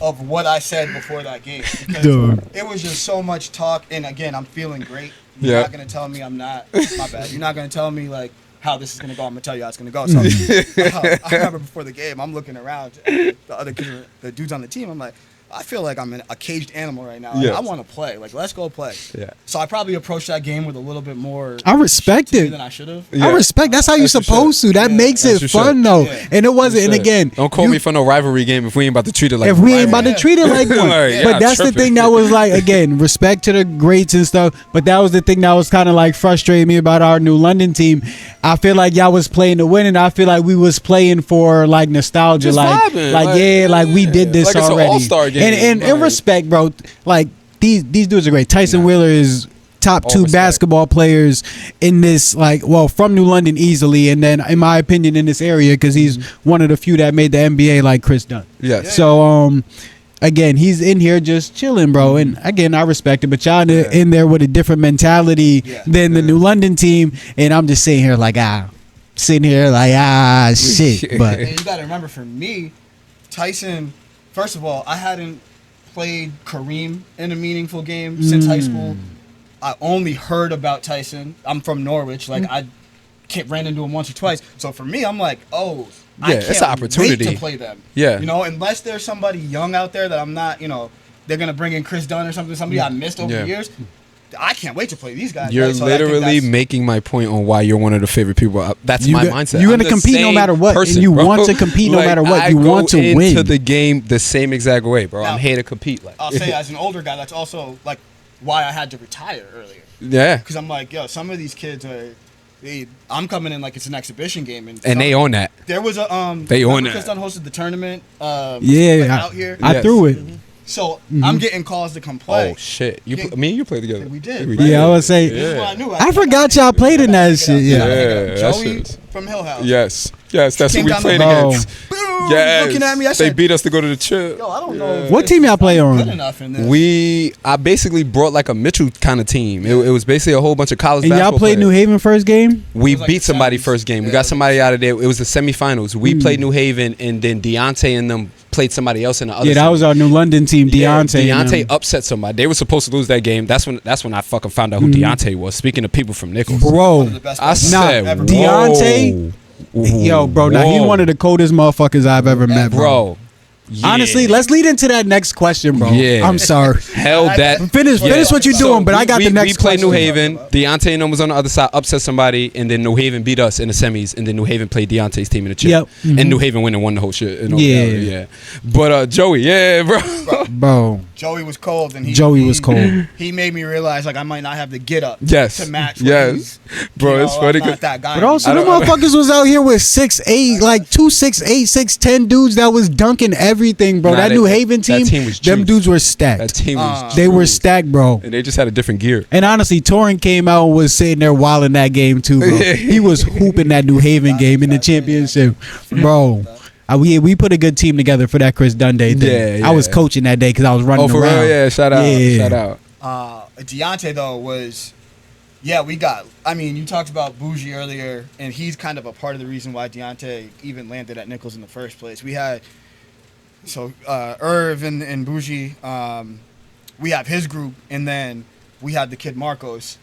[SPEAKER 7] of what I said before that game. Because
[SPEAKER 4] Dude.
[SPEAKER 7] it was just so much talk. And again, I'm feeling great. You're
[SPEAKER 3] Yeah.
[SPEAKER 7] not going to tell me I'm not. My bad. You're not going to tell me like how this is going to go. I'm going to tell you how it's going to go. So I remember before the game, I'm looking around the other kids, the dudes on the team. I'm like, I feel like I'm a caged animal right now. Like,
[SPEAKER 3] Yes.
[SPEAKER 7] I want to play. Like, let's go play.
[SPEAKER 3] Yeah.
[SPEAKER 7] So I probably approached that game with a little bit more
[SPEAKER 4] I respect
[SPEAKER 7] shit to me
[SPEAKER 4] it.
[SPEAKER 7] than I should have.
[SPEAKER 3] Yeah.
[SPEAKER 4] I respect. That's how you're
[SPEAKER 3] That's for
[SPEAKER 4] supposed to. That
[SPEAKER 7] Yeah,
[SPEAKER 4] makes
[SPEAKER 3] that's
[SPEAKER 4] it
[SPEAKER 3] for
[SPEAKER 4] fun,
[SPEAKER 3] sure.
[SPEAKER 4] though.
[SPEAKER 7] Yeah.
[SPEAKER 4] And it wasn't. And again,
[SPEAKER 3] Don't call me for no rivalry game if we ain't about to treat it like
[SPEAKER 4] if we ain't about
[SPEAKER 3] rivalry.
[SPEAKER 4] to treat it like one.
[SPEAKER 3] Like,
[SPEAKER 4] But
[SPEAKER 3] yeah,
[SPEAKER 4] that's the
[SPEAKER 3] tripping.
[SPEAKER 4] thing that was like, again, respect to the greats and stuff. But that was the thing that was kind of like frustrating me about our New London team. I feel like y'all was playing to win, and I feel like we was playing for like nostalgia,
[SPEAKER 3] Just
[SPEAKER 4] like,
[SPEAKER 3] vibing.
[SPEAKER 4] like we did this
[SPEAKER 3] Like it's an
[SPEAKER 4] already.
[SPEAKER 3] all-star game.
[SPEAKER 4] And in
[SPEAKER 3] Like-
[SPEAKER 4] respect, bro, like these dudes are great. Tyson Wheeler is top
[SPEAKER 3] All
[SPEAKER 4] two
[SPEAKER 3] respect.
[SPEAKER 4] basketball players in this, like, well, from New London easily, and then in my opinion in this area because he's one of the few that made the NBA, like Chris Dunn.
[SPEAKER 3] Yes.
[SPEAKER 4] So again, he's in here just chilling, bro. And again, I respect it, but y'all in there with a different mentality than the New London team, and I'm just sitting here like shit. But
[SPEAKER 7] And you got to remember, for me, Tyson, first of all, I hadn't played Kareem in a meaningful game since high school. I only heard about Tyson. I'm from Norwich. Like, I ran into him once or twice. So for me, I'm like, I can't
[SPEAKER 3] it's an opportunity.
[SPEAKER 7] wait to play them.
[SPEAKER 3] Yeah.
[SPEAKER 7] You know, unless there's somebody young out there that I'm not, you know, they're going to bring in Chris Dunn or somebody I missed over the years. I can't wait to play these guys.
[SPEAKER 3] You're
[SPEAKER 7] right? So I think
[SPEAKER 3] literally
[SPEAKER 7] that's-
[SPEAKER 3] making my point on why you're one of the favorite people. That's my mindset.
[SPEAKER 4] You're
[SPEAKER 3] I'm
[SPEAKER 4] going to
[SPEAKER 3] the
[SPEAKER 4] compete no
[SPEAKER 3] same
[SPEAKER 4] matter what,
[SPEAKER 3] person,
[SPEAKER 4] and you
[SPEAKER 3] bro.
[SPEAKER 4] want to compete no
[SPEAKER 3] Like,
[SPEAKER 4] matter what.
[SPEAKER 3] I
[SPEAKER 4] You
[SPEAKER 3] go
[SPEAKER 4] want to
[SPEAKER 3] into
[SPEAKER 4] win.
[SPEAKER 3] the game the same exact way, bro.
[SPEAKER 7] Now,
[SPEAKER 3] I'm here to compete. Like,
[SPEAKER 7] I'll say, as an older guy, that's also like why I had to retire earlier.
[SPEAKER 3] yeah,
[SPEAKER 7] Because I'm like, yo, some of these kids are. I'm coming in like it's an exhibition game, and
[SPEAKER 3] they own that.
[SPEAKER 7] There was a
[SPEAKER 3] They own
[SPEAKER 7] remember
[SPEAKER 3] that.
[SPEAKER 7] Chris Dunn hosted the tournament.
[SPEAKER 4] Yeah,
[SPEAKER 7] out here.
[SPEAKER 4] I
[SPEAKER 3] Yes.
[SPEAKER 4] threw it.
[SPEAKER 7] So I'm getting calls to come play.
[SPEAKER 3] Oh shit! Me and you played together.
[SPEAKER 7] We did.
[SPEAKER 4] Yeah, I would say.
[SPEAKER 7] This is what I knew.
[SPEAKER 4] I forgot y'all played in that shit. Yeah.
[SPEAKER 3] that
[SPEAKER 7] Joey
[SPEAKER 3] shit's-
[SPEAKER 7] from Hill House.
[SPEAKER 3] Yes, that's who
[SPEAKER 7] Came
[SPEAKER 3] we
[SPEAKER 7] down
[SPEAKER 3] played
[SPEAKER 7] the
[SPEAKER 4] road.
[SPEAKER 3] against.
[SPEAKER 7] Boom,
[SPEAKER 3] Yes,
[SPEAKER 7] looking at me. I
[SPEAKER 3] they
[SPEAKER 7] said,
[SPEAKER 3] beat us to go to the trip.
[SPEAKER 7] yo, I don't know.
[SPEAKER 4] What team y'all play on?
[SPEAKER 7] Good enough in this.
[SPEAKER 3] I basically brought like a Mitchell kind of team. It was basically a whole bunch of college
[SPEAKER 4] And y'all
[SPEAKER 3] basketball
[SPEAKER 4] played
[SPEAKER 3] players.
[SPEAKER 4] New Haven first game?
[SPEAKER 3] We
[SPEAKER 7] It was like
[SPEAKER 3] beat
[SPEAKER 7] the
[SPEAKER 3] somebody
[SPEAKER 7] semis.
[SPEAKER 3] first game. We
[SPEAKER 7] Yeah,
[SPEAKER 3] got
[SPEAKER 7] it was
[SPEAKER 3] somebody out of there. It was the semifinals. We played New Haven, and then Deontay and them played somebody else in the other.
[SPEAKER 4] Yeah, that was our New London team, Deontay.
[SPEAKER 3] Yeah,
[SPEAKER 4] and
[SPEAKER 3] Deontay
[SPEAKER 4] them.
[SPEAKER 3] upset somebody. They were supposed to lose that game. That's when I fucking found out who Deontay was. Speaking of people from Nichols,
[SPEAKER 7] One
[SPEAKER 4] Bro,
[SPEAKER 7] of the best
[SPEAKER 3] I
[SPEAKER 7] players
[SPEAKER 3] said,
[SPEAKER 7] ever.
[SPEAKER 4] Deontay? Yo, bro, now he's
[SPEAKER 3] Whoa.
[SPEAKER 4] one of the coldest motherfuckers I've ever met, bro.
[SPEAKER 3] bro. Yeah.
[SPEAKER 4] Honestly, let's lead into that next question, bro.
[SPEAKER 3] Yeah.
[SPEAKER 4] I'm sorry.
[SPEAKER 3] held that.
[SPEAKER 4] Finish what you're doing, but I got the next
[SPEAKER 3] We played
[SPEAKER 4] question.
[SPEAKER 3] New Haven. Deontay and them was on the other side, upset somebody, and then New Haven beat us in the semis, and then New Haven played Deontay's team in the chip.
[SPEAKER 4] Yep.
[SPEAKER 3] And New Haven went and won the whole shit. in
[SPEAKER 4] Yeah.
[SPEAKER 3] reality, yeah. But Joey, yeah, bro.
[SPEAKER 4] Bro,
[SPEAKER 7] Joey was cold, and
[SPEAKER 4] Joey was cold.
[SPEAKER 7] He made me realize like I might not have the get up.
[SPEAKER 3] Yes.
[SPEAKER 7] To match.
[SPEAKER 3] Yes. Bro, it's funny
[SPEAKER 7] I'm not
[SPEAKER 3] 'cause-
[SPEAKER 7] that guy.
[SPEAKER 4] But also,
[SPEAKER 3] I
[SPEAKER 4] them
[SPEAKER 3] don't-
[SPEAKER 4] motherfuckers was out here with 6'8", like 2'6'8", 6'10" dudes that was dunking everything, bro.
[SPEAKER 3] Nah,
[SPEAKER 4] that New Haven team,
[SPEAKER 3] was
[SPEAKER 4] them
[SPEAKER 3] juiced.
[SPEAKER 4] dudes were
[SPEAKER 3] That
[SPEAKER 4] stacked.
[SPEAKER 3] team was
[SPEAKER 4] They were
[SPEAKER 3] juiced.
[SPEAKER 4] stacked, bro.
[SPEAKER 3] And they just had a different gear.
[SPEAKER 4] And honestly, Torrin came out and was sitting there wilding that game too, bro. He was hooping that New Haven game in the championship, bro. We put a good team together for that Chris Dunn Day thing.
[SPEAKER 3] Yeah,
[SPEAKER 4] I was
[SPEAKER 3] yeah.
[SPEAKER 4] coaching that day because I was running
[SPEAKER 3] Oh, for
[SPEAKER 4] around.
[SPEAKER 3] real? Yeah, shout out.
[SPEAKER 4] Yeah.
[SPEAKER 3] Shout out.
[SPEAKER 7] Deontay though was, we got. I mean, you talked about Bougie earlier, and he's kind of a part of the reason why Deontay even landed at Nichols in the first place. We had Irv and Bougie. We have his group, and then we had the kid Marcos.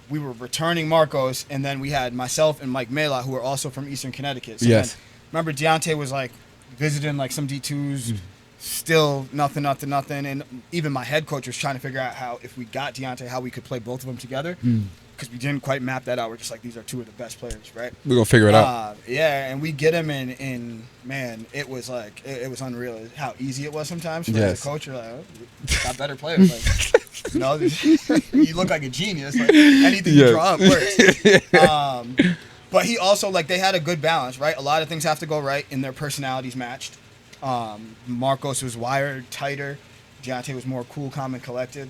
[SPEAKER 7] We were returning Marcos, and then we had myself and Mike Mela, who are also from Eastern Connecticut. So
[SPEAKER 3] Yes.
[SPEAKER 7] then, remember, Deontay was like visiting like some D2s, still nothing. And even my head coach was trying to figure out how, if we got Deontay, how we could play both of them together. Because we didn't quite map that out. We're just like, these are two of the best players, right?
[SPEAKER 3] We're going to figure it out.
[SPEAKER 7] And we get him in man, it was like, it was unreal how easy it was sometimes. For
[SPEAKER 3] Yes.
[SPEAKER 7] as a coach, you're like, oh, we got better players. Like, you know, you look like a genius. Like, anything you
[SPEAKER 3] Yes.
[SPEAKER 7] draw up works. But he also, like, they had a good balance, right? A lot of things have to go right, and their personalities matched. Marcos was wired tighter. Deontay was more cool, calm, and collected.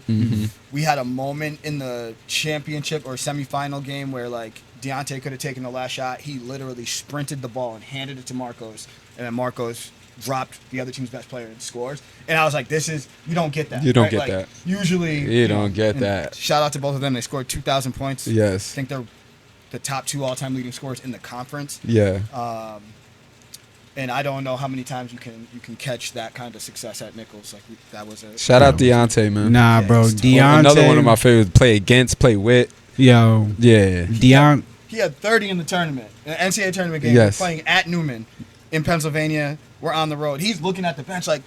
[SPEAKER 7] We had a moment in the championship or semifinal game where, like, Deontay could have taken the last shot. He literally sprinted the ball and handed it to Marcos, and then Marcos dropped the other team's best player and scores. And I was like, you don't get that.
[SPEAKER 3] You don't
[SPEAKER 7] right?
[SPEAKER 3] get
[SPEAKER 7] Like,
[SPEAKER 3] that.
[SPEAKER 7] Usually,
[SPEAKER 3] You don't get
[SPEAKER 7] and
[SPEAKER 3] that.
[SPEAKER 7] Shout out to both of them. They scored 2,000 points.
[SPEAKER 3] Yes.
[SPEAKER 7] I think they're the top 2 all-time leading scorers in the conference.
[SPEAKER 3] Yeah.
[SPEAKER 7] And I don't know how many times you can catch that kind of success at Nichols. Like that was a
[SPEAKER 3] Shout out Deontay, man.
[SPEAKER 4] Nah, bro.
[SPEAKER 7] it's
[SPEAKER 4] Deontay.
[SPEAKER 3] Another one of my favorites. Play against, play with.
[SPEAKER 4] Yo,
[SPEAKER 3] Yeah.
[SPEAKER 4] Deontay.
[SPEAKER 7] He had 30 in the tournament, an NCAA tournament game.
[SPEAKER 3] Yes.
[SPEAKER 7] We're playing at Newman in Pennsylvania. We're on the road. He's looking at the bench like,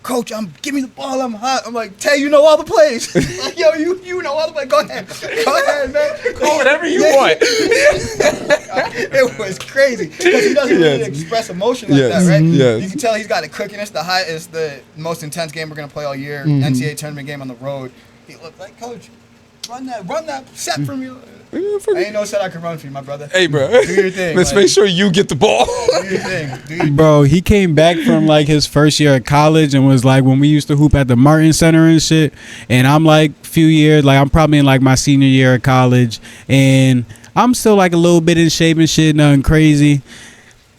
[SPEAKER 7] Coach, give me the ball. I'm hot. I'm like, Tay, you know all the plays. Like, yo, you know all the plays. Go ahead, man.
[SPEAKER 3] Call whatever you want.
[SPEAKER 7] It was crazy because he doesn't really
[SPEAKER 3] Yes.
[SPEAKER 7] express emotion like
[SPEAKER 3] Yes.
[SPEAKER 7] that, right?
[SPEAKER 3] Yes.
[SPEAKER 7] You can tell he's got a cookiness. The most intense game we're gonna play all year. NCAA tournament game on the road. He looked like, Coach, run that set for me. I ain't no set I can run for you, my brother.
[SPEAKER 3] Hey, bro.
[SPEAKER 7] Do your thing.
[SPEAKER 3] Let's make sure you get the ball.
[SPEAKER 7] Do your thing.
[SPEAKER 4] Bro, he came back from like his first year at college and was like when we used to hoop at the Martin Center and shit. And I'm like few years, like I'm probably in like my senior year of college, and I'm still like a little bit in shape and shit, nothing crazy.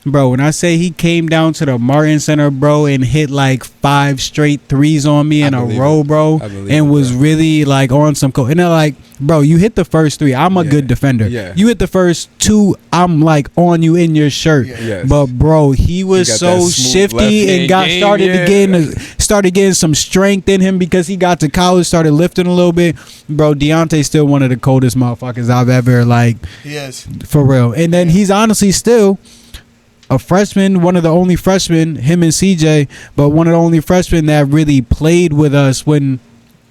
[SPEAKER 4] Bro, when I say he came down to the Martin Center, bro, and hit like 5 straight threes on me in a row, bro, and was really like on some and they're like, bro, you hit the first 3. I'm a good defender.
[SPEAKER 3] Yeah.
[SPEAKER 4] You hit the first 2, I'm like on you in your shirt.
[SPEAKER 3] Yes.
[SPEAKER 4] But bro, he was so shifty and got started getting some strength in him because he got to college, started lifting a little bit. Bro, Deontay's still one of the coldest motherfuckers I've ever like.
[SPEAKER 7] He is.
[SPEAKER 4] For real. And then he's honestly still a freshman, one of the only freshmen, him and CJ, but one of the only freshmen that really played with us when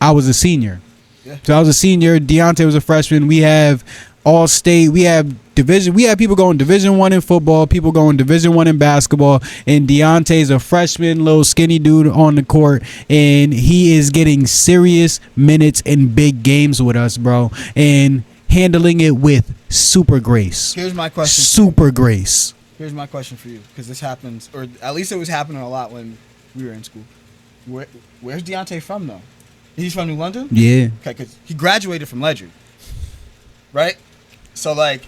[SPEAKER 4] I was a senior.
[SPEAKER 7] Yeah.
[SPEAKER 4] So I was a senior, Deontay was a freshman. We have all state, we have division, we have people going Division 1 in football, people going Division 1 in basketball, and Deontay's a freshman, little skinny dude on the court, and he is getting serious minutes in big games with us, bro, and handling it with super grace.
[SPEAKER 7] Here's my question.
[SPEAKER 4] Super grace.
[SPEAKER 7] Here's my question for you, because this happens, or at least it was happening a lot when we were in school. Where's Deontay from, though? He's from New London?
[SPEAKER 4] Yeah.
[SPEAKER 7] Okay, because he graduated from Ledger, right? So, like,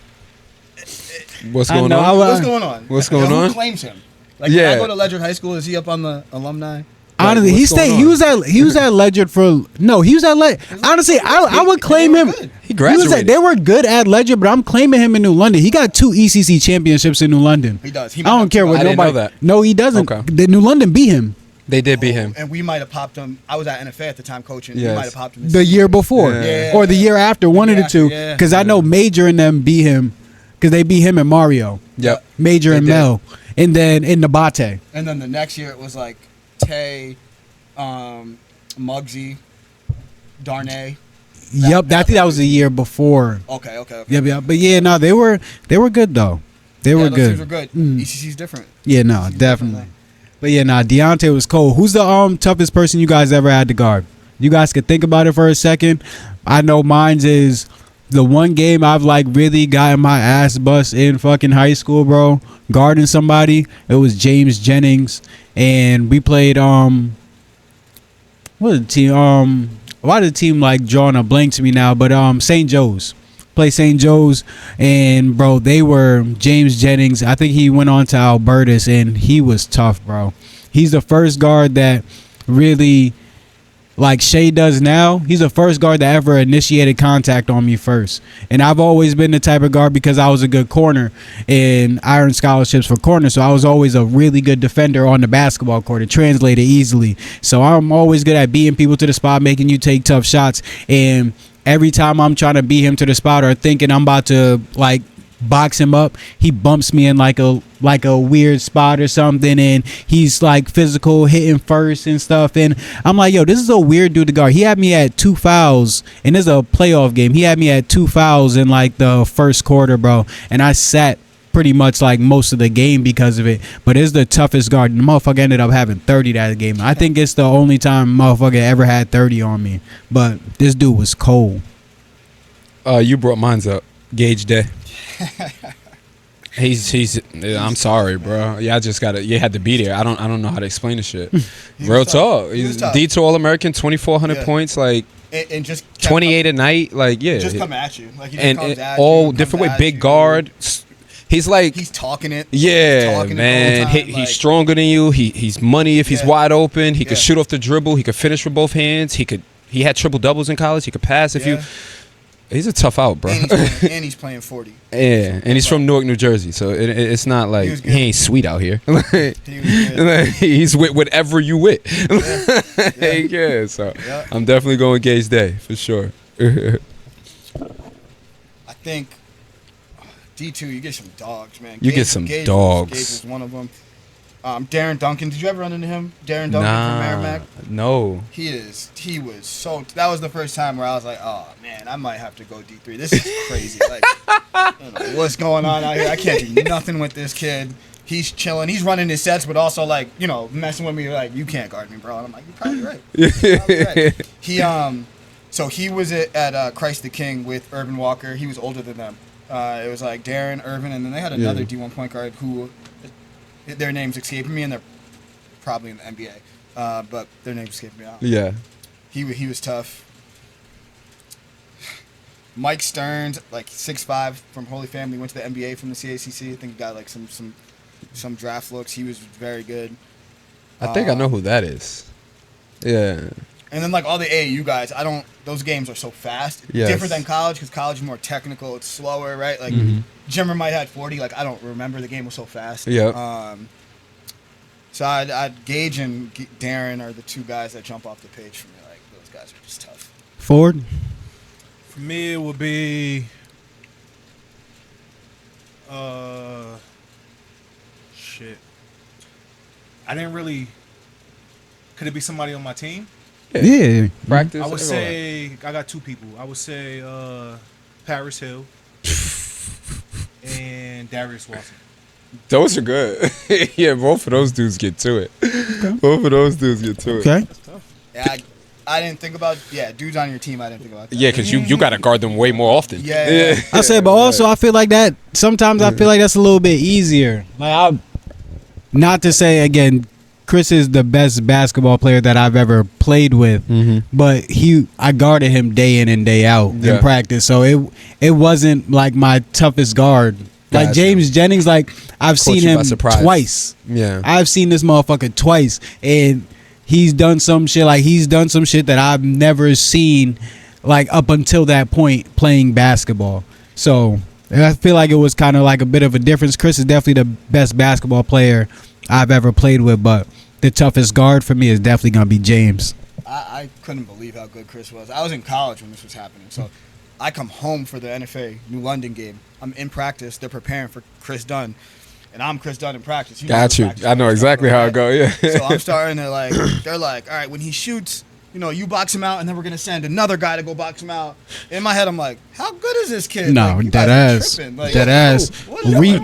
[SPEAKER 3] What's going
[SPEAKER 4] know,
[SPEAKER 3] on?
[SPEAKER 7] what's going on?
[SPEAKER 3] What's going
[SPEAKER 7] Who
[SPEAKER 3] on?
[SPEAKER 7] claims him? Like,
[SPEAKER 3] Yeah.
[SPEAKER 7] when I go to Ledger High School, is he up on the alumni?
[SPEAKER 4] Honestly,
[SPEAKER 3] what's
[SPEAKER 4] he stayed.
[SPEAKER 3] going
[SPEAKER 4] He
[SPEAKER 3] on?
[SPEAKER 4] was at Ledger for no. He was at Ledger. Honestly, I would claim
[SPEAKER 7] They
[SPEAKER 4] him.
[SPEAKER 7] were good.
[SPEAKER 3] He graduated.
[SPEAKER 4] They were good at Ledger, but I'm claiming him in New London. He got 2 ECC championships in New London.
[SPEAKER 7] He does.
[SPEAKER 4] I don't care what
[SPEAKER 3] I didn't
[SPEAKER 4] nobody.
[SPEAKER 3] know that.
[SPEAKER 4] No, he doesn't.
[SPEAKER 3] Okay.
[SPEAKER 4] The New London beat him
[SPEAKER 3] They did beat him.
[SPEAKER 7] And we might have popped him. I was at NFA at the time coaching.
[SPEAKER 3] Yes.
[SPEAKER 7] We might have popped him.
[SPEAKER 4] the year before,
[SPEAKER 3] Yeah.
[SPEAKER 4] or the year after, one of the two.
[SPEAKER 7] Yeah.
[SPEAKER 4] Because I know Major and them beat him, because they beat him and Mario.
[SPEAKER 3] Yep.
[SPEAKER 4] Major
[SPEAKER 3] They
[SPEAKER 4] and
[SPEAKER 3] did.
[SPEAKER 4] Mel, and then in Nabate.
[SPEAKER 7] And then the next year it was like Tay, Muggsy, Darnay.
[SPEAKER 4] Yep, I think that was the year before.
[SPEAKER 7] Okay.
[SPEAKER 4] Yep. But yeah, no, they were good though. They were
[SPEAKER 7] those
[SPEAKER 4] good.
[SPEAKER 7] teams were good. ECC's different.
[SPEAKER 4] Yeah, no, definitely. But yeah, nah, Deontay was cold. Who's the toughest person you guys ever had to guard? You guys could think about it for a second. I know mine's is the one game I've like really gotten my ass bust in fucking high school, bro. Guarding somebody. It was James Jennings, and we played what was the team? Why did the team like drawing a blank to me now? But St. Joe's. Play St. Joe's, and bro, they were James Jennings. I think he went on to Albertus, and he was tough, bro. He's the first guard that really, like Shea does now, he's the first guard that ever initiated contact on me first. And I've always been the type of guard because I was a good corner and I earned scholarships for corner. So I was always a really good defender on the basketball court. It translated easily. So I'm always good at beating people to the spot, making you take tough shots. And every time I'm trying to beat him to the spot or thinking I'm about to like box him up, he bumps me in like a weird spot or something, and he's like physical, hitting first and stuff, and I'm like, yo, this is a weird dude to guard. He had me at 2 fouls, and this is a playoff game. He had me at 2 fouls in like the first quarter, bro, and I sat pretty much like most of the game because of it. But it's the toughest guard. The motherfucker ended up having 30 that game. I think it's the only time motherfucker ever had 30 on me. But this dude was cold.
[SPEAKER 3] You brought mines up. Gage Day. He's I'm sorry, bro. Yeah, I just you had to be there. I don't know how to explain the shit. Real talk. He's
[SPEAKER 7] tough.
[SPEAKER 3] D2 All-American, 2,400
[SPEAKER 7] Yeah.
[SPEAKER 3] points, like
[SPEAKER 7] And just kept
[SPEAKER 3] 28 a night, like yeah.
[SPEAKER 7] Just come at you. Like he just
[SPEAKER 3] and
[SPEAKER 7] comes at
[SPEAKER 3] all
[SPEAKER 7] you, comes
[SPEAKER 3] different way.
[SPEAKER 7] at
[SPEAKER 3] Big
[SPEAKER 7] you.
[SPEAKER 3] guard. He's like
[SPEAKER 7] He's talking it.
[SPEAKER 3] yeah,
[SPEAKER 7] talking it the
[SPEAKER 3] man.
[SPEAKER 7] whole time,
[SPEAKER 3] He's
[SPEAKER 7] like-
[SPEAKER 3] stronger than you. He's money if he's
[SPEAKER 7] Yeah.
[SPEAKER 3] wide open. He could
[SPEAKER 7] Yeah.
[SPEAKER 3] shoot off the dribble. He could finish with both hands. He had triple doubles in college. He could pass if you.
[SPEAKER 7] Yeah.
[SPEAKER 3] He's a tough out, bro.
[SPEAKER 7] And he's playing 40.
[SPEAKER 3] Yeah, and he's from Newark, New Jersey, so it's not like
[SPEAKER 7] He was
[SPEAKER 3] he
[SPEAKER 7] good.
[SPEAKER 3] ain't sweet out here.
[SPEAKER 7] He was good.
[SPEAKER 3] Like, he's with whatever you with. Yeah, so
[SPEAKER 7] Yeah.
[SPEAKER 3] I'm definitely going Gage Day for sure.
[SPEAKER 7] I think D2, you get some dogs, man.
[SPEAKER 3] You get some dogs.
[SPEAKER 7] Gage was one of them. Darren Duncan, did you ever run into him? Darren Duncan from Merrimack.
[SPEAKER 3] No.
[SPEAKER 7] He was so. That was the first time where I was like, oh man, I might have to go D3. This is crazy. Like, I don't know what's going on out here? I can't do nothing with this kid. He's chilling. He's running his sets, but also like, messing with me. Like, you can't guard me, bro. And I'm like, you're probably right. You're probably right. So he was at Christ the King with Urban Walker. He was older than them. It was like Darren, Irvin, and then they had another D1 point guard who their names escaping me, and they're probably in the NBA. But their names escaping me out.
[SPEAKER 3] Yeah.
[SPEAKER 7] He was tough. Mike Stearns, like 6'5", from Holy Family, went to the NBA from the CACC. I think he got like some draft looks. He was very good.
[SPEAKER 3] I think I know who that is. Yeah.
[SPEAKER 7] And then like all the AAU guys, those games are so fast.
[SPEAKER 3] Yes.
[SPEAKER 7] Different than college, because college is more technical. It's slower, right? Like Jimmer might have 40. Like I don't remember, the game was so fast.
[SPEAKER 3] Yeah.
[SPEAKER 7] So I'd Gage and Darren are the two guys that jump off the page for me. Like those guys are just tough.
[SPEAKER 4] Ford.
[SPEAKER 6] For me, it would be shit. I didn't really. Could it be somebody on my team?
[SPEAKER 4] Yeah.
[SPEAKER 3] Practice.
[SPEAKER 6] I would say I got two people. I would say Paris Hill and Darius Watson.
[SPEAKER 3] Those are good. Yeah, both of those dudes get to it. Both of those dudes get to it.
[SPEAKER 4] Okay.
[SPEAKER 7] Yeah, I didn't think about dudes on your team. I didn't think about that.
[SPEAKER 3] Yeah, because you got to guard them way more often.
[SPEAKER 7] Yeah.
[SPEAKER 4] I said, but also I feel like that sometimes I feel like that's a little bit easier. Like not to say again, Chris is the best basketball player that I've ever played with, but I guarded him day in and day out in practice, so it wasn't like my toughest guard. Like James Jennings, like I've seen him twice.
[SPEAKER 3] Yeah,
[SPEAKER 4] I've seen this motherfucker twice, and he's done some shit that I've never seen, like up until that point playing basketball. So I feel like it was kind of like a bit of a difference. Chris is definitely the best basketball player I've ever played with, but the toughest guard for me is definitely gonna be James.
[SPEAKER 7] I couldn't believe how good Chris was. I was in college when this was happening, so I come home for the NFA New London game. I'm in practice. They're preparing for Chris Dunn, and I'm Chris Dunn in practice.
[SPEAKER 3] Got you. I know exactly how it goes. Yeah.
[SPEAKER 7] So I'm starting to they're like, all right, when he shoots, you box him out, and then we're gonna send another guy to go box him out. In my head, I'm like, how good is this kid?
[SPEAKER 4] No,
[SPEAKER 7] like,
[SPEAKER 4] dead ass.
[SPEAKER 7] Like,
[SPEAKER 4] dead ass.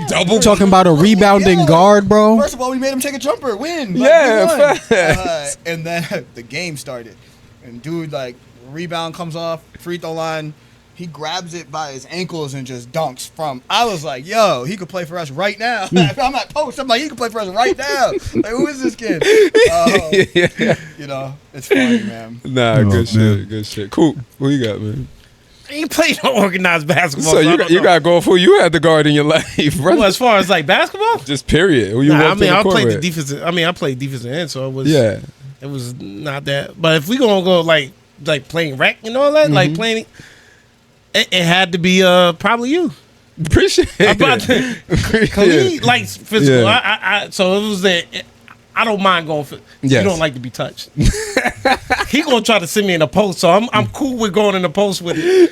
[SPEAKER 7] Double
[SPEAKER 4] talking about a rebounding guard, bro.
[SPEAKER 7] First of all, we made him take a jumper, win.
[SPEAKER 3] Yeah,
[SPEAKER 7] and then the game started, and dude, rebound comes off, free throw line. He grabs it by his ankles and just dunks from. I was like, yo, he could play for us right now. I'm at post. I'm like, he could play for us right now. Like, who is this kid? It's funny, man.
[SPEAKER 3] Nah, good shit. Good shit. Cool. What you got, man?
[SPEAKER 2] I ain't played no organized basketball.
[SPEAKER 3] So you got to go for who you had to guard in your life, brother.
[SPEAKER 2] Well, as far as like basketball,
[SPEAKER 3] just period. Who you
[SPEAKER 2] I played the defensive. I played defensive end, so it was.
[SPEAKER 3] Yeah.
[SPEAKER 2] It was not that. But if we gonna go like playing rec and all that, like playing. It had to be probably you.
[SPEAKER 3] Appreciate it.
[SPEAKER 2] Khalid likes physical. Yeah. So it was I don't mind going for. Yes. You don't like to be touched. He gonna try to send me in a post, so I'm cool with going in the post with it.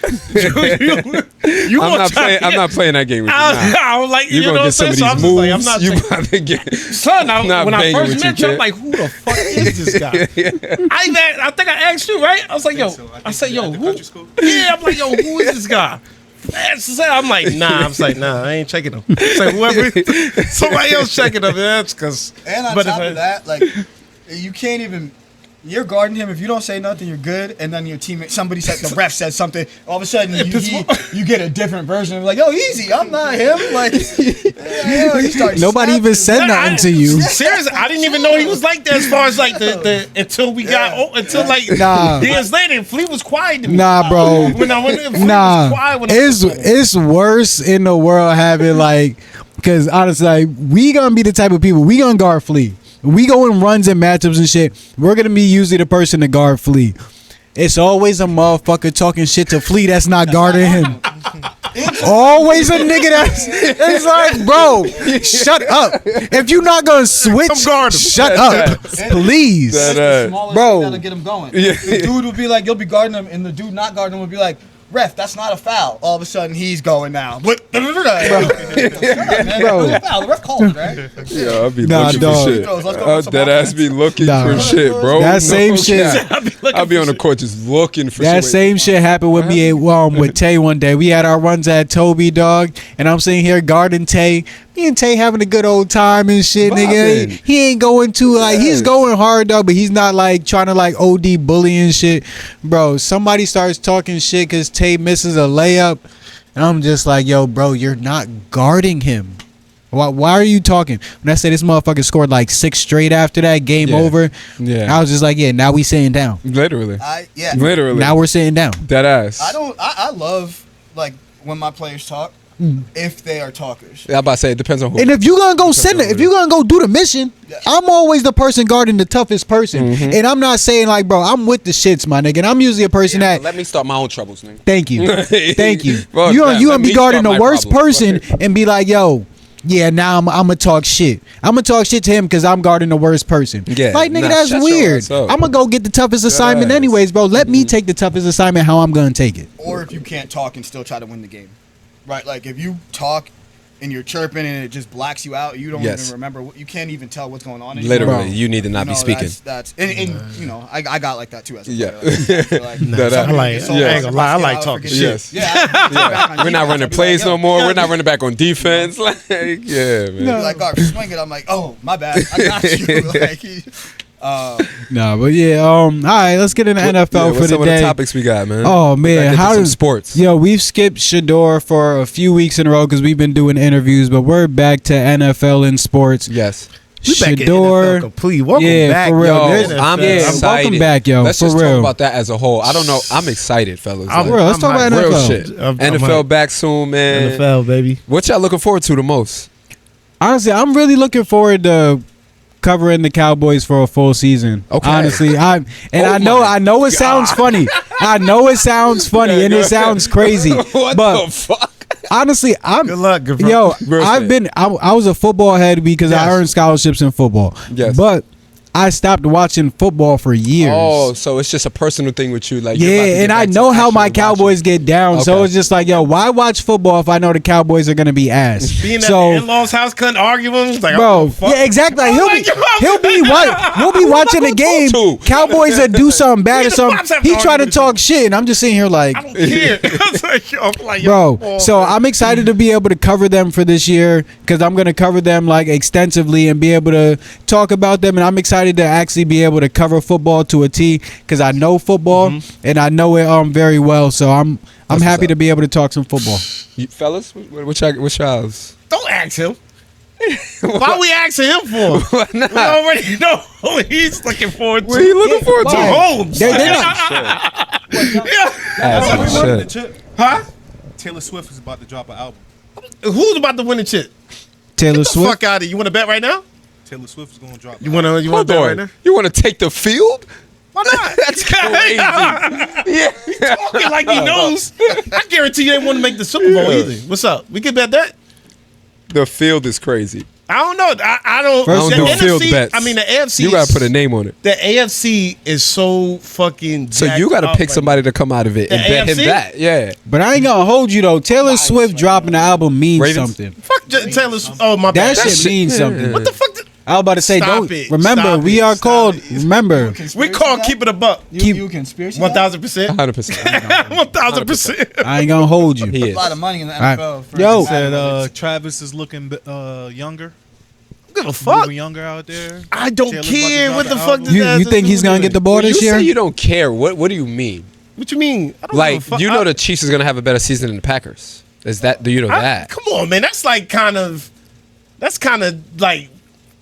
[SPEAKER 3] I'm not playing that game with you.
[SPEAKER 2] I was like,
[SPEAKER 3] you're gonna get some of these moves. I'm not you about to get.
[SPEAKER 2] Son, when I first met you, I'm like, who the fuck is this guy? I think I asked you, right? I was like, yo, I said, yo, who? Yeah, I'm like, yo, who is this guy? I'm like, nah, I ain't checking him. It's like, whoever, somebody else checking him, that's because.
[SPEAKER 7] And on top of that, you can't even. You're guarding him. If you don't say nothing, you're good. And then your teammate, the ref says something. All of a sudden, you get a different version of yo, easy. I'm not him.
[SPEAKER 4] Nobody even said nothing to you.
[SPEAKER 2] Seriously, I didn't even know he was like that. As far as until we got years later, Fleet was quiet to me.
[SPEAKER 4] Nah, bro.
[SPEAKER 2] When I went in, Fleet was quiet.
[SPEAKER 4] It's worse in the world having because honestly, we gonna be the type of people we gonna guard Fleet. We go in runs and matchups and shit. We're gonna be usually the person to guard Flea. It's always a motherfucker talking shit to Flea that's not guarding him. Always a nigga that's. It's like, bro, shut up. If you're not gonna switch, shut up, please,
[SPEAKER 7] bro. That'll get him going. Yeah. The dude would be like, you'll be guarding him, and the dude not guarding him would be like, ref, that's not a foul. All of a sudden, he's going now. What? Bro. The ref called, right?
[SPEAKER 3] Yeah, I'll be looking for shit. That ass be looking for shit, bro.
[SPEAKER 4] That same shit.
[SPEAKER 3] I'll be on the court just looking for shit.
[SPEAKER 4] That same shit happened with me with Tay one day. We had our runs at Toby, dog, and I'm sitting here guarding Tay. Me and Tay having a good old time and shit, nigga.
[SPEAKER 3] Vibing.
[SPEAKER 4] He ain't going to like. He's going hard though, but he's not like trying to like OD bully and shit, bro. Somebody starts talking shit because Tay misses a layup, and I'm just like, yo, bro, you're not guarding him. Why are you talking? When I say this motherfucker scored like 6 straight after that, game over.
[SPEAKER 3] Yeah.
[SPEAKER 4] I was just like, yeah, now we sitting down.
[SPEAKER 3] Literally.
[SPEAKER 7] Yeah.
[SPEAKER 3] Literally.
[SPEAKER 4] Now we're sitting down.
[SPEAKER 3] Dead ass.
[SPEAKER 7] I love like when my players talk, if they are talkers.
[SPEAKER 3] I'm about to say it depends on who.
[SPEAKER 4] And if you're gonna go send it, if you're gonna go do the mission, I'm always the person guarding the toughest person. And I'm not saying like, bro, I'm with the shits, my nigga. And I'm usually a person that.
[SPEAKER 3] Let me start my own troubles, nigga.
[SPEAKER 4] Thank you, thank you.
[SPEAKER 3] Fuck
[SPEAKER 4] You
[SPEAKER 3] that.
[SPEAKER 4] gonna
[SPEAKER 3] Let
[SPEAKER 4] be
[SPEAKER 3] me
[SPEAKER 4] guarding
[SPEAKER 3] start
[SPEAKER 4] the
[SPEAKER 3] my
[SPEAKER 4] worst
[SPEAKER 3] problems.
[SPEAKER 4] person and be like, yo. Yeah, now I'm gonna talk shit. I'm gonna talk shit to him because I'm guarding the worst person.
[SPEAKER 3] Yeah,
[SPEAKER 4] like nigga,
[SPEAKER 3] nah,
[SPEAKER 4] that's
[SPEAKER 3] shut your
[SPEAKER 4] weird.
[SPEAKER 3] ass up.
[SPEAKER 4] I'm gonna go get the toughest assignment
[SPEAKER 3] ass.
[SPEAKER 4] anyways, bro. Let me take the toughest assignment. How I'm gonna take it.
[SPEAKER 7] Or if you can't talk and still try to win the game, right? Like if you talk and you're chirping and it just blacks you out, you don't
[SPEAKER 3] Yes.
[SPEAKER 7] even remember. You can't even tell what's going on anymore.
[SPEAKER 3] Literally,
[SPEAKER 4] Bro.
[SPEAKER 3] you need to not be speaking.
[SPEAKER 7] That's and you know I got like that too as a
[SPEAKER 3] Yeah.
[SPEAKER 7] player. Like,
[SPEAKER 3] That-
[SPEAKER 5] I like.
[SPEAKER 3] Yeah.
[SPEAKER 5] I ain't gonna lie. I like
[SPEAKER 7] I'll
[SPEAKER 5] talking
[SPEAKER 7] forget
[SPEAKER 5] shit.
[SPEAKER 3] Yes.
[SPEAKER 7] Yeah,
[SPEAKER 3] We're not running plays no more. We're not running back on defense. Like, yeah, man.
[SPEAKER 7] Like, Garvin, swing it. I'm like, oh, my bad. I got you. Like,
[SPEAKER 4] Nah, but yeah. All right, let's get into NFL
[SPEAKER 3] Yeah,
[SPEAKER 4] for
[SPEAKER 3] what's
[SPEAKER 4] the
[SPEAKER 3] some of
[SPEAKER 4] day.
[SPEAKER 3] the topics we got, man?
[SPEAKER 4] Oh
[SPEAKER 3] Gotta
[SPEAKER 4] man,
[SPEAKER 3] get to
[SPEAKER 4] how
[SPEAKER 3] some
[SPEAKER 4] does
[SPEAKER 3] sports?
[SPEAKER 4] Yo, we've skipped Shedeur for a few weeks in a row because we've been doing interviews, but we're back to NFL and sports.
[SPEAKER 3] Yes.
[SPEAKER 5] We back in NFL
[SPEAKER 4] Shedeur,
[SPEAKER 5] complete. Welcome
[SPEAKER 4] yeah,
[SPEAKER 5] back,
[SPEAKER 4] for real.
[SPEAKER 3] Yo,
[SPEAKER 4] There's-
[SPEAKER 3] I'm
[SPEAKER 4] yeah,
[SPEAKER 3] excited.
[SPEAKER 4] welcome back, yo,
[SPEAKER 3] Let's
[SPEAKER 4] for
[SPEAKER 3] just
[SPEAKER 4] real.
[SPEAKER 3] talk about that as a whole. I don't know. I'm excited, fellas.
[SPEAKER 5] I'm-
[SPEAKER 3] Like,
[SPEAKER 4] Bro, let's talk about
[SPEAKER 5] hyped.
[SPEAKER 3] real
[SPEAKER 4] NFL.
[SPEAKER 3] shit.
[SPEAKER 5] I'm
[SPEAKER 3] NFL
[SPEAKER 5] hyped.
[SPEAKER 3] back soon, man.
[SPEAKER 5] NFL, baby.
[SPEAKER 3] What y'all looking forward to the most?
[SPEAKER 4] Honestly, I'm really looking forward to covering the Cowboys for a full season.
[SPEAKER 3] Okay.
[SPEAKER 4] Honestly, I
[SPEAKER 3] Oh
[SPEAKER 4] know it sounds funny. I know it sounds funny and it sounds crazy.
[SPEAKER 3] What
[SPEAKER 4] but
[SPEAKER 3] the fuck?
[SPEAKER 4] honestly, I'm
[SPEAKER 5] Good luck, good bro.
[SPEAKER 4] yo.
[SPEAKER 3] Real shit.
[SPEAKER 4] I was a football head because I
[SPEAKER 5] Yes.
[SPEAKER 4] earned scholarships in football.
[SPEAKER 3] Yes.
[SPEAKER 4] But I stopped watching football for years.
[SPEAKER 3] Oh, so it's just a personal thing with you, like you're about to
[SPEAKER 4] Yeah,
[SPEAKER 3] get
[SPEAKER 4] and I
[SPEAKER 3] back to
[SPEAKER 4] know how my
[SPEAKER 3] actual
[SPEAKER 4] Cowboys
[SPEAKER 3] watching.
[SPEAKER 4] get down, so
[SPEAKER 3] Okay.
[SPEAKER 4] it's just like, yo, why watch football if I know the Cowboys are gonna be ass?
[SPEAKER 5] Being at
[SPEAKER 4] so,
[SPEAKER 5] the in-laws' house, couldn't argue with him. Like,
[SPEAKER 4] bro,
[SPEAKER 5] fuck.
[SPEAKER 4] yeah, exactly. Like,
[SPEAKER 5] I'm like,
[SPEAKER 4] we'll be watching the game.
[SPEAKER 3] to.
[SPEAKER 4] Cowboys that do something bad or
[SPEAKER 5] the
[SPEAKER 4] something.
[SPEAKER 5] Pops have
[SPEAKER 4] He
[SPEAKER 5] to
[SPEAKER 4] trying to
[SPEAKER 5] argue with
[SPEAKER 4] talk shit, and I'm just sitting here like,
[SPEAKER 5] I don't care. I'm like, yo,
[SPEAKER 4] bro. So I'm excited to be able to cover them for this year because I'm gonna cover them like extensively and be able to talk about them. And I'm excited to actually be able to cover football to a T because I know football and I know it very well. So I'm
[SPEAKER 3] That's
[SPEAKER 4] happy
[SPEAKER 3] what's
[SPEAKER 4] to
[SPEAKER 3] up.
[SPEAKER 4] be able to talk some football.
[SPEAKER 3] You, fellas, what y'all's?
[SPEAKER 5] Don't ask him. Why we asking him for?
[SPEAKER 3] Why not?
[SPEAKER 5] We already know who he's looking forward to.
[SPEAKER 3] What are you looking forward to?
[SPEAKER 5] Mahomes.
[SPEAKER 4] They're not.
[SPEAKER 3] As
[SPEAKER 6] Winning the
[SPEAKER 3] shit.
[SPEAKER 6] chip.
[SPEAKER 5] Huh?
[SPEAKER 6] Taylor Swift is about to drop an album.
[SPEAKER 5] Who's about to win the chip?
[SPEAKER 4] Taylor
[SPEAKER 5] Get the
[SPEAKER 4] Swift.
[SPEAKER 5] fuck out of here. You want to bet right now?
[SPEAKER 6] Taylor Swift is going to drop.
[SPEAKER 5] You want to
[SPEAKER 3] Hold
[SPEAKER 5] bet right
[SPEAKER 3] on.
[SPEAKER 5] now?
[SPEAKER 3] You want to take the field?
[SPEAKER 5] Why not?
[SPEAKER 3] That's crazy. Yeah.
[SPEAKER 5] Talking like he knows. I guarantee you they want to make the Super Bowl either. What's up? We can bet that?
[SPEAKER 3] The field is crazy.
[SPEAKER 5] I don't know. I don't.
[SPEAKER 3] I don't
[SPEAKER 5] the
[SPEAKER 3] do
[SPEAKER 5] NFC,
[SPEAKER 3] field bets.
[SPEAKER 5] I mean, the AFC.
[SPEAKER 3] You gotta put a name on it.
[SPEAKER 5] The AFC is so fucking.
[SPEAKER 3] So
[SPEAKER 5] jacked
[SPEAKER 3] you gotta
[SPEAKER 5] up
[SPEAKER 3] pick
[SPEAKER 5] right
[SPEAKER 3] somebody to come out of it
[SPEAKER 5] The
[SPEAKER 3] and bet him
[SPEAKER 5] AFC?
[SPEAKER 3] that. Yeah.
[SPEAKER 4] But I ain't gonna hold you though. Taylor Swift dropping the album means
[SPEAKER 3] Ravens?
[SPEAKER 4] something.
[SPEAKER 5] now. Fuck Taylor. Oh my
[SPEAKER 4] That
[SPEAKER 5] bad.
[SPEAKER 4] shit means something.
[SPEAKER 5] What the fuck?
[SPEAKER 4] I was about to say,
[SPEAKER 5] Stop
[SPEAKER 4] don't
[SPEAKER 5] it.
[SPEAKER 4] remember.
[SPEAKER 5] Stop
[SPEAKER 4] We
[SPEAKER 5] it.
[SPEAKER 4] are
[SPEAKER 5] Stop
[SPEAKER 4] called.
[SPEAKER 7] it.
[SPEAKER 4] Remember,
[SPEAKER 5] We call keep it a buck.
[SPEAKER 7] You a conspiracy?
[SPEAKER 5] 1,000%.
[SPEAKER 3] 100%.
[SPEAKER 5] 1,000%.
[SPEAKER 4] I ain't gonna hold you.
[SPEAKER 3] He
[SPEAKER 7] A
[SPEAKER 3] is.
[SPEAKER 7] lot of money in the
[SPEAKER 4] right.
[SPEAKER 7] NFL. For
[SPEAKER 4] Yo.
[SPEAKER 6] Said Travis is looking younger.
[SPEAKER 5] Give a fuck.
[SPEAKER 6] Moving younger out there.
[SPEAKER 5] I don't
[SPEAKER 6] Taylor's about to
[SPEAKER 5] care.
[SPEAKER 6] drop
[SPEAKER 5] What the
[SPEAKER 6] an
[SPEAKER 5] fuck
[SPEAKER 6] album.
[SPEAKER 5] does that
[SPEAKER 4] You
[SPEAKER 5] have
[SPEAKER 4] think
[SPEAKER 5] to
[SPEAKER 4] he's
[SPEAKER 5] do
[SPEAKER 4] gonna
[SPEAKER 5] with
[SPEAKER 4] get the
[SPEAKER 5] it?
[SPEAKER 4] ball
[SPEAKER 3] When you
[SPEAKER 4] this year?
[SPEAKER 3] say you don't care, what do you mean?
[SPEAKER 5] What you mean? I don't give a
[SPEAKER 3] Like
[SPEAKER 5] fuck.
[SPEAKER 3] you know the Chiefs is gonna have a better season than the Packers. Is that? Do you know that?
[SPEAKER 5] Come on, man. That's like kind of. That's kind of like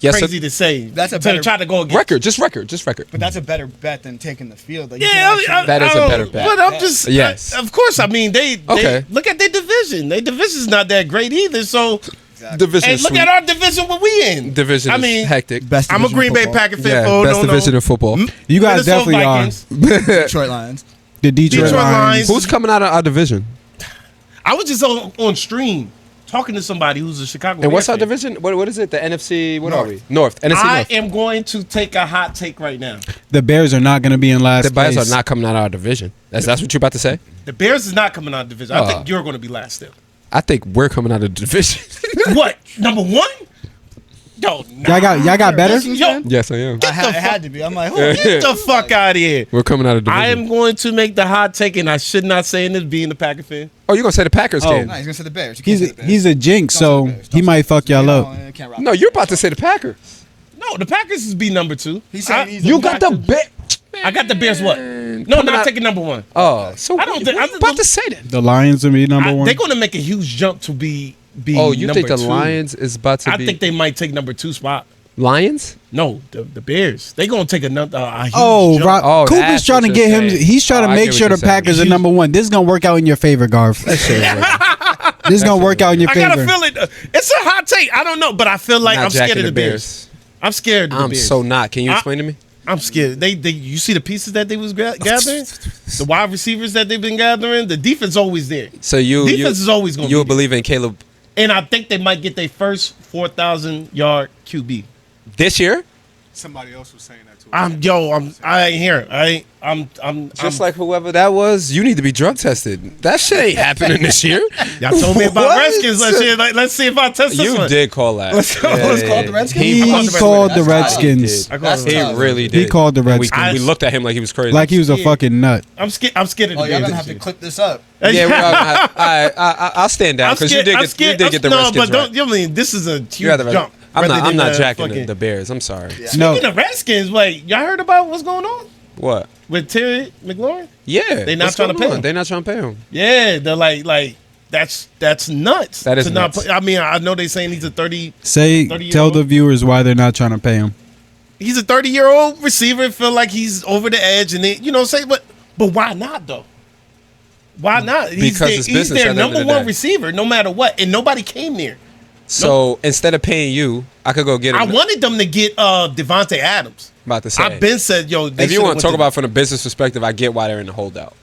[SPEAKER 3] Yes,
[SPEAKER 5] crazy to say.
[SPEAKER 7] That's a
[SPEAKER 5] to
[SPEAKER 7] better-
[SPEAKER 5] try to go against.
[SPEAKER 3] Just record.
[SPEAKER 7] But that's a better bet than taking the field. Like, you
[SPEAKER 5] Yeah,
[SPEAKER 7] can actually-
[SPEAKER 3] That is a
[SPEAKER 5] don't-
[SPEAKER 3] better bet.
[SPEAKER 5] But I'm just
[SPEAKER 3] Yes.
[SPEAKER 5] of course. I mean, they
[SPEAKER 3] Okay.
[SPEAKER 5] look at their division. Their division's not that great either. So,
[SPEAKER 3] Division
[SPEAKER 5] hey,
[SPEAKER 3] is
[SPEAKER 5] look
[SPEAKER 3] sweet.
[SPEAKER 5] at our division. What we in?
[SPEAKER 3] Division
[SPEAKER 5] I
[SPEAKER 3] is
[SPEAKER 5] mean,
[SPEAKER 3] hectic.
[SPEAKER 7] Best
[SPEAKER 5] I'm a
[SPEAKER 7] division
[SPEAKER 5] Green Bay
[SPEAKER 7] football.
[SPEAKER 5] Packer fan.
[SPEAKER 3] Yeah,
[SPEAKER 5] for
[SPEAKER 3] best division in football.
[SPEAKER 4] You guys
[SPEAKER 5] Minnesota
[SPEAKER 4] definitely
[SPEAKER 5] Vikings.
[SPEAKER 7] Detroit Lions.
[SPEAKER 4] are the Detroit,
[SPEAKER 5] Detroit
[SPEAKER 4] Lions.
[SPEAKER 5] Lions.
[SPEAKER 3] Who's coming out of our division?
[SPEAKER 5] I was just on stream talking to somebody who's a Chicago.
[SPEAKER 3] And what's
[SPEAKER 5] Bears
[SPEAKER 3] our
[SPEAKER 5] fan.
[SPEAKER 3] division? What is it? The NFC? What are
[SPEAKER 7] North.
[SPEAKER 3] we? North. NFC
[SPEAKER 5] I
[SPEAKER 3] North.
[SPEAKER 5] am going to take a hot take right now.
[SPEAKER 4] The Bears are not gonna be in last
[SPEAKER 3] The Bears
[SPEAKER 4] place.
[SPEAKER 3] are not coming out of our division. That's what you're about to say?
[SPEAKER 5] The Bears is not coming out of the division. I
[SPEAKER 3] Oh.
[SPEAKER 5] think you're going to be last still.
[SPEAKER 3] I think we're coming out of the division.
[SPEAKER 5] What? Number one?
[SPEAKER 2] Yo,
[SPEAKER 4] Y'all got better?
[SPEAKER 7] Redskins
[SPEAKER 2] Yo,
[SPEAKER 7] fan?
[SPEAKER 3] Yes, I am.
[SPEAKER 7] It had to be. I'm like,
[SPEAKER 2] get the fuck out of here.
[SPEAKER 3] We're coming out of division.
[SPEAKER 2] I am going to make the hot take, and I should not say this being a Packer fan.
[SPEAKER 3] Oh, you're gonna say the Packers
[SPEAKER 4] Oh.
[SPEAKER 3] game?
[SPEAKER 7] Nah, he's gonna say the Bears. You can't say the Bears.
[SPEAKER 4] He's a jinx,
[SPEAKER 7] Don't
[SPEAKER 4] so
[SPEAKER 7] say the Bears.
[SPEAKER 4] he
[SPEAKER 7] Don't
[SPEAKER 4] might
[SPEAKER 7] say
[SPEAKER 4] fuck
[SPEAKER 7] the Bears.
[SPEAKER 4] y'all
[SPEAKER 7] You
[SPEAKER 4] up.
[SPEAKER 7] know, can't rock
[SPEAKER 3] No, you're about to say the Packers.
[SPEAKER 2] No, the Packers is be number 2.
[SPEAKER 7] He's saying he's
[SPEAKER 3] You got the bet.
[SPEAKER 2] I got the Bears what? No, not taking number 1.
[SPEAKER 3] Oh, so
[SPEAKER 2] I don't think-
[SPEAKER 3] what
[SPEAKER 2] I
[SPEAKER 3] you
[SPEAKER 2] just
[SPEAKER 3] about
[SPEAKER 2] don't-
[SPEAKER 3] to say that?
[SPEAKER 4] The Lions will be number one.
[SPEAKER 2] They're going to make a huge jump to be
[SPEAKER 3] Oh, you think
[SPEAKER 2] number
[SPEAKER 3] the
[SPEAKER 2] 2.
[SPEAKER 3] Lions is about to
[SPEAKER 2] I
[SPEAKER 3] be
[SPEAKER 2] think they might take number 2 spot.
[SPEAKER 3] Lions?
[SPEAKER 2] No, the Bears. They're going to take another a huge
[SPEAKER 4] Oh,
[SPEAKER 2] jump.
[SPEAKER 4] Rob,
[SPEAKER 3] Oh,
[SPEAKER 4] Coop
[SPEAKER 3] that's
[SPEAKER 4] is trying to
[SPEAKER 3] what
[SPEAKER 4] get
[SPEAKER 3] you're
[SPEAKER 4] him.
[SPEAKER 3] saying.
[SPEAKER 4] He's trying
[SPEAKER 3] Oh,
[SPEAKER 4] to
[SPEAKER 3] I
[SPEAKER 4] make
[SPEAKER 3] get
[SPEAKER 4] sure
[SPEAKER 3] what
[SPEAKER 4] the
[SPEAKER 3] you're saying.
[SPEAKER 4] Packers are number 1. This is gonna work out in your favor, Garv. This is gonna work out in your
[SPEAKER 2] I got to
[SPEAKER 4] favor.
[SPEAKER 2] feel it. It's a hot take. I don't know, but I feel like
[SPEAKER 3] Not
[SPEAKER 2] I'm scared
[SPEAKER 3] jacking
[SPEAKER 2] of the Bears. I'm scared of the
[SPEAKER 3] I'm
[SPEAKER 2] Bears.
[SPEAKER 3] so not. Can you explain to me?
[SPEAKER 2] I'm scared. They you see the pieces that they was gathering? The wide receivers that they've been gathering? The defense always there.
[SPEAKER 3] So
[SPEAKER 2] Defense is always going to
[SPEAKER 3] you
[SPEAKER 2] be
[SPEAKER 3] believe in Caleb
[SPEAKER 2] And I think they might get their first 4,000-yard QB.
[SPEAKER 3] this year?
[SPEAKER 6] Somebody else was saying that too.
[SPEAKER 2] I ain't here. I'm
[SPEAKER 3] Just like whoever that was, you need to be drug tested. That shit ain't happening this year.
[SPEAKER 2] y'all told me about
[SPEAKER 3] What?
[SPEAKER 2] Redskins last year. Like, let's see if I test this
[SPEAKER 3] You
[SPEAKER 2] one.
[SPEAKER 3] did call that.
[SPEAKER 2] Let's call
[SPEAKER 7] the Redskins?
[SPEAKER 4] He called the
[SPEAKER 7] That's tough.
[SPEAKER 4] Redskins
[SPEAKER 2] I called
[SPEAKER 7] That's
[SPEAKER 2] them.
[SPEAKER 3] He
[SPEAKER 7] tough.
[SPEAKER 3] really did.
[SPEAKER 4] He called the
[SPEAKER 3] And
[SPEAKER 4] Redskins.
[SPEAKER 3] We looked at him like he was crazy.
[SPEAKER 4] like he was a fucking nut.
[SPEAKER 2] I'm scared of the
[SPEAKER 7] Oh, y'all
[SPEAKER 2] Bears
[SPEAKER 7] gonna
[SPEAKER 2] this
[SPEAKER 7] have to
[SPEAKER 2] year.
[SPEAKER 7] clip this up.
[SPEAKER 3] Yeah, I'll stand down because you did get the
[SPEAKER 2] no,
[SPEAKER 3] Redskins
[SPEAKER 2] but don't.
[SPEAKER 3] right.
[SPEAKER 2] You mean this is a
[SPEAKER 3] You
[SPEAKER 2] huge
[SPEAKER 3] had the
[SPEAKER 2] jump?
[SPEAKER 3] I'm
[SPEAKER 2] rather
[SPEAKER 3] not
[SPEAKER 2] than,
[SPEAKER 3] jacking
[SPEAKER 2] fucking-
[SPEAKER 3] the Bears. I'm sorry.
[SPEAKER 4] No,
[SPEAKER 2] Speaking of Redskins, wait, y'all heard about what's going on
[SPEAKER 3] What?
[SPEAKER 2] with Terry McLaurin?
[SPEAKER 3] Yeah,
[SPEAKER 2] They not
[SPEAKER 3] what's
[SPEAKER 2] trying to
[SPEAKER 3] going
[SPEAKER 2] pay
[SPEAKER 3] on?
[SPEAKER 2] him.
[SPEAKER 3] They not trying to pay him.
[SPEAKER 2] Yeah, they're like that's nuts.
[SPEAKER 3] That is
[SPEAKER 2] to
[SPEAKER 3] nuts.
[SPEAKER 2] Not play. I mean, I know they saying he's a 30.
[SPEAKER 4] say
[SPEAKER 2] 30-year-old.
[SPEAKER 4] tell the viewers why they're not trying to pay him.
[SPEAKER 2] He's a 30-year-old receiver. Feel like he's over the edge, and then say, but why not though? Why not?
[SPEAKER 3] Because it's
[SPEAKER 2] he's
[SPEAKER 3] business
[SPEAKER 2] their
[SPEAKER 3] at the end of
[SPEAKER 2] number
[SPEAKER 3] the
[SPEAKER 2] one
[SPEAKER 3] day.
[SPEAKER 2] receiver, no matter what, and nobody came there.
[SPEAKER 3] So instead of paying you, I could go get him.
[SPEAKER 2] I wanted them to get Devontae Adams.
[SPEAKER 3] About to say.
[SPEAKER 2] I've been said, yo. They
[SPEAKER 3] If you
[SPEAKER 2] should've
[SPEAKER 3] want
[SPEAKER 2] went
[SPEAKER 3] to talk about from a business perspective, I get why they're in the holdout.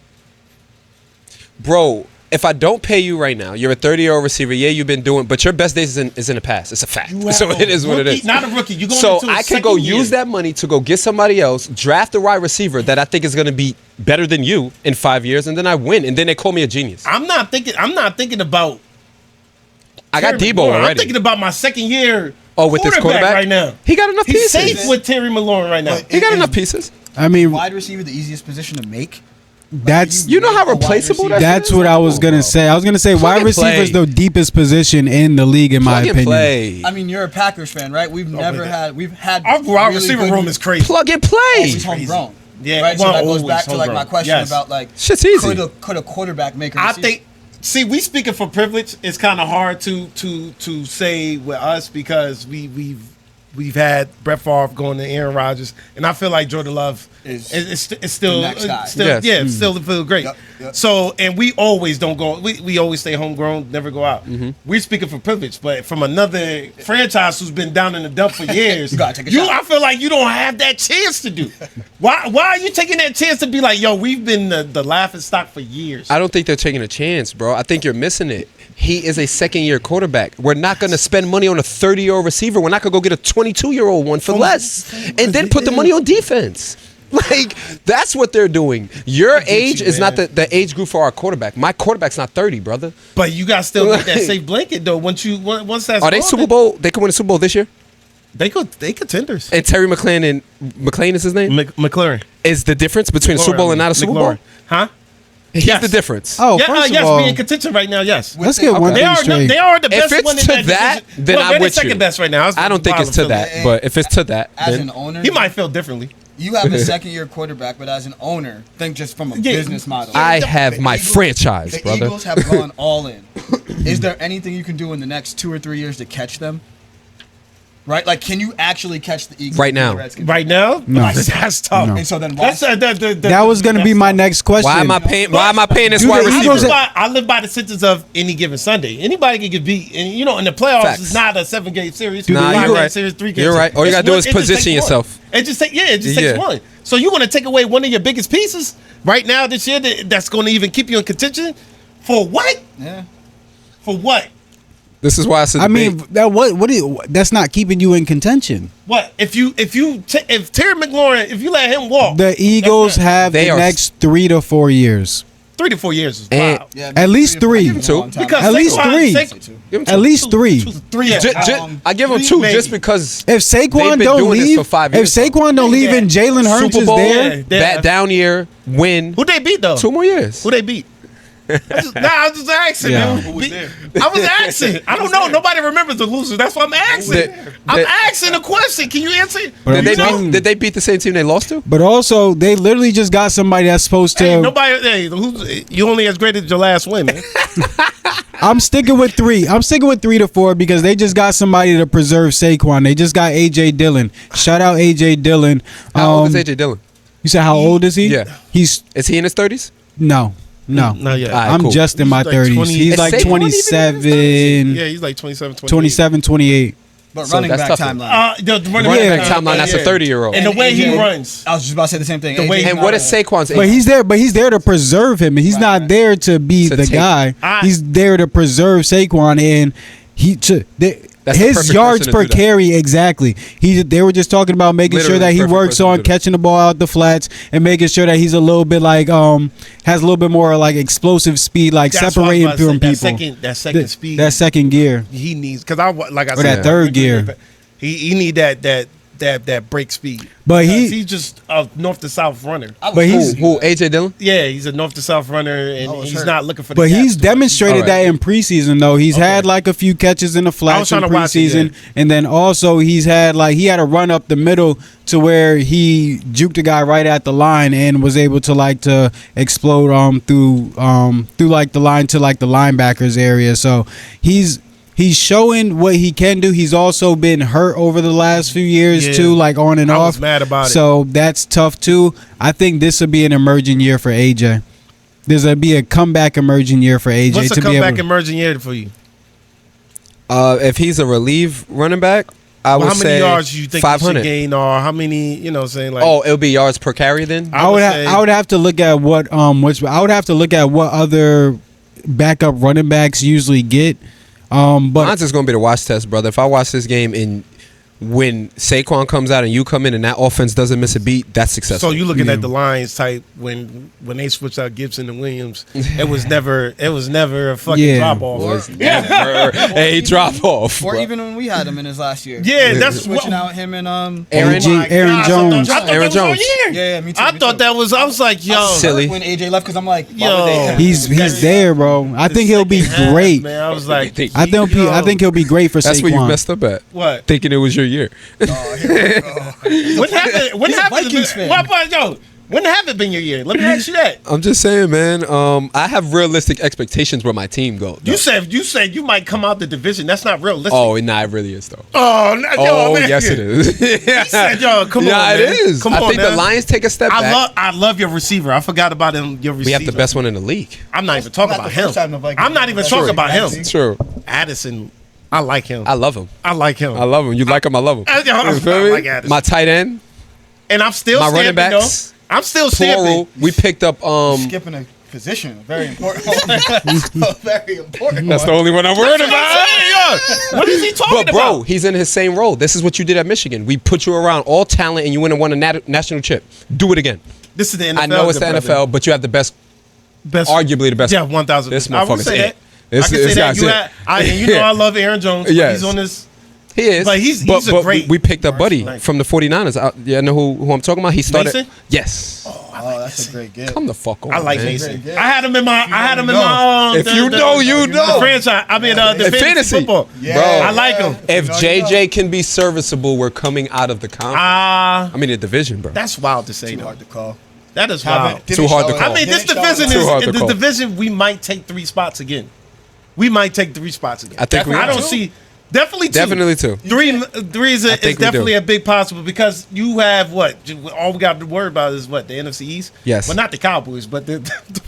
[SPEAKER 3] Bro, if I don't pay you right now, you're a 30-year-old receiver. Yeah, you've been doing, but your best days is in the past. It's a fact.
[SPEAKER 2] You have
[SPEAKER 3] So
[SPEAKER 2] a
[SPEAKER 3] it is what it
[SPEAKER 2] rookie-
[SPEAKER 3] is.
[SPEAKER 2] Not a rookie. You're going
[SPEAKER 3] So
[SPEAKER 2] into a
[SPEAKER 3] I can go
[SPEAKER 2] second year.
[SPEAKER 3] use that money to go get somebody else, draft a wide receiver that I think is going to be better than you in 5 years, and then I win, and then they call me a genius.
[SPEAKER 2] I'm not thinking about.
[SPEAKER 3] I got
[SPEAKER 2] Terry
[SPEAKER 3] Debo
[SPEAKER 2] McLaurin.
[SPEAKER 3] already.
[SPEAKER 2] I'm thinking about my second year.
[SPEAKER 3] Oh, with this quarterback
[SPEAKER 2] right now.
[SPEAKER 3] he got enough
[SPEAKER 2] He's
[SPEAKER 3] pieces.
[SPEAKER 2] safe with Terry McLaurin right now.
[SPEAKER 7] But
[SPEAKER 3] He got
[SPEAKER 7] is
[SPEAKER 3] enough pieces.
[SPEAKER 4] I mean,
[SPEAKER 7] Wide receiver, the easiest position to make.
[SPEAKER 4] that's
[SPEAKER 3] You know how
[SPEAKER 7] make a wide
[SPEAKER 3] replaceable
[SPEAKER 7] receiver-
[SPEAKER 4] that's what I was gonna say. I was gonna say wide
[SPEAKER 3] and
[SPEAKER 4] receiver is
[SPEAKER 3] play.
[SPEAKER 4] the deepest position in the league, in my
[SPEAKER 3] Plug and
[SPEAKER 4] opinion.
[SPEAKER 3] play.
[SPEAKER 7] I mean, you're a Packers fan, right? We've had
[SPEAKER 2] Our wide
[SPEAKER 7] really
[SPEAKER 2] receiver
[SPEAKER 7] good-
[SPEAKER 2] room is crazy.
[SPEAKER 3] Plug and play.
[SPEAKER 7] always homegrown.
[SPEAKER 2] Yeah,
[SPEAKER 7] right. So
[SPEAKER 2] well,
[SPEAKER 7] that goes
[SPEAKER 2] always
[SPEAKER 7] back to like my
[SPEAKER 2] homegrown.
[SPEAKER 7] question
[SPEAKER 2] Yes.
[SPEAKER 7] about like
[SPEAKER 3] Shit's easy.
[SPEAKER 7] could a quarterback make a
[SPEAKER 2] I
[SPEAKER 7] receiver?
[SPEAKER 2] think. See, we speaking for privilege. It's kind of hard to say with us because we've had Brett Favre going to Aaron Rodgers, and I feel like Jordan Love is still
[SPEAKER 7] the next guy.
[SPEAKER 2] still
[SPEAKER 3] Yes.
[SPEAKER 2] still feel great.
[SPEAKER 7] Yep.
[SPEAKER 2] So, and we always don't go. We always stay homegrown, never go out.
[SPEAKER 3] Mm-hmm.
[SPEAKER 2] We're speaking for privilege, but from another franchise who's been down in the dump for years,
[SPEAKER 7] You gotta take a shot.
[SPEAKER 2] I feel like you don't have that chance to do. Why are you taking that chance to be like, yo, we've been the laughing stock for years?
[SPEAKER 3] I don't think they're taking a chance, bro. I think you're missing it. He is a second-year quarterback. We're not going to spend money on a 30-year-old receiver. We're not going to go get a 22-year-old one for less and then put the money on defense. Like, that's what they're doing. Your age
[SPEAKER 2] you,
[SPEAKER 3] is not
[SPEAKER 2] man.
[SPEAKER 3] the age group for our quarterback. My quarterback's not 30, brother.
[SPEAKER 2] But you got to still get that safe blanket though. Once that's
[SPEAKER 3] Are they
[SPEAKER 2] gone,
[SPEAKER 3] Super Bowl? They could win a Super Bowl this year?
[SPEAKER 2] They contenders.
[SPEAKER 3] And Terry McLean is his name?
[SPEAKER 2] McLaurin.
[SPEAKER 3] Is the difference between a Super Bowl and not a Super Bowl?
[SPEAKER 2] McLaurin. Huh?
[SPEAKER 3] Here's
[SPEAKER 2] Yes.
[SPEAKER 3] the difference.
[SPEAKER 4] Oh,
[SPEAKER 2] Yeah,
[SPEAKER 4] first
[SPEAKER 2] yes,
[SPEAKER 4] of all,
[SPEAKER 2] being contention right now. Yes,
[SPEAKER 4] let's get one
[SPEAKER 2] they
[SPEAKER 4] thing
[SPEAKER 2] are.
[SPEAKER 4] straight.
[SPEAKER 2] They are the
[SPEAKER 3] If
[SPEAKER 2] best
[SPEAKER 3] it's
[SPEAKER 2] one in
[SPEAKER 3] to
[SPEAKER 2] that
[SPEAKER 3] that,
[SPEAKER 2] division.
[SPEAKER 3] then
[SPEAKER 2] Well,
[SPEAKER 3] I'm
[SPEAKER 2] they're
[SPEAKER 3] with
[SPEAKER 2] the second
[SPEAKER 3] you.
[SPEAKER 2] best right now.
[SPEAKER 3] I don't think it's to that, but if it's to that,
[SPEAKER 7] as
[SPEAKER 3] then
[SPEAKER 7] an owner,
[SPEAKER 2] He might feel differently.
[SPEAKER 7] You have a second-year quarterback, but as an owner, think just from a
[SPEAKER 2] Yeah.
[SPEAKER 7] business model.
[SPEAKER 3] I have
[SPEAKER 7] The
[SPEAKER 3] my
[SPEAKER 7] Eagles-
[SPEAKER 3] franchise,
[SPEAKER 7] The
[SPEAKER 3] brother.
[SPEAKER 7] Eagles have gone all in. Is there anything you can do in the next 2 or 3 years to catch them? Right? Like, can you actually catch the Eagles
[SPEAKER 3] Right
[SPEAKER 7] and the
[SPEAKER 3] now.
[SPEAKER 7] Redskins?
[SPEAKER 4] No.
[SPEAKER 2] That's tough.
[SPEAKER 4] No.
[SPEAKER 7] And so then why?
[SPEAKER 4] That was gonna be my next question.
[SPEAKER 3] Why am I paying? Why am I paying this
[SPEAKER 4] Do
[SPEAKER 3] wide
[SPEAKER 4] the
[SPEAKER 3] receiver?
[SPEAKER 4] Eagles-
[SPEAKER 2] I live by the sentence of any given Sunday. Anybody can get beat, and in the playoffs,
[SPEAKER 3] Facts.
[SPEAKER 2] it's not a 7-game series.
[SPEAKER 3] Nah,
[SPEAKER 2] Five-game
[SPEAKER 3] you're right.
[SPEAKER 2] Series, 3-game
[SPEAKER 3] You're right.
[SPEAKER 2] series.
[SPEAKER 3] All you
[SPEAKER 2] It's
[SPEAKER 3] gotta do
[SPEAKER 2] one-
[SPEAKER 3] is
[SPEAKER 2] it just
[SPEAKER 3] position
[SPEAKER 2] takes one.
[SPEAKER 3] yourself.
[SPEAKER 2] It just takes
[SPEAKER 3] Yeah.
[SPEAKER 2] one. So you want to take away one of your biggest pieces right now this year that's going to even keep you in contention for what?
[SPEAKER 7] Yeah.
[SPEAKER 2] For what?
[SPEAKER 3] This is why I said.
[SPEAKER 4] I mean, that's not keeping you in contention.
[SPEAKER 2] What if Terry McLaurin, if you let him walk,
[SPEAKER 4] The Eagles have
[SPEAKER 3] They
[SPEAKER 4] the
[SPEAKER 3] are-
[SPEAKER 4] next 3 to 4 years.
[SPEAKER 2] 3 to 4 years is
[SPEAKER 3] And-
[SPEAKER 2] wild.
[SPEAKER 7] Yeah,
[SPEAKER 4] At least three.
[SPEAKER 7] Give him
[SPEAKER 3] Two.
[SPEAKER 2] Because
[SPEAKER 4] At least three.
[SPEAKER 3] Give him
[SPEAKER 4] At least three.
[SPEAKER 2] Three.
[SPEAKER 3] I give him
[SPEAKER 2] three,
[SPEAKER 3] two
[SPEAKER 2] maybe.
[SPEAKER 3] just because
[SPEAKER 4] If Saquon
[SPEAKER 3] they've been
[SPEAKER 4] don't
[SPEAKER 3] doing this
[SPEAKER 4] leave,
[SPEAKER 3] for 5
[SPEAKER 4] if
[SPEAKER 3] years.
[SPEAKER 4] Saquon don't leave and Jalen Hurts
[SPEAKER 3] Super
[SPEAKER 4] is
[SPEAKER 3] Bowl,
[SPEAKER 4] there,
[SPEAKER 3] bat down year, win.
[SPEAKER 2] Who they beat though?
[SPEAKER 3] 2 more years.
[SPEAKER 2] Who they beat? I was just asking.
[SPEAKER 4] Yeah.
[SPEAKER 2] Man.
[SPEAKER 6] Who was there?
[SPEAKER 2] I was asking. I don't know. Nobody remembers the losers. That's why I'm asking. I'm asking a question. Can you answer?
[SPEAKER 4] But
[SPEAKER 3] Did they beat the same team they lost to?
[SPEAKER 4] but also they literally just got somebody that's supposed to.
[SPEAKER 2] Hey, nobody. Hey, you only as great as your last win, man.
[SPEAKER 4] I'm sticking with 3. I'm sticking with 3 to 4 because they just got somebody to preserve Saquon. They just got AJ Dillon. Shout out AJ Dillon.
[SPEAKER 3] How old is AJ Dillon?
[SPEAKER 4] You said how old is he?
[SPEAKER 3] Yeah.
[SPEAKER 4] He's
[SPEAKER 3] Is he in his 30s?
[SPEAKER 4] no.
[SPEAKER 2] Not yet.
[SPEAKER 3] All right,
[SPEAKER 4] I'm
[SPEAKER 3] cool.
[SPEAKER 4] just in my
[SPEAKER 2] He's like
[SPEAKER 4] 30s.
[SPEAKER 2] 20
[SPEAKER 4] He's
[SPEAKER 3] Is
[SPEAKER 4] like
[SPEAKER 3] Saquon even in his
[SPEAKER 4] 27,
[SPEAKER 2] Yeah, he's like 27, 28.
[SPEAKER 4] 27, 28.
[SPEAKER 7] But
[SPEAKER 3] So
[SPEAKER 7] running
[SPEAKER 3] that's
[SPEAKER 7] back
[SPEAKER 3] tougher.
[SPEAKER 7] timeline.
[SPEAKER 2] The running
[SPEAKER 3] Running
[SPEAKER 4] Yeah.
[SPEAKER 3] back timeline, that's a 30-year-old.
[SPEAKER 2] And the way he
[SPEAKER 7] AJ
[SPEAKER 2] runs.
[SPEAKER 7] I was just about to say the same thing.
[SPEAKER 2] The way
[SPEAKER 7] AJ
[SPEAKER 3] And what is Saquon's age?
[SPEAKER 4] But he's there to preserve him. He's not there to be
[SPEAKER 3] To
[SPEAKER 4] the
[SPEAKER 3] take-
[SPEAKER 4] guy.
[SPEAKER 2] I-
[SPEAKER 4] He's there to preserve Saquon, and
[SPEAKER 3] That's the
[SPEAKER 4] his
[SPEAKER 3] perfect
[SPEAKER 4] yards
[SPEAKER 3] person to
[SPEAKER 4] per
[SPEAKER 3] do that.
[SPEAKER 4] carry exactly. They were just talking about making sure
[SPEAKER 3] Literally
[SPEAKER 4] that he
[SPEAKER 3] perfect
[SPEAKER 4] works
[SPEAKER 3] person to
[SPEAKER 4] on
[SPEAKER 3] do that.
[SPEAKER 4] catching the ball out the flats and making sure that he's a little bit like has a little bit more like explosive speed, like
[SPEAKER 2] That's what I was
[SPEAKER 4] separating
[SPEAKER 2] about to
[SPEAKER 4] from
[SPEAKER 2] say.
[SPEAKER 4] people.
[SPEAKER 2] That second speed.
[SPEAKER 4] That second gear.
[SPEAKER 2] he needs because like I
[SPEAKER 4] Or
[SPEAKER 2] said,
[SPEAKER 4] that third gear.
[SPEAKER 2] He need that break speed.
[SPEAKER 4] But
[SPEAKER 2] Because
[SPEAKER 4] he-
[SPEAKER 2] he's just a north to south runner.
[SPEAKER 4] But he's
[SPEAKER 3] Who? AJ Dillon?
[SPEAKER 2] Yeah, he's a north to south runner, and
[SPEAKER 7] was
[SPEAKER 2] he's
[SPEAKER 7] hurt.
[SPEAKER 2] not looking for. The
[SPEAKER 4] But
[SPEAKER 2] gaps
[SPEAKER 4] he's
[SPEAKER 2] too much.
[SPEAKER 4] demonstrated
[SPEAKER 3] All right.
[SPEAKER 4] that in preseason though. He's had like a few catches in the flats in
[SPEAKER 2] trying to watch it,
[SPEAKER 4] preseason,
[SPEAKER 2] yeah.
[SPEAKER 4] and then also he had a run up the middle to where he juked a guy right at the line and was able to explode through like the line to like the linebackers area. So he's showing what he can do. He's also been hurt over the last few years
[SPEAKER 2] Yeah.
[SPEAKER 4] too, like on and
[SPEAKER 2] I
[SPEAKER 4] off.
[SPEAKER 2] was mad about it.
[SPEAKER 4] So that's tough too. I think this will be an emerging year for AJ. There's gonna be a comeback emerging year for AJ
[SPEAKER 2] What's
[SPEAKER 4] to
[SPEAKER 2] the
[SPEAKER 4] be able.
[SPEAKER 2] comeback emerging year for you?
[SPEAKER 3] If he's a relief running back, I would
[SPEAKER 2] How many
[SPEAKER 3] say
[SPEAKER 2] yards do you think you
[SPEAKER 3] 500.
[SPEAKER 2] should gain, or how many? You know, what I'm saying like.
[SPEAKER 3] Oh, it'll be yards per carry then.
[SPEAKER 2] I would say-
[SPEAKER 4] I would have to look at what I would have to look at what other backup running backs usually get. But
[SPEAKER 3] Mine's just gonna be the watch test, brother. If I watch this game and when Saquon comes out and you come in and that offense doesn't miss a beat, that's successful.
[SPEAKER 2] So you looking at the Lions type when they switched out Gibson and Williams, it was never a fucking
[SPEAKER 4] Yeah.
[SPEAKER 2] drop off.
[SPEAKER 3] was never a drop off.
[SPEAKER 7] Or
[SPEAKER 3] bro.
[SPEAKER 7] even when we had him in his last year.
[SPEAKER 2] Yeah, that's
[SPEAKER 7] Switching
[SPEAKER 2] what.
[SPEAKER 7] out him and
[SPEAKER 3] Aaron-
[SPEAKER 2] Oh my
[SPEAKER 4] Aaron
[SPEAKER 2] gosh,
[SPEAKER 4] Jones.
[SPEAKER 2] I thought
[SPEAKER 3] Aaron
[SPEAKER 2] that was all
[SPEAKER 3] Jones.
[SPEAKER 2] year.
[SPEAKER 7] Yeah, me too.
[SPEAKER 2] I
[SPEAKER 7] me
[SPEAKER 2] thought
[SPEAKER 7] too.
[SPEAKER 2] that was. I was like, yo,
[SPEAKER 3] Silly.
[SPEAKER 7] When AJ left, because I'm like, why
[SPEAKER 2] Yo.
[SPEAKER 7] would they?
[SPEAKER 4] he's there, bro. I think he'll be
[SPEAKER 2] second half,
[SPEAKER 4] great.
[SPEAKER 2] man. I was like,
[SPEAKER 4] I think he'll be great for
[SPEAKER 3] That's
[SPEAKER 4] Saquon.
[SPEAKER 3] where you messed up at.
[SPEAKER 2] what?
[SPEAKER 3] Thinking it was your year.
[SPEAKER 2] What happened? What
[SPEAKER 7] He's a
[SPEAKER 2] happened?
[SPEAKER 7] Vikings fan.
[SPEAKER 2] What about yo? When have it been your year? Let me ask you that.
[SPEAKER 3] I'm just saying, man. I have realistic expectations where my team goes.
[SPEAKER 2] You said you might come out the division. That's not realistic.
[SPEAKER 3] Oh, nah, it really is though.
[SPEAKER 2] Oh, no, yo,
[SPEAKER 3] Oh,
[SPEAKER 2] man.
[SPEAKER 3] yes, it is.
[SPEAKER 2] He said, yo, come on,
[SPEAKER 3] yeah,
[SPEAKER 2] man.
[SPEAKER 3] it is.
[SPEAKER 2] Come
[SPEAKER 3] I
[SPEAKER 2] on,
[SPEAKER 3] think
[SPEAKER 2] man.
[SPEAKER 3] the Lions take a step back.
[SPEAKER 2] I love your receiver. I forgot about him. Your receiver.
[SPEAKER 3] We have the best one in the league.
[SPEAKER 2] I'm not even talking
[SPEAKER 7] Not
[SPEAKER 2] about
[SPEAKER 7] the first time the
[SPEAKER 2] him.
[SPEAKER 7] Vikings
[SPEAKER 2] I'm not even
[SPEAKER 7] won.
[SPEAKER 2] talking
[SPEAKER 7] True.
[SPEAKER 2] about him.
[SPEAKER 7] That's
[SPEAKER 3] True.
[SPEAKER 2] Addison, I like him.
[SPEAKER 3] I love him.
[SPEAKER 2] I like him.
[SPEAKER 3] I love him. You like him? I love him.
[SPEAKER 2] I
[SPEAKER 3] You feel me?
[SPEAKER 2] like Addison.
[SPEAKER 3] My tight end,
[SPEAKER 2] And I'm still
[SPEAKER 3] my
[SPEAKER 2] stamping,
[SPEAKER 3] running backs,
[SPEAKER 2] though. I'm still
[SPEAKER 3] plural.
[SPEAKER 2] stamping.
[SPEAKER 3] We picked up.
[SPEAKER 7] Skipping a position, very important. Very important.
[SPEAKER 3] That's the only one I'm worried about.
[SPEAKER 2] What is he talking
[SPEAKER 3] But bro,
[SPEAKER 2] about?
[SPEAKER 3] he's in his same role. This is what you did at Michigan. We put you around all talent, and you went and won a national chip. Do it again.
[SPEAKER 2] This is the NFL.
[SPEAKER 3] I know it's the
[SPEAKER 2] good
[SPEAKER 3] NFL,
[SPEAKER 2] brother.
[SPEAKER 3] but you have the best,
[SPEAKER 2] Best,
[SPEAKER 3] arguably the best.
[SPEAKER 2] Yeah, 1,000.
[SPEAKER 3] This
[SPEAKER 2] I would
[SPEAKER 3] motherfucker's
[SPEAKER 2] say
[SPEAKER 3] it.
[SPEAKER 2] that. I can say that.
[SPEAKER 3] guy's
[SPEAKER 2] You,
[SPEAKER 3] it.
[SPEAKER 2] and you know I love Aaron Jones. But
[SPEAKER 3] Yes.
[SPEAKER 2] He's on this.
[SPEAKER 3] He is.
[SPEAKER 2] But he's a
[SPEAKER 3] but
[SPEAKER 2] great-
[SPEAKER 3] we picked up Buddy
[SPEAKER 2] Nice.
[SPEAKER 3] from the 49ers. Yeah, I know who I'm talking about. He started.
[SPEAKER 2] Mason?
[SPEAKER 3] Yes.
[SPEAKER 7] Oh, that's a great gift.
[SPEAKER 3] Come the fuck on.
[SPEAKER 2] I like
[SPEAKER 3] man.
[SPEAKER 2] Mason.
[SPEAKER 7] Yeah.
[SPEAKER 2] I had him in my.
[SPEAKER 3] If you know, you know.
[SPEAKER 2] The franchise. I mean, the
[SPEAKER 3] In
[SPEAKER 2] fantasy
[SPEAKER 3] fantasy.
[SPEAKER 2] football.
[SPEAKER 7] Yeah.
[SPEAKER 3] Bro.
[SPEAKER 2] I like him.
[SPEAKER 3] If
[SPEAKER 7] You know,
[SPEAKER 3] JJ can be serviceable, we're coming out of the conference. I mean, the division, bro.
[SPEAKER 2] That's wild to say,
[SPEAKER 7] Too
[SPEAKER 2] though.
[SPEAKER 7] hard to call.
[SPEAKER 2] That is wild.
[SPEAKER 3] Too hard to call.
[SPEAKER 2] I mean, this
[SPEAKER 7] Didn't show
[SPEAKER 2] division
[SPEAKER 7] it.
[SPEAKER 3] Too hard
[SPEAKER 2] is
[SPEAKER 3] to
[SPEAKER 2] the
[SPEAKER 3] call.
[SPEAKER 2] division. We might take 3 spots again. We might take 3 spots again.
[SPEAKER 3] I think we
[SPEAKER 2] I
[SPEAKER 3] do.
[SPEAKER 2] don't see. Definitely 2.
[SPEAKER 3] Definitely too.
[SPEAKER 2] Three is
[SPEAKER 3] think we do.
[SPEAKER 2] definitely a big possible because you have what? All we got to worry about is what? The NFC East?
[SPEAKER 3] Yes.
[SPEAKER 2] Well, not the Cowboys, but the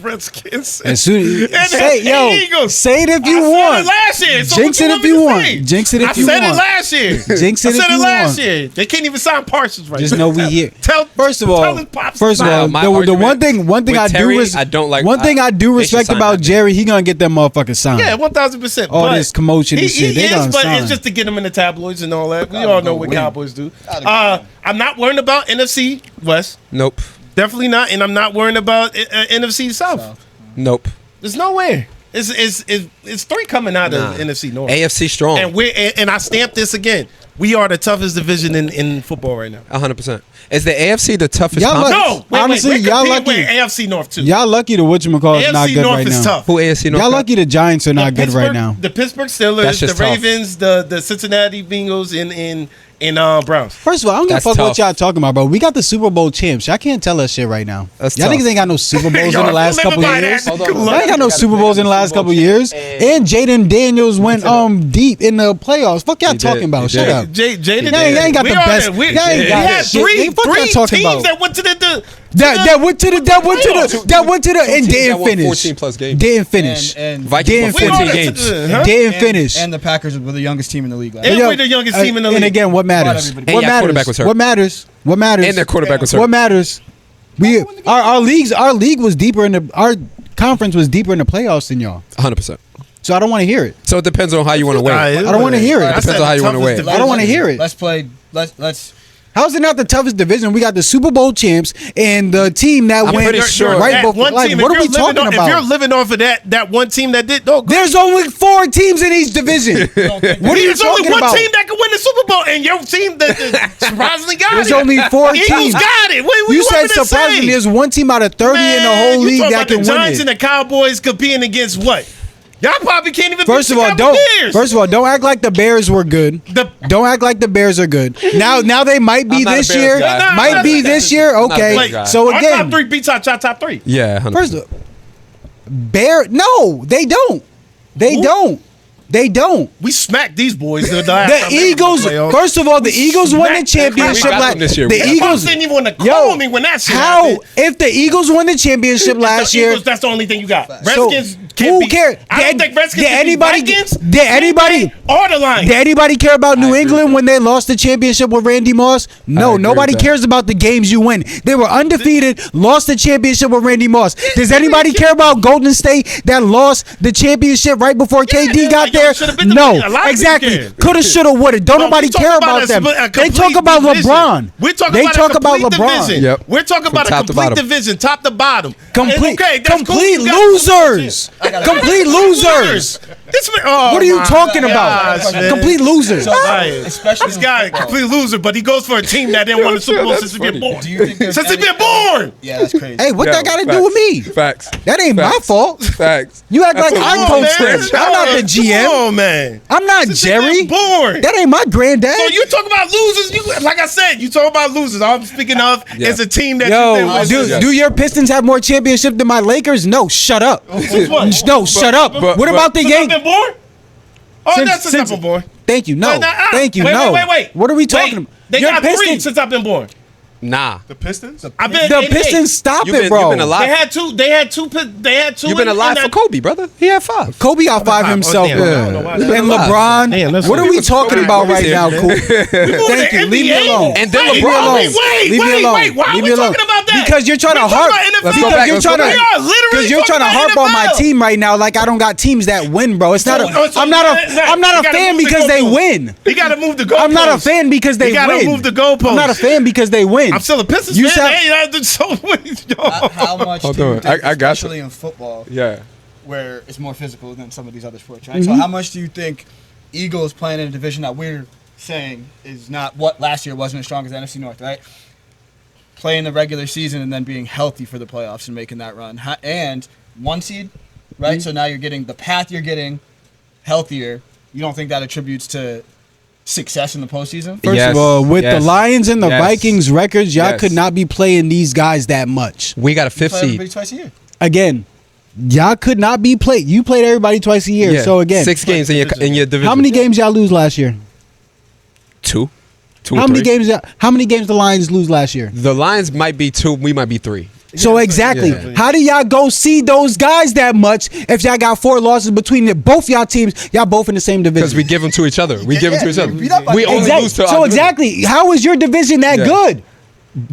[SPEAKER 2] Redskins.
[SPEAKER 4] As soon
[SPEAKER 2] And
[SPEAKER 4] say
[SPEAKER 2] the
[SPEAKER 4] yo,
[SPEAKER 2] Eagles.
[SPEAKER 4] say it if you
[SPEAKER 2] I said
[SPEAKER 4] want.
[SPEAKER 2] it last year. So
[SPEAKER 4] Jinx
[SPEAKER 2] what
[SPEAKER 4] it
[SPEAKER 2] you
[SPEAKER 4] if you
[SPEAKER 2] me to
[SPEAKER 4] want.
[SPEAKER 2] say?
[SPEAKER 4] Jinx it if you
[SPEAKER 2] I said
[SPEAKER 4] want.
[SPEAKER 2] it last year.
[SPEAKER 4] Jinx it
[SPEAKER 2] I
[SPEAKER 4] if
[SPEAKER 2] said
[SPEAKER 4] you
[SPEAKER 2] it last
[SPEAKER 4] want.
[SPEAKER 2] year. They can't even sign Parsons right
[SPEAKER 4] Just
[SPEAKER 2] now.
[SPEAKER 4] know we here.
[SPEAKER 2] First of
[SPEAKER 3] Nah, my
[SPEAKER 4] the
[SPEAKER 3] argument
[SPEAKER 4] one thing
[SPEAKER 3] with
[SPEAKER 4] I
[SPEAKER 3] Terry,
[SPEAKER 4] do
[SPEAKER 3] I don't like-
[SPEAKER 4] one thing I do
[SPEAKER 3] they should
[SPEAKER 4] respect
[SPEAKER 3] sign
[SPEAKER 4] about
[SPEAKER 3] that dude.
[SPEAKER 4] Jerry, he gonna get that motherfucker signed.
[SPEAKER 2] Yeah, 1,000%.
[SPEAKER 4] All
[SPEAKER 2] But
[SPEAKER 4] this commotion and
[SPEAKER 2] he
[SPEAKER 4] shit, they
[SPEAKER 2] is,
[SPEAKER 4] gonna
[SPEAKER 2] but
[SPEAKER 4] sign.
[SPEAKER 2] it's just to get him in the tabloids and all that. We all know what
[SPEAKER 7] win.
[SPEAKER 2] Cowboys do.
[SPEAKER 7] Gotta go win.
[SPEAKER 2] I'm not worrying about NFC West.
[SPEAKER 3] Nope.
[SPEAKER 2] Definitely not, and I'm not worrying about NFC South.
[SPEAKER 3] Nope.
[SPEAKER 2] There's nowhere. It's 3 coming out of NFC North.
[SPEAKER 3] AFC strong.
[SPEAKER 2] And I stamp this again. We are the toughest division in football right now.
[SPEAKER 3] 100%. Is the AFC the toughest?
[SPEAKER 4] Y'all
[SPEAKER 3] conference?
[SPEAKER 2] No,
[SPEAKER 4] Honestly, y'all lucky.
[SPEAKER 2] AFC North too.
[SPEAKER 4] Y'all lucky the whatchamacallit is not
[SPEAKER 2] AFC
[SPEAKER 4] good
[SPEAKER 2] North
[SPEAKER 4] right
[SPEAKER 2] is
[SPEAKER 4] now.
[SPEAKER 2] tough.
[SPEAKER 3] Who AFC North?
[SPEAKER 4] Y'all lucky the Giants are not good right now.
[SPEAKER 2] The Pittsburgh
[SPEAKER 3] That's
[SPEAKER 2] Steelers,
[SPEAKER 3] just
[SPEAKER 2] the
[SPEAKER 3] tough.
[SPEAKER 2] Ravens, the Cincinnati Bengals, and Browns.
[SPEAKER 4] First of all, I don't give a
[SPEAKER 3] That's
[SPEAKER 4] fuck what
[SPEAKER 3] tough.
[SPEAKER 4] y'all talking about, bro. We got the Super Bowl champs. Y'all can't tell us shit right now.
[SPEAKER 3] That's
[SPEAKER 4] y'all
[SPEAKER 3] tough.
[SPEAKER 4] niggas ain't got no Super Bowls in
[SPEAKER 2] Y'all
[SPEAKER 4] the last
[SPEAKER 2] living
[SPEAKER 4] couple
[SPEAKER 2] by
[SPEAKER 4] of
[SPEAKER 2] that.
[SPEAKER 4] years.
[SPEAKER 2] Good
[SPEAKER 4] Y'all
[SPEAKER 2] luck.
[SPEAKER 4] ain't got no Super Bowls in the last couple of years. And Jaden Daniels went deep in the playoffs. Fuck y'all
[SPEAKER 3] He
[SPEAKER 4] talking
[SPEAKER 3] did.
[SPEAKER 4] about.
[SPEAKER 3] He
[SPEAKER 4] Shut
[SPEAKER 3] did.
[SPEAKER 4] up.
[SPEAKER 2] Jaden,
[SPEAKER 4] Y'all ain't got the best.
[SPEAKER 2] We
[SPEAKER 4] Y'all ain't got
[SPEAKER 2] had
[SPEAKER 4] shit.
[SPEAKER 2] three
[SPEAKER 4] Fuck y'all
[SPEAKER 2] teams
[SPEAKER 4] talking about.
[SPEAKER 2] that went to the
[SPEAKER 4] That went to the and
[SPEAKER 3] teams that
[SPEAKER 4] didn't
[SPEAKER 3] won
[SPEAKER 4] finish.
[SPEAKER 3] 14 plus games.
[SPEAKER 4] Didn't finish.
[SPEAKER 7] And
[SPEAKER 3] Vikings
[SPEAKER 4] Didn't
[SPEAKER 3] won 14
[SPEAKER 4] finish.
[SPEAKER 3] games.
[SPEAKER 4] Didn't finish.
[SPEAKER 7] And the Packers were the youngest team in the league last
[SPEAKER 2] And
[SPEAKER 7] year.
[SPEAKER 2] we're the youngest team in the league.
[SPEAKER 4] And again, what matters?
[SPEAKER 7] everybody-
[SPEAKER 4] What
[SPEAKER 3] And your quarterback was
[SPEAKER 4] matters?
[SPEAKER 3] hurt.
[SPEAKER 4] What matters? What matters?
[SPEAKER 3] And their quarterback was hurt.
[SPEAKER 4] What matters? Our league was deeper in our conference was deeper in the playoffs than y'all.
[SPEAKER 3] 100%.
[SPEAKER 4] So I don't want to hear it.
[SPEAKER 3] So it depends on how you want to weigh it.
[SPEAKER 4] I don't want to hear it.
[SPEAKER 2] I
[SPEAKER 3] Depends
[SPEAKER 2] said
[SPEAKER 3] on how
[SPEAKER 2] the
[SPEAKER 3] you wanna
[SPEAKER 2] toughest
[SPEAKER 3] weigh it.
[SPEAKER 2] division.
[SPEAKER 4] I don't want to hear it.
[SPEAKER 7] Let's play. Let's.
[SPEAKER 4] How's it not the toughest division? We got the Super Bowl champs and the team that
[SPEAKER 3] I'm
[SPEAKER 4] went
[SPEAKER 3] pretty sure
[SPEAKER 4] right
[SPEAKER 2] that
[SPEAKER 4] before.
[SPEAKER 2] one
[SPEAKER 4] Like,
[SPEAKER 2] team,
[SPEAKER 4] what
[SPEAKER 2] if
[SPEAKER 4] are we
[SPEAKER 2] you're living
[SPEAKER 4] talking
[SPEAKER 2] If you're
[SPEAKER 4] about?
[SPEAKER 2] living off of that one team that did,
[SPEAKER 4] There's only 4 teams in each division. What are you
[SPEAKER 2] there's only
[SPEAKER 4] talking
[SPEAKER 2] one
[SPEAKER 4] about?
[SPEAKER 2] team that could win the Super Bowl, and your team that surprisingly got
[SPEAKER 4] There's
[SPEAKER 2] it.
[SPEAKER 4] only 4
[SPEAKER 2] Eagles
[SPEAKER 4] teams.
[SPEAKER 2] got it. What
[SPEAKER 4] You
[SPEAKER 2] you
[SPEAKER 4] said
[SPEAKER 2] want me to
[SPEAKER 4] surprisingly,
[SPEAKER 2] say?
[SPEAKER 4] there's one team out of 30 in the whole
[SPEAKER 2] you
[SPEAKER 4] league
[SPEAKER 2] talking
[SPEAKER 4] that
[SPEAKER 2] about
[SPEAKER 4] can
[SPEAKER 2] the
[SPEAKER 4] win
[SPEAKER 2] Giants and
[SPEAKER 4] it.
[SPEAKER 2] the Cowboys competing against what? Y'all probably can't even.
[SPEAKER 4] First
[SPEAKER 2] beat
[SPEAKER 4] of all,
[SPEAKER 2] the
[SPEAKER 4] don't.
[SPEAKER 2] Bears.
[SPEAKER 4] First of all, don't act like the Bears were good. Don't act like the Bears are good. Now they might be
[SPEAKER 3] I'm not a
[SPEAKER 4] this
[SPEAKER 3] Bears
[SPEAKER 4] year.
[SPEAKER 3] guy.
[SPEAKER 4] Might be
[SPEAKER 2] Nah,
[SPEAKER 4] this year.
[SPEAKER 3] not a
[SPEAKER 4] Okay.
[SPEAKER 3] Bears guy.
[SPEAKER 4] So
[SPEAKER 2] our
[SPEAKER 4] again,
[SPEAKER 2] top 3 beats our top 3.
[SPEAKER 3] Yeah, 100%.
[SPEAKER 4] first of all, No, they don't. They don't. They don't.
[SPEAKER 2] We smacked these boys. The
[SPEAKER 4] Eagles. First of all, the Eagles won the
[SPEAKER 2] smacked
[SPEAKER 4] championship
[SPEAKER 3] We got
[SPEAKER 4] last
[SPEAKER 3] them this year.
[SPEAKER 4] The
[SPEAKER 3] We got
[SPEAKER 4] Eagles
[SPEAKER 2] didn't even want to
[SPEAKER 4] Yo,
[SPEAKER 2] call me when that shit
[SPEAKER 4] How
[SPEAKER 2] happened.
[SPEAKER 4] if the Eagles won the championship last
[SPEAKER 2] The
[SPEAKER 4] year?
[SPEAKER 2] Eagles, that's the only thing you got.
[SPEAKER 4] So,
[SPEAKER 2] Redskins can't
[SPEAKER 4] who
[SPEAKER 2] beat.
[SPEAKER 4] cares?
[SPEAKER 2] I don't think Redskins
[SPEAKER 4] Did
[SPEAKER 2] can
[SPEAKER 4] anybody?
[SPEAKER 2] beat Vikings.
[SPEAKER 4] Did anybody?
[SPEAKER 2] Or the Lions.
[SPEAKER 4] Did anybody care about New England when they lost the championship with Randy Moss? No,
[SPEAKER 3] agree
[SPEAKER 4] nobody
[SPEAKER 3] with that.
[SPEAKER 4] cares about the games you win. They were undefeated, lost the championship with Randy Moss. Does anybody care about Golden State that lost the championship right before KD
[SPEAKER 2] they're
[SPEAKER 4] got
[SPEAKER 2] like, yo,
[SPEAKER 4] there?
[SPEAKER 2] should've been the-
[SPEAKER 4] No,
[SPEAKER 2] a lot of people
[SPEAKER 4] exactly.
[SPEAKER 2] care.
[SPEAKER 4] Coulda, shoulda, woulda. Don't
[SPEAKER 2] No,
[SPEAKER 4] nobody
[SPEAKER 2] we talk
[SPEAKER 4] care
[SPEAKER 2] about
[SPEAKER 4] about them.
[SPEAKER 2] a
[SPEAKER 4] They talk
[SPEAKER 2] complete
[SPEAKER 4] about
[SPEAKER 2] division.
[SPEAKER 4] LeBron.
[SPEAKER 2] We're talking
[SPEAKER 4] They
[SPEAKER 2] about
[SPEAKER 4] talk
[SPEAKER 2] a
[SPEAKER 4] about
[SPEAKER 2] complete
[SPEAKER 4] LeBron.
[SPEAKER 2] division.
[SPEAKER 3] Yep.
[SPEAKER 2] We're talking
[SPEAKER 3] From
[SPEAKER 2] about a
[SPEAKER 3] top to
[SPEAKER 2] complete
[SPEAKER 3] bottom.
[SPEAKER 2] division, top to bottom.
[SPEAKER 4] Complete,
[SPEAKER 2] Okay, that's
[SPEAKER 4] complete
[SPEAKER 2] cool. You got-
[SPEAKER 4] losers. Complete losers.
[SPEAKER 2] This man, oh
[SPEAKER 4] What are you
[SPEAKER 2] my
[SPEAKER 4] talking
[SPEAKER 2] gosh,
[SPEAKER 4] about?
[SPEAKER 2] man.
[SPEAKER 4] Complete losers.
[SPEAKER 2] Right.
[SPEAKER 7] Especially
[SPEAKER 2] This guy, complete loser, but he goes for a team that didn't win the Super Bowl since he been born.
[SPEAKER 7] Do you think there's
[SPEAKER 2] Since he
[SPEAKER 7] any-
[SPEAKER 2] been born.
[SPEAKER 7] Yeah, that's crazy.
[SPEAKER 4] Hey, what that got to do with me?
[SPEAKER 3] Facts.
[SPEAKER 4] That ain't my
[SPEAKER 3] Facts.
[SPEAKER 4] fault.
[SPEAKER 3] Facts.
[SPEAKER 4] You act like
[SPEAKER 3] That's
[SPEAKER 4] I
[SPEAKER 3] what-
[SPEAKER 4] coach
[SPEAKER 2] man.
[SPEAKER 4] them. I'm not the
[SPEAKER 2] Come
[SPEAKER 4] GM.
[SPEAKER 2] on, man.
[SPEAKER 4] I'm not
[SPEAKER 2] Since he
[SPEAKER 4] Jerry.
[SPEAKER 2] been born.
[SPEAKER 4] That ain't my granddad.
[SPEAKER 2] So you talk about losers. You like I said, you talk about losers. All I'm speaking of
[SPEAKER 3] Yeah.
[SPEAKER 2] is a team that you
[SPEAKER 4] Yo,
[SPEAKER 2] think was-
[SPEAKER 3] Yes.
[SPEAKER 4] do your Pistons have more championship than my Lakers? No, shut up.
[SPEAKER 2] what?
[SPEAKER 4] No, shut up.
[SPEAKER 3] but-
[SPEAKER 4] What about the
[SPEAKER 2] Since I've
[SPEAKER 4] Yankees?
[SPEAKER 2] been born? Oh, that's since I've been born.
[SPEAKER 4] Thank you. No. Thank you.
[SPEAKER 2] Wait,
[SPEAKER 4] No.
[SPEAKER 2] Wait.
[SPEAKER 4] What are we talking about?
[SPEAKER 2] They
[SPEAKER 4] Your
[SPEAKER 2] got 3
[SPEAKER 4] Pistons-
[SPEAKER 2] since I've been born.
[SPEAKER 3] Nah.
[SPEAKER 6] The Pistons?
[SPEAKER 2] I've been
[SPEAKER 4] The
[SPEAKER 2] in
[SPEAKER 4] Pistons,
[SPEAKER 2] 8.
[SPEAKER 4] stop
[SPEAKER 3] You've
[SPEAKER 4] it,
[SPEAKER 3] been,
[SPEAKER 4] bro.
[SPEAKER 3] you've been alive.
[SPEAKER 2] They had two. They had two. They had 2.
[SPEAKER 3] You've been alive for Kobe, brother. He had 5.
[SPEAKER 4] Kobe outfive
[SPEAKER 2] Oh,
[SPEAKER 4] himself.
[SPEAKER 2] damn, I don't know why.
[SPEAKER 4] And LeBron.
[SPEAKER 2] Damn, that's
[SPEAKER 4] What are
[SPEAKER 2] right.
[SPEAKER 4] we talking about right now, Coop? Thank you. Leave me alone.
[SPEAKER 3] And then
[SPEAKER 4] Leave me
[SPEAKER 3] LeBron-
[SPEAKER 4] alone.
[SPEAKER 2] Wait,
[SPEAKER 4] Leave me alone.
[SPEAKER 2] Why are
[SPEAKER 4] Leave
[SPEAKER 2] we
[SPEAKER 4] me alone.
[SPEAKER 2] talking about that?
[SPEAKER 4] Because you're trying to
[SPEAKER 2] We talking
[SPEAKER 4] harp.
[SPEAKER 2] about NFL.
[SPEAKER 3] Let's go
[SPEAKER 4] Because
[SPEAKER 3] back,
[SPEAKER 4] you're
[SPEAKER 3] let's
[SPEAKER 4] trying
[SPEAKER 3] go
[SPEAKER 4] to.
[SPEAKER 3] back.
[SPEAKER 2] We are literally
[SPEAKER 4] Because you're trying to
[SPEAKER 2] talking
[SPEAKER 4] harp
[SPEAKER 2] about
[SPEAKER 4] on my
[SPEAKER 2] NFL.
[SPEAKER 4] team right now, like I don't got teams that win, bro. It's not.
[SPEAKER 2] So
[SPEAKER 4] I'm not a.
[SPEAKER 2] you
[SPEAKER 4] I'm not a
[SPEAKER 2] gotta
[SPEAKER 4] fan
[SPEAKER 2] move the
[SPEAKER 4] because they
[SPEAKER 2] goalpost.
[SPEAKER 4] win.
[SPEAKER 2] You got to move the goalpost.
[SPEAKER 4] I'm not a fan because they
[SPEAKER 2] You gotta
[SPEAKER 4] win.
[SPEAKER 2] move the goalpost.
[SPEAKER 4] I'm not a fan because they win.
[SPEAKER 2] I'm still a Pistons
[SPEAKER 4] You
[SPEAKER 2] fan.
[SPEAKER 4] sound-
[SPEAKER 2] Hey, so
[SPEAKER 7] How much
[SPEAKER 3] Hold
[SPEAKER 7] do you
[SPEAKER 3] on.
[SPEAKER 7] think,
[SPEAKER 3] I got you.
[SPEAKER 7] especially in football,
[SPEAKER 3] Yeah.
[SPEAKER 7] where it's more physical than some of these other sports, right? So how much do you think Eagles playing in a division that we're saying is not what last year wasn't as strong as the NFC North, right? Playing the regular season and then being healthy for the playoffs and making that run. And 1 seed, right? So now you're getting the path you're getting healthier. You don't think that attributes to success in the postseason?
[SPEAKER 4] First
[SPEAKER 3] Yes,
[SPEAKER 4] of all, with
[SPEAKER 3] yes,
[SPEAKER 4] the Lions and the
[SPEAKER 3] yes,
[SPEAKER 4] Vikings records, y'all
[SPEAKER 3] yes.
[SPEAKER 4] could not be playing these guys that much.
[SPEAKER 3] We got a
[SPEAKER 7] You
[SPEAKER 3] 5th
[SPEAKER 7] play everybody
[SPEAKER 3] seed.
[SPEAKER 7] twice a year.
[SPEAKER 4] Again, y'all could not be played. You played everybody twice a year.
[SPEAKER 3] Yeah.
[SPEAKER 4] So again,
[SPEAKER 3] 6 games in your division.
[SPEAKER 4] how many games y'all lose last year?
[SPEAKER 3] 2. 2
[SPEAKER 4] How
[SPEAKER 3] or
[SPEAKER 4] many
[SPEAKER 3] 3.
[SPEAKER 4] games? How many games the Lions lose last year?
[SPEAKER 3] The Lions might be 2. We might be 3.
[SPEAKER 4] So exactly,
[SPEAKER 3] Yeah.
[SPEAKER 4] how do y'all go see those guys that much if y'all got 4 losses between both y'all teams? Y'all both in the same division.
[SPEAKER 3] Because we give them to each other. We give them to each other.
[SPEAKER 7] beat up on
[SPEAKER 3] We
[SPEAKER 7] each
[SPEAKER 3] only
[SPEAKER 7] other.
[SPEAKER 3] lose to
[SPEAKER 4] So
[SPEAKER 3] our
[SPEAKER 4] exactly, how is your division that
[SPEAKER 3] Yeah.
[SPEAKER 4] good?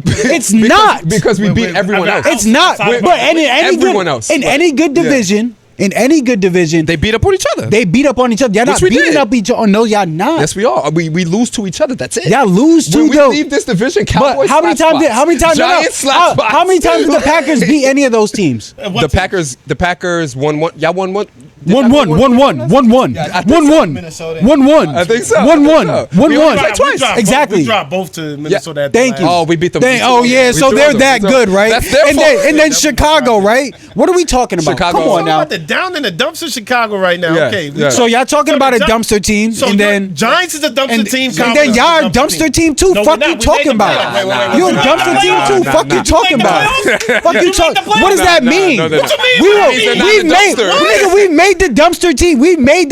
[SPEAKER 4] It's not.
[SPEAKER 3] because we beat everyone else.
[SPEAKER 4] It's not.
[SPEAKER 2] Wait,
[SPEAKER 4] But in any
[SPEAKER 3] everyone
[SPEAKER 4] good,
[SPEAKER 3] else.
[SPEAKER 4] in any good division, In any good division,
[SPEAKER 3] They beat up on each other.
[SPEAKER 4] they beat up on each other. Y'all not
[SPEAKER 3] Which we
[SPEAKER 4] beating
[SPEAKER 3] did.
[SPEAKER 4] up each other. No, y'all not.
[SPEAKER 3] Yes, we are. We lose to each other. That's it.
[SPEAKER 4] Y'all lose too,
[SPEAKER 3] When we
[SPEAKER 4] though.
[SPEAKER 3] leave this division,
[SPEAKER 4] But
[SPEAKER 3] Cowboys
[SPEAKER 4] how many
[SPEAKER 3] slap
[SPEAKER 4] times?
[SPEAKER 3] spots.
[SPEAKER 4] How many times?
[SPEAKER 3] Giants slap
[SPEAKER 4] how,
[SPEAKER 3] spots.
[SPEAKER 4] how many times did the Packers beat any of those teams?
[SPEAKER 3] The Packers won one. Y'all won one.
[SPEAKER 4] 1-1, 1-1, 1-1,
[SPEAKER 7] Yeah, I think so.
[SPEAKER 4] 1-1,
[SPEAKER 7] Minnesota.
[SPEAKER 4] 1-1.
[SPEAKER 3] I think so.
[SPEAKER 4] 1-1,
[SPEAKER 3] I think so.
[SPEAKER 4] 1-1.
[SPEAKER 3] We only played twice.
[SPEAKER 4] Exactly.
[SPEAKER 5] We dropped both to Minnesota. At the
[SPEAKER 4] Thank
[SPEAKER 5] last-
[SPEAKER 4] you.
[SPEAKER 3] Oh, we beat them.
[SPEAKER 4] Oh yeah,
[SPEAKER 3] We
[SPEAKER 4] so
[SPEAKER 3] threw
[SPEAKER 4] they're
[SPEAKER 3] them.
[SPEAKER 4] that
[SPEAKER 3] We
[SPEAKER 4] good, right?
[SPEAKER 3] That's their
[SPEAKER 4] and
[SPEAKER 3] fault.
[SPEAKER 4] then Chicago, right? What are we talking about?
[SPEAKER 3] Chicago.
[SPEAKER 4] Come on
[SPEAKER 5] Talking
[SPEAKER 4] now.
[SPEAKER 5] about the down in the dumpster Chicago right now.
[SPEAKER 3] Yeah,
[SPEAKER 5] Okay.
[SPEAKER 3] yeah.
[SPEAKER 4] So y'all talking about a
[SPEAKER 5] the
[SPEAKER 4] dumpster team,
[SPEAKER 5] So
[SPEAKER 4] and then
[SPEAKER 5] Giants is a dumpster
[SPEAKER 4] and,
[SPEAKER 5] team.
[SPEAKER 4] and
[SPEAKER 5] Cowboys
[SPEAKER 4] then
[SPEAKER 5] is
[SPEAKER 4] y'all are
[SPEAKER 5] a
[SPEAKER 4] a dumpster team too.
[SPEAKER 5] No,
[SPEAKER 4] Fuck
[SPEAKER 5] we're
[SPEAKER 4] you
[SPEAKER 5] not. We
[SPEAKER 4] talking
[SPEAKER 5] made the
[SPEAKER 4] about?
[SPEAKER 5] playoffs.
[SPEAKER 4] You a
[SPEAKER 5] Wait,
[SPEAKER 4] dumpster
[SPEAKER 5] wait,
[SPEAKER 4] team
[SPEAKER 5] wait,
[SPEAKER 4] too?
[SPEAKER 5] wait,
[SPEAKER 4] Fuck you
[SPEAKER 5] wait.
[SPEAKER 4] talking
[SPEAKER 5] You made the
[SPEAKER 4] about?
[SPEAKER 5] playoffs?
[SPEAKER 4] Fuck you
[SPEAKER 5] You made
[SPEAKER 4] talking?
[SPEAKER 5] the playoffs?
[SPEAKER 4] What does that
[SPEAKER 3] Nah,
[SPEAKER 4] mean?
[SPEAKER 3] no, they're
[SPEAKER 5] What you
[SPEAKER 3] not.
[SPEAKER 5] mean?
[SPEAKER 4] We
[SPEAKER 5] What
[SPEAKER 4] were,
[SPEAKER 5] do you mean?
[SPEAKER 3] They're
[SPEAKER 4] we
[SPEAKER 3] not a
[SPEAKER 4] made
[SPEAKER 3] dumpster.
[SPEAKER 4] nigga, we made the dumpster team. We made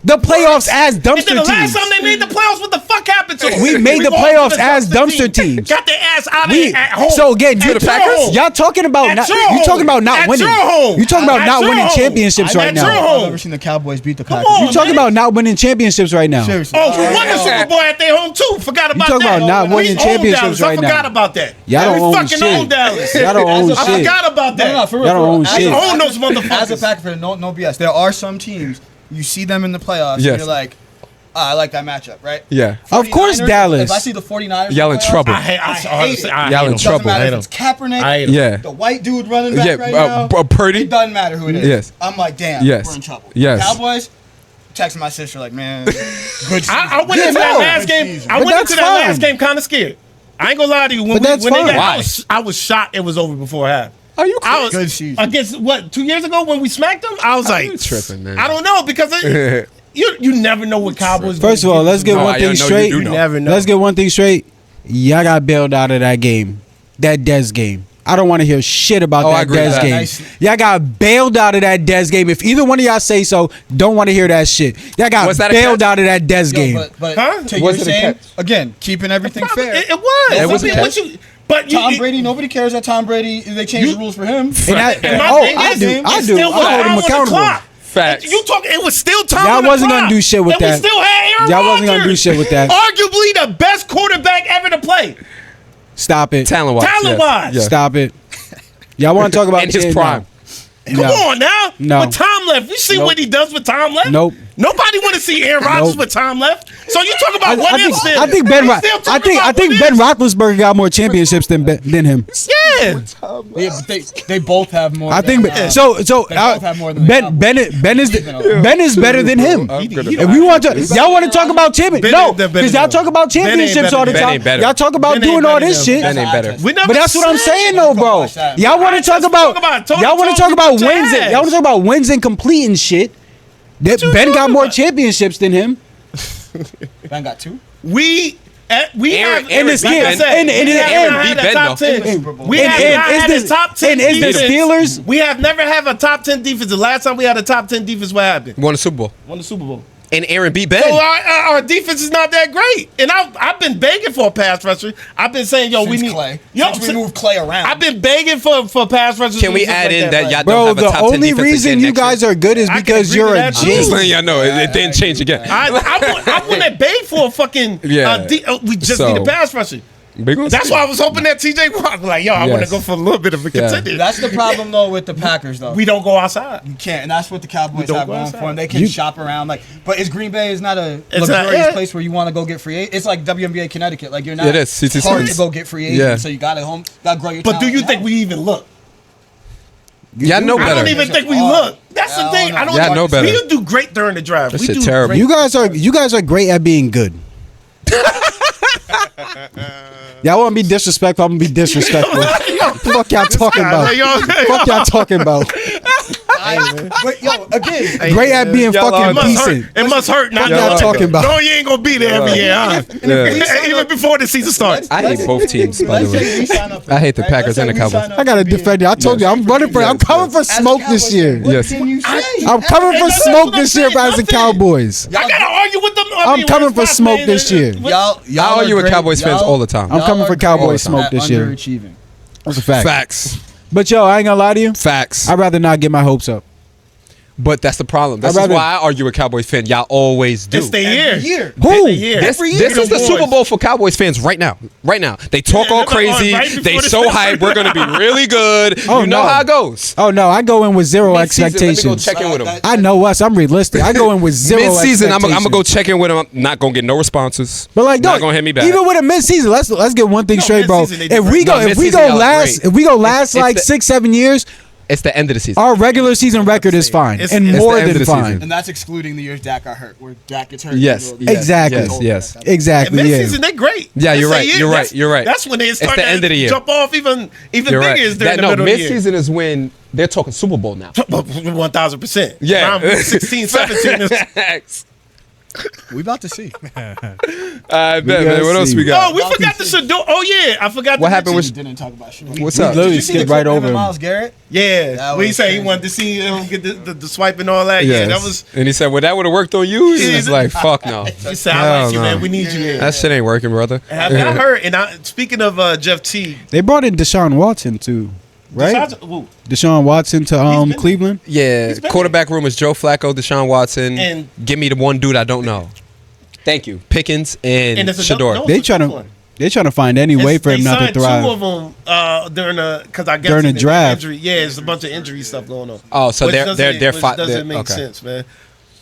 [SPEAKER 4] the playoffs as
[SPEAKER 5] And then
[SPEAKER 4] dumpster
[SPEAKER 5] the last
[SPEAKER 4] teams.
[SPEAKER 5] time they made the playoffs, what the fuck happened to them?
[SPEAKER 4] We made the
[SPEAKER 5] lost
[SPEAKER 4] playoffs
[SPEAKER 5] to the
[SPEAKER 4] as dumpster teams.
[SPEAKER 5] Got their ass out of
[SPEAKER 4] We,
[SPEAKER 5] it at home.
[SPEAKER 4] so again,
[SPEAKER 5] At
[SPEAKER 4] you,
[SPEAKER 5] your home.
[SPEAKER 4] y'all talking about
[SPEAKER 5] At
[SPEAKER 4] not,
[SPEAKER 5] your
[SPEAKER 4] you
[SPEAKER 5] home.
[SPEAKER 4] talking about not
[SPEAKER 5] At
[SPEAKER 4] winning.
[SPEAKER 5] your home.
[SPEAKER 4] You talking about
[SPEAKER 5] At
[SPEAKER 4] not
[SPEAKER 5] your
[SPEAKER 4] winning
[SPEAKER 5] home.
[SPEAKER 4] championships
[SPEAKER 5] At
[SPEAKER 4] right
[SPEAKER 5] your
[SPEAKER 4] now.
[SPEAKER 5] home.
[SPEAKER 7] I've never seen the Cowboys beat the Packers.
[SPEAKER 5] on,
[SPEAKER 4] You talking
[SPEAKER 5] man.
[SPEAKER 4] about not winning championships right now.
[SPEAKER 7] Seriously.
[SPEAKER 5] Oh, we won the Super Bowl at their home too. Forgot about
[SPEAKER 4] talking
[SPEAKER 5] that.
[SPEAKER 4] about not
[SPEAKER 5] We
[SPEAKER 4] winning
[SPEAKER 5] own
[SPEAKER 4] championships
[SPEAKER 5] Dallas.
[SPEAKER 4] right
[SPEAKER 5] I forgot
[SPEAKER 4] now.
[SPEAKER 5] about that.
[SPEAKER 4] Y'all don't
[SPEAKER 5] we
[SPEAKER 4] own
[SPEAKER 5] fucking
[SPEAKER 4] shit.
[SPEAKER 5] own Dallas.
[SPEAKER 4] Y'all don't own
[SPEAKER 5] I
[SPEAKER 4] shit.
[SPEAKER 5] forgot about that.
[SPEAKER 7] No, for real.
[SPEAKER 4] Y'all don't own
[SPEAKER 7] As
[SPEAKER 4] shit.
[SPEAKER 7] a-
[SPEAKER 5] Own those
[SPEAKER 7] As a
[SPEAKER 5] motherfuckers.
[SPEAKER 7] Packer fan, no BS. There are some teams you see them in the playoffs.
[SPEAKER 3] Yes.
[SPEAKER 7] And you're like, I like that matchup, right?
[SPEAKER 3] Yeah.
[SPEAKER 4] Of course,
[SPEAKER 7] 49ers,
[SPEAKER 4] Dallas.
[SPEAKER 7] If I see the 49ers,
[SPEAKER 3] Y'all in
[SPEAKER 7] the playoffs,
[SPEAKER 3] trouble.
[SPEAKER 5] I hate it.
[SPEAKER 3] Y'all in
[SPEAKER 7] Doesn't
[SPEAKER 3] trouble.
[SPEAKER 7] matter
[SPEAKER 5] I
[SPEAKER 7] if
[SPEAKER 5] hate
[SPEAKER 7] it's Kaepernick,
[SPEAKER 5] I hate 'em.
[SPEAKER 3] Yeah.
[SPEAKER 7] the white dude running back
[SPEAKER 3] Yeah.
[SPEAKER 7] right now.
[SPEAKER 3] Purdy.
[SPEAKER 7] It doesn't matter who it is.
[SPEAKER 3] Yes.
[SPEAKER 7] I'm like, damn,
[SPEAKER 3] Yes.
[SPEAKER 7] we're in trouble.
[SPEAKER 3] Yes.
[SPEAKER 7] Cowboys, texting my sister like, man, good season.
[SPEAKER 5] I went into
[SPEAKER 4] Yeah,
[SPEAKER 5] that
[SPEAKER 4] no.
[SPEAKER 5] last game. I
[SPEAKER 4] But
[SPEAKER 5] went
[SPEAKER 4] that's
[SPEAKER 5] into that
[SPEAKER 4] fine.
[SPEAKER 5] last game kind of scared. I ain't gonna lie to you.
[SPEAKER 4] But that's
[SPEAKER 5] they
[SPEAKER 4] fine.
[SPEAKER 3] Why?
[SPEAKER 5] I was shocked it was over before half.
[SPEAKER 3] Are you
[SPEAKER 5] I was
[SPEAKER 7] Good season.
[SPEAKER 5] against what 2 years ago when we smacked them. I was like,
[SPEAKER 3] you tripping, man?
[SPEAKER 5] I don't know because you never know what Cowboys.
[SPEAKER 4] First of all, let's get
[SPEAKER 3] No,
[SPEAKER 4] one
[SPEAKER 3] I
[SPEAKER 4] thing
[SPEAKER 3] know you
[SPEAKER 4] straight.
[SPEAKER 3] do know.
[SPEAKER 5] never know.
[SPEAKER 4] Let's get one thing straight. Y'all got bailed out of that game, that Dez game. I don't want to hear shit about
[SPEAKER 3] Oh, I
[SPEAKER 4] that
[SPEAKER 3] agree with
[SPEAKER 4] Dez
[SPEAKER 3] that.
[SPEAKER 4] game.
[SPEAKER 7] Nice.
[SPEAKER 4] Y'all got bailed out of that Dez game. If either one of y'all say so, don't want to hear that shit. Y'all got
[SPEAKER 3] Was that a
[SPEAKER 4] bailed
[SPEAKER 3] catch?
[SPEAKER 4] out of that Dez
[SPEAKER 7] Yo,
[SPEAKER 4] game.
[SPEAKER 7] but
[SPEAKER 5] Huh?
[SPEAKER 7] to
[SPEAKER 3] Was
[SPEAKER 7] your
[SPEAKER 3] it a
[SPEAKER 7] saying,
[SPEAKER 3] catch?
[SPEAKER 7] again, keeping everything fair.
[SPEAKER 5] It was.
[SPEAKER 3] It was
[SPEAKER 5] I mean,
[SPEAKER 3] a
[SPEAKER 5] what
[SPEAKER 3] catch.
[SPEAKER 5] you- But you,
[SPEAKER 7] Tom Brady, nobody cares that Tom Brady, they changed the rules for him.
[SPEAKER 4] And I,
[SPEAKER 5] And my
[SPEAKER 4] oh,
[SPEAKER 5] thing
[SPEAKER 4] I
[SPEAKER 5] is,
[SPEAKER 4] do.
[SPEAKER 5] it
[SPEAKER 4] I do.
[SPEAKER 5] still
[SPEAKER 4] I
[SPEAKER 5] was
[SPEAKER 4] hold
[SPEAKER 5] time
[SPEAKER 4] him
[SPEAKER 5] on the
[SPEAKER 4] accountable.
[SPEAKER 5] clock.
[SPEAKER 3] Facts.
[SPEAKER 5] You talking? It was still time.
[SPEAKER 4] Y'all
[SPEAKER 5] on the
[SPEAKER 4] wasn't gonna
[SPEAKER 5] clock.
[SPEAKER 4] do shit with
[SPEAKER 5] And
[SPEAKER 4] that.
[SPEAKER 5] We still had Aaron
[SPEAKER 4] Y'all wasn't gonna do
[SPEAKER 5] Rodgers.
[SPEAKER 4] shit with that.
[SPEAKER 5] Arguably the best quarterback ever to play.
[SPEAKER 4] Stop it.
[SPEAKER 3] Talent-wise.
[SPEAKER 5] Talent-wise.
[SPEAKER 3] Yes.
[SPEAKER 4] Stop it. Y'all want to talk about
[SPEAKER 3] In his
[SPEAKER 4] Ted
[SPEAKER 3] prime.
[SPEAKER 5] Come on now.
[SPEAKER 4] No.
[SPEAKER 5] With Tom left, we see
[SPEAKER 4] Nope.
[SPEAKER 5] what he does with Tom left.
[SPEAKER 4] Nope.
[SPEAKER 5] Nobody want to see Aaron Rodgers
[SPEAKER 4] Nope.
[SPEAKER 5] with Tom left. So you talk about what ifs.
[SPEAKER 4] I think Ben. I think Ben Roethlisberger got more championships than him.
[SPEAKER 5] Yeah.
[SPEAKER 7] Yeah, but they both have more.
[SPEAKER 4] I think
[SPEAKER 7] than,
[SPEAKER 4] so.
[SPEAKER 7] they both have more than the Cowboys.
[SPEAKER 4] Ben is better than him. If we want to, y'all want to talk about championships? No, because y'all talk about championships all the
[SPEAKER 3] Ben
[SPEAKER 4] time.
[SPEAKER 3] ain't better.
[SPEAKER 4] Y'all talk about
[SPEAKER 5] Ben ain't
[SPEAKER 4] doing all
[SPEAKER 5] better
[SPEAKER 4] this
[SPEAKER 5] than
[SPEAKER 4] shit.
[SPEAKER 3] Ben ain't better.
[SPEAKER 5] We never
[SPEAKER 4] But that's what I'm
[SPEAKER 5] said-
[SPEAKER 4] saying, though, bro. Y'all want to talk about y'all want to talk about wins. Y'all want to talk about wins and completing shit. That Ben got more championships than him.
[SPEAKER 7] Ben got two.
[SPEAKER 5] We have
[SPEAKER 4] in the
[SPEAKER 5] like I
[SPEAKER 4] skin-
[SPEAKER 5] said,
[SPEAKER 4] in
[SPEAKER 5] we
[SPEAKER 4] the
[SPEAKER 5] have
[SPEAKER 4] end.
[SPEAKER 5] not had
[SPEAKER 3] Beat
[SPEAKER 5] a
[SPEAKER 3] Ben,
[SPEAKER 5] top
[SPEAKER 3] though.
[SPEAKER 5] 10.
[SPEAKER 7] In the Super Bowl.
[SPEAKER 5] We have not had a top 10
[SPEAKER 4] and is the
[SPEAKER 5] defense.
[SPEAKER 4] Steelers.
[SPEAKER 5] We have never had a top 10 defense. The last time we had a top 10 defense, what happened?
[SPEAKER 3] Won a Super Bowl.
[SPEAKER 5] Won the Super Bowl.
[SPEAKER 3] And Aaron beat Ben.
[SPEAKER 5] So our defense is not that great. And I've been begging for a pass rusher. I've been saying, yo, we
[SPEAKER 7] Since
[SPEAKER 5] need
[SPEAKER 7] Clay.
[SPEAKER 5] Yo,
[SPEAKER 7] Since we moved Clay around.
[SPEAKER 5] I've been begging for pass rushers.
[SPEAKER 3] Can we
[SPEAKER 5] and stuff
[SPEAKER 3] add
[SPEAKER 5] like
[SPEAKER 3] in that
[SPEAKER 5] like-
[SPEAKER 3] y'all
[SPEAKER 4] Bro,
[SPEAKER 3] don't have a
[SPEAKER 4] the
[SPEAKER 3] top 10
[SPEAKER 4] only
[SPEAKER 3] defense
[SPEAKER 4] reason
[SPEAKER 3] again
[SPEAKER 4] you
[SPEAKER 3] next
[SPEAKER 4] guys
[SPEAKER 3] year?
[SPEAKER 4] are good is
[SPEAKER 5] I can
[SPEAKER 4] because
[SPEAKER 5] agree
[SPEAKER 4] you're
[SPEAKER 5] with
[SPEAKER 4] a
[SPEAKER 5] that, too.
[SPEAKER 3] I'm just
[SPEAKER 4] G.
[SPEAKER 3] letting y'all know it didn't change again.
[SPEAKER 5] I want to beg for a fucking.
[SPEAKER 3] Yeah.
[SPEAKER 5] We just
[SPEAKER 3] So-
[SPEAKER 5] need a pass rusher.
[SPEAKER 3] Big one.
[SPEAKER 5] That's why I was hoping that TJ Watt was like, yo, I want to
[SPEAKER 3] Yes.
[SPEAKER 5] go for a little bit of a
[SPEAKER 3] Yeah.
[SPEAKER 5] contender.
[SPEAKER 7] That's the problem though with the Packers though.
[SPEAKER 5] We don't go outside.
[SPEAKER 7] You can't, and that's what the Cowboys
[SPEAKER 5] don't
[SPEAKER 7] have
[SPEAKER 5] go
[SPEAKER 7] going
[SPEAKER 5] outside.
[SPEAKER 7] for them. They can shop around, like, but is Green Bay is not a
[SPEAKER 5] It's not-
[SPEAKER 7] luxurious
[SPEAKER 5] yeah.
[SPEAKER 7] place where you want to go get free agents. It's like WNBA Connecticut, like you're not
[SPEAKER 3] It is. CT
[SPEAKER 7] hard
[SPEAKER 3] Springs.
[SPEAKER 7] to go get free agents,
[SPEAKER 3] Yeah.
[SPEAKER 7] so you got to grow your.
[SPEAKER 5] But do
[SPEAKER 7] talent
[SPEAKER 5] you think
[SPEAKER 7] now.
[SPEAKER 5] we even look?
[SPEAKER 3] Y'all know
[SPEAKER 5] I
[SPEAKER 3] better.
[SPEAKER 5] don't even think we
[SPEAKER 7] Oh.
[SPEAKER 5] look. That's the
[SPEAKER 7] Hell
[SPEAKER 5] thing.
[SPEAKER 7] no.
[SPEAKER 5] I don't.
[SPEAKER 3] Yeah, I know better.
[SPEAKER 5] We do great during the drive.
[SPEAKER 3] That
[SPEAKER 5] We
[SPEAKER 3] shit
[SPEAKER 5] do
[SPEAKER 3] terrible.
[SPEAKER 5] great.
[SPEAKER 4] You guys are great at being good. Y'all want to be disrespectful? I'm gonna be disrespectful. Fuck y'all talking about? Fuck y'all talking about?
[SPEAKER 7] But yo, again,
[SPEAKER 4] Great at being
[SPEAKER 3] Y'all
[SPEAKER 4] fucking
[SPEAKER 3] are-
[SPEAKER 5] It must hurt.
[SPEAKER 4] decent.
[SPEAKER 5] It must hurt not
[SPEAKER 4] What y'all
[SPEAKER 5] knowing.
[SPEAKER 4] talking about?
[SPEAKER 5] No, you ain't gonna be there every year, huh?
[SPEAKER 3] Yeah.
[SPEAKER 5] Even before the season starts.
[SPEAKER 3] I hate both teams, by the way. I hate the Packers and the Cowboys.
[SPEAKER 4] I gotta defend you. I told you I'm running for. I'm coming for smoke this year.
[SPEAKER 7] What
[SPEAKER 3] Yes.
[SPEAKER 7] can you say?
[SPEAKER 4] I'm coming for
[SPEAKER 5] And that's
[SPEAKER 4] smoke
[SPEAKER 5] what I'm
[SPEAKER 4] this year
[SPEAKER 5] saying,
[SPEAKER 4] as the
[SPEAKER 5] nothing.
[SPEAKER 4] Cowboys.
[SPEAKER 5] I gotta argue with them.
[SPEAKER 4] I'm coming for smoke this year.
[SPEAKER 7] Y'all
[SPEAKER 3] I argue
[SPEAKER 7] are
[SPEAKER 3] with
[SPEAKER 7] great.
[SPEAKER 3] Cowboys fans
[SPEAKER 7] Y'all-
[SPEAKER 3] all the time.
[SPEAKER 4] I'm coming
[SPEAKER 7] y'all
[SPEAKER 4] for
[SPEAKER 7] are
[SPEAKER 4] Cowboys
[SPEAKER 7] great
[SPEAKER 4] smoke
[SPEAKER 7] at
[SPEAKER 4] this year.
[SPEAKER 7] Underachieving.
[SPEAKER 4] That's a fact.
[SPEAKER 3] Facts.
[SPEAKER 4] But yo, I ain't gonna lie to you.
[SPEAKER 3] Facts.
[SPEAKER 4] I'd rather not get my hopes up.
[SPEAKER 3] But that's the problem. This
[SPEAKER 4] I'd
[SPEAKER 3] is
[SPEAKER 4] rather-
[SPEAKER 3] why I argue with Cowboys fans. Y'all always do.
[SPEAKER 5] It's the year.
[SPEAKER 4] Who?
[SPEAKER 3] This is the Super Bowl for Cowboys fans right now. Right now. They talk all crazy.
[SPEAKER 5] right before
[SPEAKER 3] They
[SPEAKER 5] the
[SPEAKER 3] so
[SPEAKER 5] season.
[SPEAKER 3] hype. We're going to be really good.
[SPEAKER 4] Oh,
[SPEAKER 3] you know
[SPEAKER 4] no.
[SPEAKER 3] how it goes.
[SPEAKER 4] Oh no, I go in with zero
[SPEAKER 3] Mid-season,
[SPEAKER 4] expectations.
[SPEAKER 3] Let me go check in with them.
[SPEAKER 4] I know us. I'm realistic. I go in with zero
[SPEAKER 3] Mid-season, I'm
[SPEAKER 4] expectations.
[SPEAKER 3] going to go check in with them. I'm not going to get no responses.
[SPEAKER 4] But like,
[SPEAKER 3] not
[SPEAKER 4] no,
[SPEAKER 3] going to hit me back.
[SPEAKER 4] even with a mid-season, let's get one thing
[SPEAKER 5] No,
[SPEAKER 4] straight, bro.
[SPEAKER 5] mid-season they
[SPEAKER 4] If
[SPEAKER 5] do
[SPEAKER 4] we
[SPEAKER 5] great.
[SPEAKER 4] go,
[SPEAKER 3] No,
[SPEAKER 4] if we
[SPEAKER 3] mid-season
[SPEAKER 4] go
[SPEAKER 3] y'all are
[SPEAKER 4] last,
[SPEAKER 3] great.
[SPEAKER 4] if we go last
[SPEAKER 3] It's
[SPEAKER 4] like
[SPEAKER 3] the-
[SPEAKER 4] 6-7 years,
[SPEAKER 3] It's the end of the season.
[SPEAKER 4] our regular season record is fine
[SPEAKER 5] It's-
[SPEAKER 4] and
[SPEAKER 5] it's
[SPEAKER 4] more
[SPEAKER 3] the end of
[SPEAKER 4] than
[SPEAKER 3] the
[SPEAKER 4] fine.
[SPEAKER 3] season.
[SPEAKER 7] And that's excluding the years Dak got hurt, where Dak gets hurt.
[SPEAKER 3] Yes,
[SPEAKER 7] in the middle of the
[SPEAKER 4] Exactly.
[SPEAKER 7] season.
[SPEAKER 3] Yes.
[SPEAKER 5] And
[SPEAKER 4] Exactly. Yeah.
[SPEAKER 5] mid-season, they're great.
[SPEAKER 3] Yeah, you're
[SPEAKER 5] It's
[SPEAKER 3] right,
[SPEAKER 5] the year.
[SPEAKER 3] you're right,
[SPEAKER 5] That's-
[SPEAKER 3] you're right.
[SPEAKER 5] That's when they
[SPEAKER 3] It's
[SPEAKER 5] start
[SPEAKER 3] the
[SPEAKER 5] to
[SPEAKER 3] end of the year.
[SPEAKER 5] jump off even
[SPEAKER 3] You're
[SPEAKER 5] bigger
[SPEAKER 3] right.
[SPEAKER 5] is during
[SPEAKER 3] That,
[SPEAKER 5] the
[SPEAKER 3] no,
[SPEAKER 5] middle of the year.
[SPEAKER 3] mid-season is when they're talking Super Bowl now.
[SPEAKER 5] 1,000%.
[SPEAKER 3] Yeah.
[SPEAKER 5] Around 16, 17. is-
[SPEAKER 3] Facts.
[SPEAKER 7] We about to see.
[SPEAKER 3] I bet, man.
[SPEAKER 4] gotta
[SPEAKER 3] What else
[SPEAKER 4] see.
[SPEAKER 3] we got?
[SPEAKER 5] Oh, we forgot the Shedeur. Oh, yeah. I forgot
[SPEAKER 3] What
[SPEAKER 5] to
[SPEAKER 3] happened
[SPEAKER 5] mention-
[SPEAKER 3] with-
[SPEAKER 7] Didn't talk about shit.
[SPEAKER 3] What's
[SPEAKER 4] We
[SPEAKER 3] up?
[SPEAKER 4] literally
[SPEAKER 7] Did you see the
[SPEAKER 4] skipped
[SPEAKER 7] clip
[SPEAKER 4] right
[SPEAKER 7] of him
[SPEAKER 4] over
[SPEAKER 7] and
[SPEAKER 4] him.
[SPEAKER 7] Myles Garrett?
[SPEAKER 5] Yeah.
[SPEAKER 7] That
[SPEAKER 5] When he
[SPEAKER 7] was
[SPEAKER 5] said he
[SPEAKER 7] crazy.
[SPEAKER 5] wanted to see him get the swipe and all that. Yeah, that was.
[SPEAKER 3] And he said, well, that would have worked on you? He was like, fuck no.
[SPEAKER 5] He said, I
[SPEAKER 3] Hell
[SPEAKER 5] like you,
[SPEAKER 3] no.
[SPEAKER 5] man. We need you here.
[SPEAKER 3] That shit ain't working, brother.
[SPEAKER 5] Have I heard? And speaking of Jeff T,
[SPEAKER 4] They brought in Deshaun Watson too, right? Deshaun Watson to
[SPEAKER 5] been-
[SPEAKER 4] Cleveland.
[SPEAKER 3] Yeah,
[SPEAKER 5] He's been
[SPEAKER 3] quarterback room is Joe Flacco, Deshaun Watson.
[SPEAKER 5] And-
[SPEAKER 3] give me the one dude I don't know. Thank you. Pickens and
[SPEAKER 5] And it's a
[SPEAKER 3] Shedeur.
[SPEAKER 5] no-
[SPEAKER 4] They
[SPEAKER 5] it's a
[SPEAKER 4] trying
[SPEAKER 5] tough
[SPEAKER 4] to
[SPEAKER 5] one.
[SPEAKER 4] find any way for
[SPEAKER 5] They
[SPEAKER 4] him not to
[SPEAKER 5] signed
[SPEAKER 4] thrive.
[SPEAKER 5] Two of them during the because I guess
[SPEAKER 4] During the
[SPEAKER 5] it's
[SPEAKER 4] draft.
[SPEAKER 5] Injury. Yeah, it's a bunch of injury stuff going on.
[SPEAKER 3] Oh, so
[SPEAKER 5] Which
[SPEAKER 3] they're
[SPEAKER 5] doesn't- which
[SPEAKER 3] fi-
[SPEAKER 5] doesn't
[SPEAKER 3] they're-
[SPEAKER 5] make
[SPEAKER 3] okay.
[SPEAKER 5] sense, man.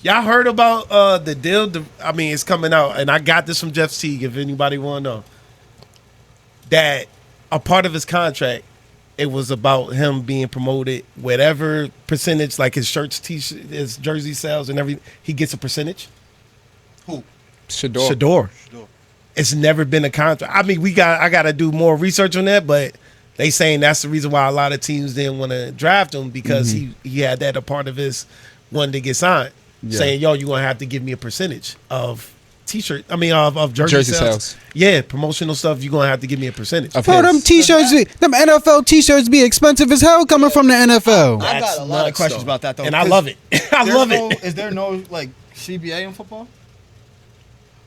[SPEAKER 5] Y'all heard about the deal? I mean, it's coming out, and I got this from Jeff Teague. If anybody want to know, that a part of his contract, it was about him being promoted. Whatever percentage, like his shirts, t-shirt, his jersey sales, and everything, he gets a percentage.
[SPEAKER 3] Shedeur.
[SPEAKER 5] Shedeur. It's never been a contract. I mean, I got to do more research on that, but they saying that's the reason why a lot of teams didn't want to draft him because he had that a part of his one to get signed, saying, "Yo, you gonna have to give me a percentage of t-shirt. I mean, of jersey sales. Yeah, promotional stuff. You are gonna have to give me a percentage.
[SPEAKER 3] Of
[SPEAKER 4] Bro,
[SPEAKER 3] his.
[SPEAKER 4] them t-shirts, them NFL t-shirts be expensive as hell coming from the NFL.
[SPEAKER 7] I got
[SPEAKER 5] That's
[SPEAKER 7] a lot of
[SPEAKER 5] nuts,
[SPEAKER 7] questions
[SPEAKER 5] though.
[SPEAKER 7] about that though,
[SPEAKER 5] And I
[SPEAKER 7] 'cause
[SPEAKER 5] love it. I
[SPEAKER 7] there's
[SPEAKER 5] love
[SPEAKER 7] no-
[SPEAKER 5] it.
[SPEAKER 7] Is there no like CBA in football?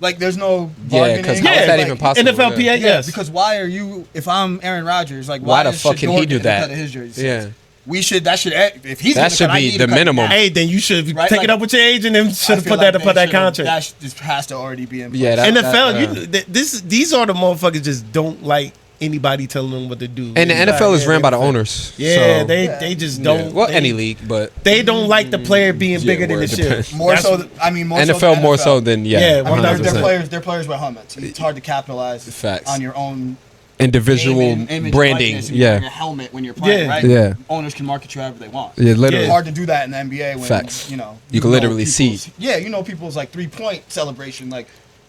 [SPEAKER 7] Like, there's no
[SPEAKER 3] Yeah,
[SPEAKER 7] bargaining.
[SPEAKER 3] 'cause how
[SPEAKER 5] is that
[SPEAKER 3] even possible?
[SPEAKER 5] NFLPA,
[SPEAKER 3] Yeah.
[SPEAKER 5] yes.
[SPEAKER 7] Because why are you? If I'm Aaron Rodgers, like
[SPEAKER 3] Why the
[SPEAKER 7] is
[SPEAKER 3] fuck can
[SPEAKER 7] Shedeur
[SPEAKER 3] he do
[SPEAKER 7] getting a
[SPEAKER 3] that?
[SPEAKER 7] cut of his jersey
[SPEAKER 3] Yeah.
[SPEAKER 7] sales? We should. That should. If he's
[SPEAKER 3] That
[SPEAKER 7] gonna
[SPEAKER 3] should
[SPEAKER 7] cut, I
[SPEAKER 3] be
[SPEAKER 7] need
[SPEAKER 3] the
[SPEAKER 7] to cut
[SPEAKER 3] minimum.
[SPEAKER 7] now.
[SPEAKER 5] Hey, then you should
[SPEAKER 7] Right,
[SPEAKER 5] take
[SPEAKER 7] like-
[SPEAKER 5] it up with your agent and should
[SPEAKER 7] I
[SPEAKER 5] have
[SPEAKER 7] feel
[SPEAKER 5] put that
[SPEAKER 7] like
[SPEAKER 5] put
[SPEAKER 7] they
[SPEAKER 5] that
[SPEAKER 7] should've-
[SPEAKER 5] contract.
[SPEAKER 7] That just has to already be in place.
[SPEAKER 3] Yeah, that-
[SPEAKER 5] NFL, these are the motherfuckers just don't like anybody telling them what to do.
[SPEAKER 3] And the
[SPEAKER 5] Yeah,
[SPEAKER 3] NFL is
[SPEAKER 5] yeah,
[SPEAKER 3] ran by the
[SPEAKER 5] NFL.
[SPEAKER 3] owners.
[SPEAKER 5] Yeah,
[SPEAKER 3] so,
[SPEAKER 5] they just
[SPEAKER 3] yeah.
[SPEAKER 5] don't.
[SPEAKER 3] Well,
[SPEAKER 5] they,
[SPEAKER 3] any league, but
[SPEAKER 5] They don't like the player being bigger than
[SPEAKER 3] well,
[SPEAKER 5] the
[SPEAKER 3] it
[SPEAKER 5] shit.
[SPEAKER 3] depends.
[SPEAKER 7] More
[SPEAKER 5] That's-
[SPEAKER 7] so. More
[SPEAKER 3] NFL
[SPEAKER 7] so than
[SPEAKER 3] more so than
[SPEAKER 5] Yeah,
[SPEAKER 3] yeah.
[SPEAKER 7] I mean, they're
[SPEAKER 3] 100%.
[SPEAKER 7] players. They're players with helmets. It's hard to capitalize
[SPEAKER 3] Facts.
[SPEAKER 7] on your own
[SPEAKER 3] Individual
[SPEAKER 7] image,
[SPEAKER 3] branding.
[SPEAKER 7] likeness, and you're wearing
[SPEAKER 3] Yeah.
[SPEAKER 7] a helmet when you're playing.
[SPEAKER 5] Yeah.
[SPEAKER 7] Right?
[SPEAKER 3] Yeah.
[SPEAKER 7] Owners can market you however they want.
[SPEAKER 3] Yeah, literally.
[SPEAKER 7] It's hard to do that in the NBA when
[SPEAKER 3] Facts.
[SPEAKER 7] you know
[SPEAKER 3] You can
[SPEAKER 7] know
[SPEAKER 3] literally see.
[SPEAKER 7] people's- Yeah, you know people's like 3-point celebration. Like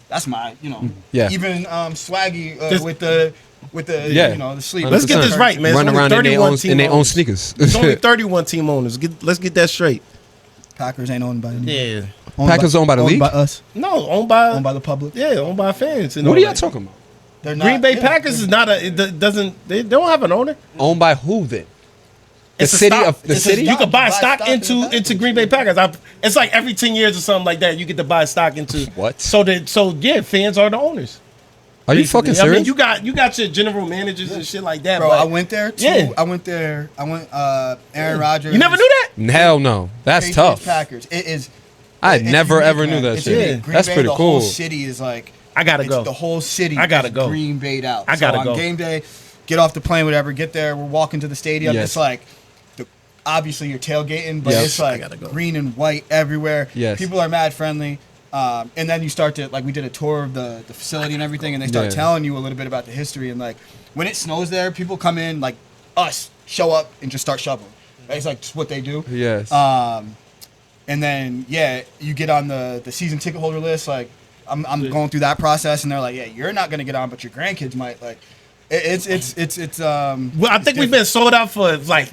[SPEAKER 7] that's my
[SPEAKER 3] Yeah.
[SPEAKER 7] Even Swaggy
[SPEAKER 5] Just-
[SPEAKER 7] with the
[SPEAKER 3] Yeah.
[SPEAKER 7] the sleeve.
[SPEAKER 5] Let's get this right, man.
[SPEAKER 3] Run
[SPEAKER 5] It's only
[SPEAKER 3] around in their
[SPEAKER 5] 31
[SPEAKER 3] own
[SPEAKER 5] team
[SPEAKER 3] in their own
[SPEAKER 5] owners.
[SPEAKER 3] sneakers.
[SPEAKER 5] There's only 31 team owners. Let's get that straight.
[SPEAKER 7] Packers ain't owned by anybody.
[SPEAKER 5] Yeah.
[SPEAKER 3] Packers owned by the league?
[SPEAKER 7] by us,
[SPEAKER 5] No, owned by
[SPEAKER 7] owned by the public.
[SPEAKER 5] yeah, owned by fans. And
[SPEAKER 3] What
[SPEAKER 5] all
[SPEAKER 3] are y'all
[SPEAKER 5] that.
[SPEAKER 3] talking about?
[SPEAKER 7] They're not,
[SPEAKER 5] Green Bay
[SPEAKER 7] yeah,
[SPEAKER 5] Packers is not a. It doesn't. They don't have an owner.
[SPEAKER 3] Owned by who then? The
[SPEAKER 5] It's a
[SPEAKER 3] city
[SPEAKER 5] stock.
[SPEAKER 3] of the
[SPEAKER 5] It's a-
[SPEAKER 3] city.
[SPEAKER 5] You could buy
[SPEAKER 7] You buy
[SPEAKER 5] stock
[SPEAKER 7] stock in
[SPEAKER 5] into
[SPEAKER 7] the Packers.
[SPEAKER 5] Green Bay Packers. It's like every 10 years or something like that. You get to buy stock into
[SPEAKER 3] What?
[SPEAKER 5] So yeah, fans are the owners.
[SPEAKER 3] Are you fucking
[SPEAKER 5] I
[SPEAKER 3] serious?
[SPEAKER 5] mean, you got your general managers and shit like that.
[SPEAKER 7] Bro,
[SPEAKER 5] but
[SPEAKER 7] I went there.
[SPEAKER 5] Yeah.
[SPEAKER 7] I went there. Aaron Rodgers.
[SPEAKER 5] You never knew that?
[SPEAKER 3] Hell no. That's
[SPEAKER 7] Patriots,
[SPEAKER 3] tough.
[SPEAKER 7] Packers. It is.
[SPEAKER 3] I
[SPEAKER 7] it's
[SPEAKER 3] never
[SPEAKER 7] unique,
[SPEAKER 3] ever knew
[SPEAKER 7] man.
[SPEAKER 3] that
[SPEAKER 7] It's
[SPEAKER 3] shit.
[SPEAKER 7] unique. Green
[SPEAKER 3] That's
[SPEAKER 7] Bay,
[SPEAKER 3] pretty
[SPEAKER 7] the
[SPEAKER 3] cool.
[SPEAKER 7] Whole city is like.
[SPEAKER 5] I gotta
[SPEAKER 7] it's
[SPEAKER 5] go.
[SPEAKER 7] The whole city.
[SPEAKER 5] I gotta
[SPEAKER 7] is
[SPEAKER 5] go.
[SPEAKER 7] Green Bay'd out.
[SPEAKER 5] I gotta
[SPEAKER 7] so
[SPEAKER 5] go.
[SPEAKER 7] On game day, get off the plane, whatever. Get there. We're walking to the stadium.
[SPEAKER 3] Yes.
[SPEAKER 7] It's like, obviously you're tailgating, but
[SPEAKER 3] Yes.
[SPEAKER 7] it's like
[SPEAKER 5] gotta go.
[SPEAKER 7] green and white everywhere.
[SPEAKER 3] Yes.
[SPEAKER 7] People are mad friendly. And then you start to we did a tour of the facility and everything, and they start
[SPEAKER 3] Yeah.
[SPEAKER 7] telling you a little bit about the history and like when it snows there, people come in like us, show up and just start shoveling. Right? It's like just what they do.
[SPEAKER 3] Yes.
[SPEAKER 7] And then you get on the season ticket holder list. Like I'm going through that process, and they're like, yeah, you're not gonna get on, but your grandkids might. Like it's
[SPEAKER 5] Well, I think we've been sold out for like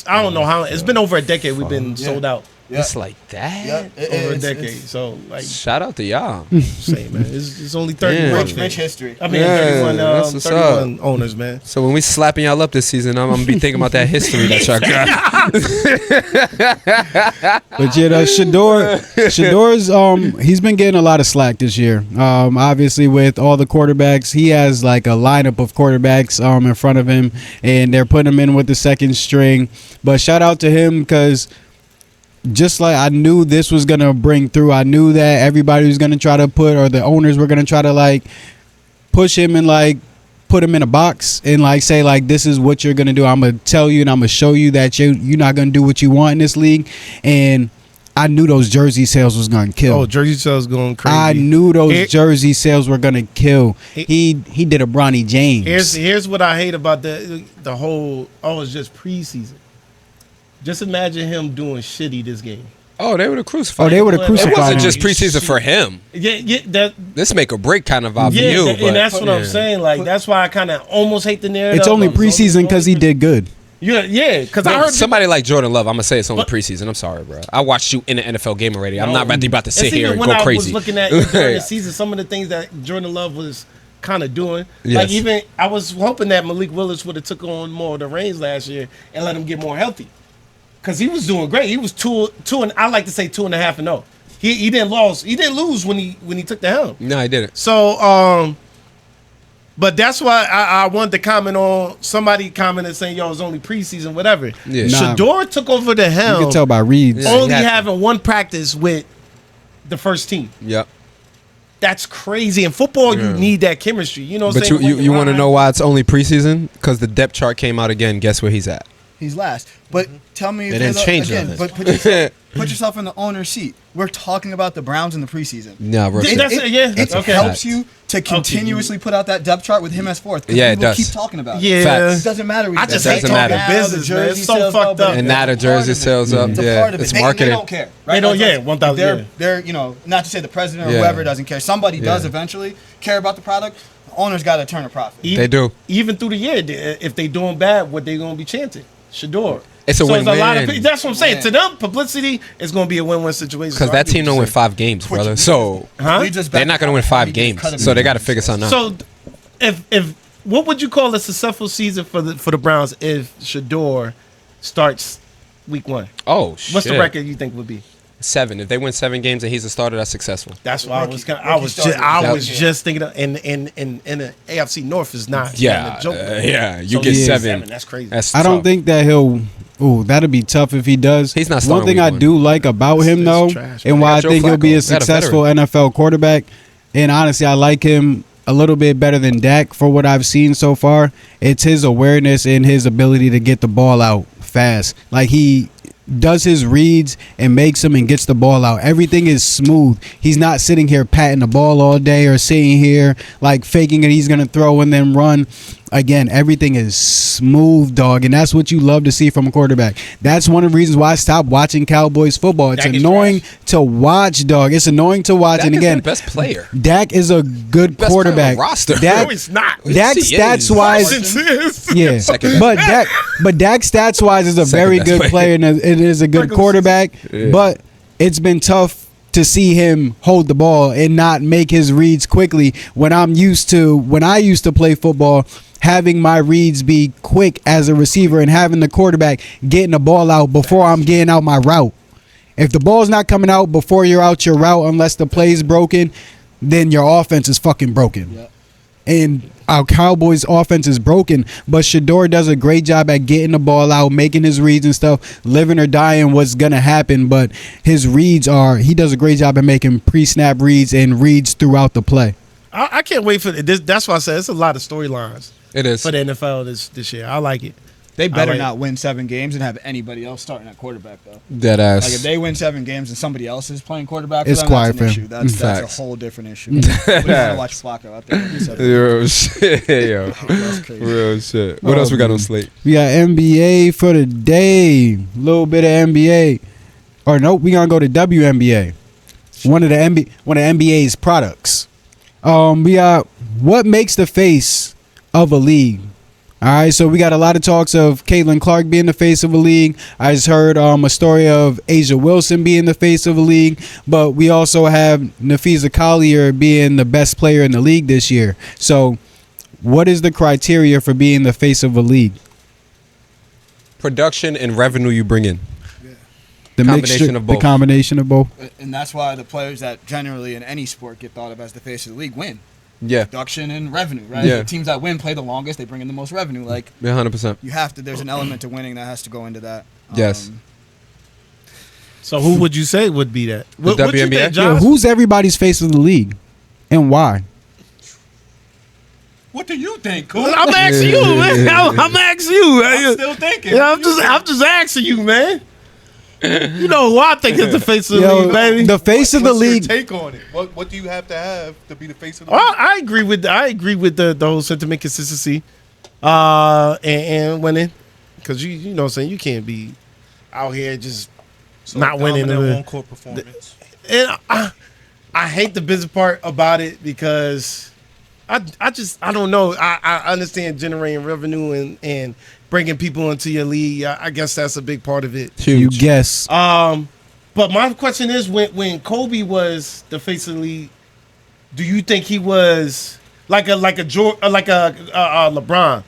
[SPEAKER 5] I don't know how. It's been over a decade. We've been sold out
[SPEAKER 7] yeah.
[SPEAKER 3] It's like that.
[SPEAKER 7] Yeah,
[SPEAKER 5] over a
[SPEAKER 7] it's-
[SPEAKER 5] decade.
[SPEAKER 7] it's
[SPEAKER 5] So like,
[SPEAKER 3] Shout out to y'all.
[SPEAKER 5] say man, it's only 31.
[SPEAKER 3] Damn.
[SPEAKER 7] rich history.
[SPEAKER 5] I mean,
[SPEAKER 3] Yeah,
[SPEAKER 5] 31,
[SPEAKER 3] that's what's
[SPEAKER 5] 31 owners, man.
[SPEAKER 3] So when we slapping y'all up this season, I'm gonna be thinking about that history that y'all got.
[SPEAKER 4] But yeah, Shedeur's he's been getting a lot of slack this year. Obviously with all the quarterbacks, he has like a lineup of quarterbacks in front of him, and they're putting him in with the second string. But shout out to him because just like I knew this was gonna bring through. I knew that everybody was gonna try to put, or the owners were gonna try to like push him and like put him in a box and like say like this is what you're gonna do. I'm gonna tell you and I'm gonna show you that you're not gonna do what you want in this league. And I knew those jersey sales was gonna kill.
[SPEAKER 5] Oh, jersey sales going crazy.
[SPEAKER 4] I knew those jersey sales were gonna kill. He did a Bronny James.
[SPEAKER 5] Here's what I hate about the whole. Oh, it's just preseason. Just imagine him doing shitty this game.
[SPEAKER 3] Oh, they would have crucified.
[SPEAKER 4] Oh, they would have
[SPEAKER 5] It
[SPEAKER 4] crucified
[SPEAKER 3] It wasn't
[SPEAKER 4] him.
[SPEAKER 3] just preseason for him.
[SPEAKER 5] Yeah.
[SPEAKER 3] This make or break kind of vibe for
[SPEAKER 5] Yeah,
[SPEAKER 3] you.
[SPEAKER 5] and that's what I'm saying. Like that's why I kind of almost hate the narrative.
[SPEAKER 4] It's only preseason because he did good.
[SPEAKER 5] Yeah, because I heard
[SPEAKER 3] Somebody like Jordan Love, I'm gonna say it's only preseason. I'm sorry, bro. I watched you in an NFL game already. I'm not about to sit
[SPEAKER 5] it's
[SPEAKER 3] here
[SPEAKER 5] even
[SPEAKER 3] and
[SPEAKER 5] when
[SPEAKER 3] go
[SPEAKER 5] I
[SPEAKER 3] crazy.
[SPEAKER 5] was looking at during the season, some of the things that Jordan Love was kind of doing.
[SPEAKER 3] Yes.
[SPEAKER 5] Like even I was hoping that Malik Willis would have took on more of the reins last year and let him get more healthy. Because he was doing great. He was two and I like to say 2.5-0. He didn't lose when he took the helm.
[SPEAKER 3] No, I didn't.
[SPEAKER 5] So but that's why I wanted to comment on somebody commented saying, yo, it's only preseason, whatever.
[SPEAKER 3] Yeah.
[SPEAKER 4] Nah.
[SPEAKER 5] Shedeur took over the
[SPEAKER 4] You
[SPEAKER 5] helm
[SPEAKER 4] can tell by reads.
[SPEAKER 3] Yeah.
[SPEAKER 5] only
[SPEAKER 3] he had-
[SPEAKER 5] having one practice with the first team.
[SPEAKER 3] Yep.
[SPEAKER 5] That's crazy. In football, you need that chemistry. You know what I'm
[SPEAKER 3] But
[SPEAKER 5] saying?
[SPEAKER 3] you want to know why it's only preseason? Because the depth chart came out again. Guess where he's at?
[SPEAKER 7] He's last. But tell me,
[SPEAKER 3] It didn't change
[SPEAKER 7] again.
[SPEAKER 3] nothing.
[SPEAKER 7] But put yourself in the owner's seat. We're talking about the Browns in the preseason.
[SPEAKER 3] No, bro.
[SPEAKER 7] It
[SPEAKER 5] Okay.
[SPEAKER 7] helps you to continuously put out that depth chart with him as fourth. 'cause
[SPEAKER 3] Yeah, it
[SPEAKER 7] people
[SPEAKER 3] does.
[SPEAKER 7] keep talking about it.
[SPEAKER 5] Yeah.
[SPEAKER 3] Facts.
[SPEAKER 7] It doesn't matter.
[SPEAKER 5] I just
[SPEAKER 3] It
[SPEAKER 5] hate
[SPEAKER 3] doesn't
[SPEAKER 5] talking
[SPEAKER 3] matter.
[SPEAKER 5] business, man. It's so
[SPEAKER 7] sales
[SPEAKER 5] fucked
[SPEAKER 7] go,
[SPEAKER 5] up.
[SPEAKER 7] but
[SPEAKER 3] And now the
[SPEAKER 7] that's a part
[SPEAKER 3] jersey
[SPEAKER 7] of it.
[SPEAKER 3] sales up.
[SPEAKER 7] It's a
[SPEAKER 3] Yeah,
[SPEAKER 7] part of it.
[SPEAKER 3] it's
[SPEAKER 7] They
[SPEAKER 3] marketing.
[SPEAKER 7] don't care. Right?
[SPEAKER 5] They don't-
[SPEAKER 7] Like,
[SPEAKER 5] yeah, 1,000,
[SPEAKER 7] They're not to say the president or
[SPEAKER 3] Yeah.
[SPEAKER 7] whoever doesn't care. Somebody does
[SPEAKER 3] Yeah.
[SPEAKER 7] eventually care about the product. The owner's got to turn a profit.
[SPEAKER 3] They do.
[SPEAKER 5] Even through the year, if they doing bad, what they gonna be chanting? Shedeur.
[SPEAKER 3] It's a
[SPEAKER 5] so
[SPEAKER 3] win-win.
[SPEAKER 5] There's a lot of people. That's what I'm saying.
[SPEAKER 7] Yeah.
[SPEAKER 5] To them, publicity is gonna be a win-win situation.
[SPEAKER 3] Because
[SPEAKER 5] So I
[SPEAKER 3] that
[SPEAKER 5] get
[SPEAKER 3] team
[SPEAKER 5] what
[SPEAKER 3] don't
[SPEAKER 5] you're
[SPEAKER 3] win
[SPEAKER 5] saying.
[SPEAKER 3] 5 games, brother. So
[SPEAKER 5] Huh?
[SPEAKER 7] We just
[SPEAKER 3] they're
[SPEAKER 7] bet
[SPEAKER 3] not going to win
[SPEAKER 7] how
[SPEAKER 3] 5
[SPEAKER 7] he gets cut
[SPEAKER 3] games.
[SPEAKER 7] in
[SPEAKER 3] So they
[SPEAKER 7] the
[SPEAKER 3] got to figure something out.
[SPEAKER 5] So, if what would you call a successful season for the Browns if Shedeur starts week 1?
[SPEAKER 3] Oh, shit.
[SPEAKER 5] What's the record you think would be?
[SPEAKER 3] 7. If they win 7 games and he's a starter, that's successful.
[SPEAKER 5] That's why
[SPEAKER 7] Rookie
[SPEAKER 5] I was
[SPEAKER 7] starter.
[SPEAKER 5] just thinking of, and the AFC North is not
[SPEAKER 3] Yeah,
[SPEAKER 5] a joke.
[SPEAKER 3] yeah. You
[SPEAKER 5] So
[SPEAKER 3] get
[SPEAKER 5] yeah,
[SPEAKER 3] 7.
[SPEAKER 5] That's crazy.
[SPEAKER 3] That's
[SPEAKER 4] I don't
[SPEAKER 3] tough.
[SPEAKER 4] think that he'll. Ooh, that'd be tough if he does.
[SPEAKER 3] He's not
[SPEAKER 4] One
[SPEAKER 3] starting
[SPEAKER 4] thing
[SPEAKER 3] week
[SPEAKER 4] I
[SPEAKER 3] one.
[SPEAKER 4] do like about him
[SPEAKER 5] It's
[SPEAKER 4] though,
[SPEAKER 5] trash,
[SPEAKER 4] and
[SPEAKER 5] man.
[SPEAKER 4] why I
[SPEAKER 3] They got
[SPEAKER 4] think
[SPEAKER 3] Joe
[SPEAKER 4] he'll be a
[SPEAKER 3] Flacco. They got a
[SPEAKER 4] successful NFL quarterback, and honestly, I like him a little bit better than Dak for what I've seen so far. It's his awareness and his ability to get the ball out fast. Like he does his reads and makes them and gets the ball out. Everything is smooth. He's not sitting here patting the ball all day or sitting here like faking it. He's going to throw and then run. Again, everything is smooth, dog, and that's what you love to see from a quarterback. That's one of the reasons why I stopped watching Cowboys football. It's
[SPEAKER 5] Dak is
[SPEAKER 4] annoying to watch, dog. It's annoying to watch.
[SPEAKER 3] Dak
[SPEAKER 4] And
[SPEAKER 3] is
[SPEAKER 4] again,
[SPEAKER 3] their best player.
[SPEAKER 4] Dak is a good
[SPEAKER 3] Best
[SPEAKER 4] quarterback.
[SPEAKER 3] player on the roster.
[SPEAKER 4] Dak,
[SPEAKER 5] No, it's not.
[SPEAKER 4] Dak
[SPEAKER 3] Yes, he
[SPEAKER 4] stats
[SPEAKER 3] is.
[SPEAKER 4] wise, yeah.
[SPEAKER 3] Second.
[SPEAKER 4] But Dak stats wise is a
[SPEAKER 3] Second
[SPEAKER 4] very
[SPEAKER 3] best
[SPEAKER 4] good
[SPEAKER 3] player.
[SPEAKER 4] player and it is a good quarterback.
[SPEAKER 3] Yeah.
[SPEAKER 4] But it's been tough to see him hold the ball and not make his reads quickly when I used to play football, having my reads be quick as a receiver and having the quarterback getting the ball out before I'm getting out my route. If the ball's not coming out before you're out your route, unless the play's broken, then your offense is fucking broken.
[SPEAKER 7] Yep.
[SPEAKER 4] And our Cowboys offense is broken, but Shedeur does a great job at getting the ball out, making his reads and stuff, living or dying what's going to happen. But his reads he does a great job at making pre-snap reads and reads throughout the play.
[SPEAKER 5] I can't wait for this. That's why I said it's a lot of storylines
[SPEAKER 3] It is.
[SPEAKER 5] for the NFL this year. I like it.
[SPEAKER 7] They better
[SPEAKER 5] like-
[SPEAKER 7] not win 7 games and have anybody else starting at quarterback though.
[SPEAKER 3] Dead
[SPEAKER 7] Like if
[SPEAKER 3] ass.
[SPEAKER 7] they win 7 games and somebody else is playing quarterback, for
[SPEAKER 4] It's
[SPEAKER 7] them,
[SPEAKER 4] quiet
[SPEAKER 7] that's an
[SPEAKER 4] for him.
[SPEAKER 7] issue. That's
[SPEAKER 3] Facts.
[SPEAKER 7] a whole different issue. We want to watch Flacco out there.
[SPEAKER 3] Real shit, yo.
[SPEAKER 7] That's crazy.
[SPEAKER 3] Real shit. What
[SPEAKER 4] Oh,
[SPEAKER 3] else we got
[SPEAKER 4] man.
[SPEAKER 3] on slate?
[SPEAKER 4] We got NBA for the day. A little bit of NBA. Or nope, we going to go to WNBA. One of the NBA's products. We got what makes the face of a league. All right, so we got a lot of talks of Caitlin Clark being the face of a league. I just heard a story of Asia Wilson being the face of a league, but we also have Napheesa Collier being the best player in the league this year. So what is the criteria for being the face of a league?
[SPEAKER 3] Production and revenue you bring in.
[SPEAKER 4] The
[SPEAKER 3] Combination
[SPEAKER 4] mixture,
[SPEAKER 3] of both.
[SPEAKER 4] The combination of both.
[SPEAKER 7] And that's why the players that generally in any sport get thought of as the face of the league win.
[SPEAKER 3] Yeah.
[SPEAKER 7] Production and revenue, right?
[SPEAKER 3] Yeah.
[SPEAKER 7] The teams that win play the longest, they bring in the most revenue. Like
[SPEAKER 3] Yeah, 100%.
[SPEAKER 7] you have to. There's an element to winning that has to go into that.
[SPEAKER 3] Yes.
[SPEAKER 5] So who would you say would be that? What you
[SPEAKER 3] WNBA?
[SPEAKER 5] think,
[SPEAKER 4] Yeah,
[SPEAKER 5] Josh?
[SPEAKER 4] who's everybody's face of the league, and why?
[SPEAKER 6] What do you think, Coop?
[SPEAKER 5] I'm asking you, man. I'm asking you.
[SPEAKER 6] I'm still thinking.
[SPEAKER 5] Yeah, I'm just asking you, man. You know who I think is the face of the league, baby.
[SPEAKER 4] The face of the
[SPEAKER 6] What's your
[SPEAKER 4] league.
[SPEAKER 6] take on it? What do you have to be the face of the
[SPEAKER 5] Oh,
[SPEAKER 6] league?
[SPEAKER 5] I agree with the whole sentiment, consistency, and winning, because you know what I'm saying, you can't be out here just
[SPEAKER 6] So
[SPEAKER 5] not winning.
[SPEAKER 6] dominant on-court performance.
[SPEAKER 5] And I hate the business part about it because I don't know. I understand generating revenue and bringing people into your league. I guess that's a big part of it.
[SPEAKER 4] You guess.
[SPEAKER 5] But my question is, when Kobe was the face of the league, do you think he was like a LeBron?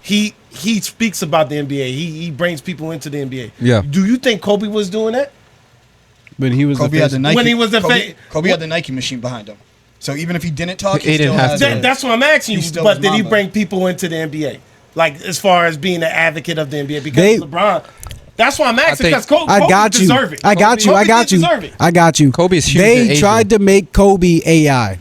[SPEAKER 5] He speaks about the NBA. He brings people into the NBA.
[SPEAKER 3] Yeah.
[SPEAKER 5] Do you think Kobe was doing that?
[SPEAKER 4] But he was
[SPEAKER 7] Kobe
[SPEAKER 4] the
[SPEAKER 7] had
[SPEAKER 4] face.
[SPEAKER 7] the Nike.
[SPEAKER 5] When he was the
[SPEAKER 7] Kobe had the Nike machine behind him. So even if he didn't talk,
[SPEAKER 3] He
[SPEAKER 7] he
[SPEAKER 3] didn't
[SPEAKER 7] still
[SPEAKER 3] have
[SPEAKER 7] had
[SPEAKER 3] to.
[SPEAKER 7] the-
[SPEAKER 5] That's what I'm asking
[SPEAKER 7] He
[SPEAKER 5] you.
[SPEAKER 7] still
[SPEAKER 5] But
[SPEAKER 7] was
[SPEAKER 5] did he
[SPEAKER 7] Mamba.
[SPEAKER 5] bring people into the NBA? Like, as far as being an advocate of the NBA? Because
[SPEAKER 4] They-
[SPEAKER 5] LeBron. That's why I'm asking,
[SPEAKER 3] think-
[SPEAKER 5] because Kobe
[SPEAKER 4] I got you.
[SPEAKER 5] deserve it.
[SPEAKER 4] I got you.
[SPEAKER 5] Kobe
[SPEAKER 4] I got you.
[SPEAKER 5] deserve it.
[SPEAKER 4] I got you.
[SPEAKER 3] Kobe is huge in
[SPEAKER 4] They
[SPEAKER 3] Asia.
[SPEAKER 4] tried to make Kobe AI.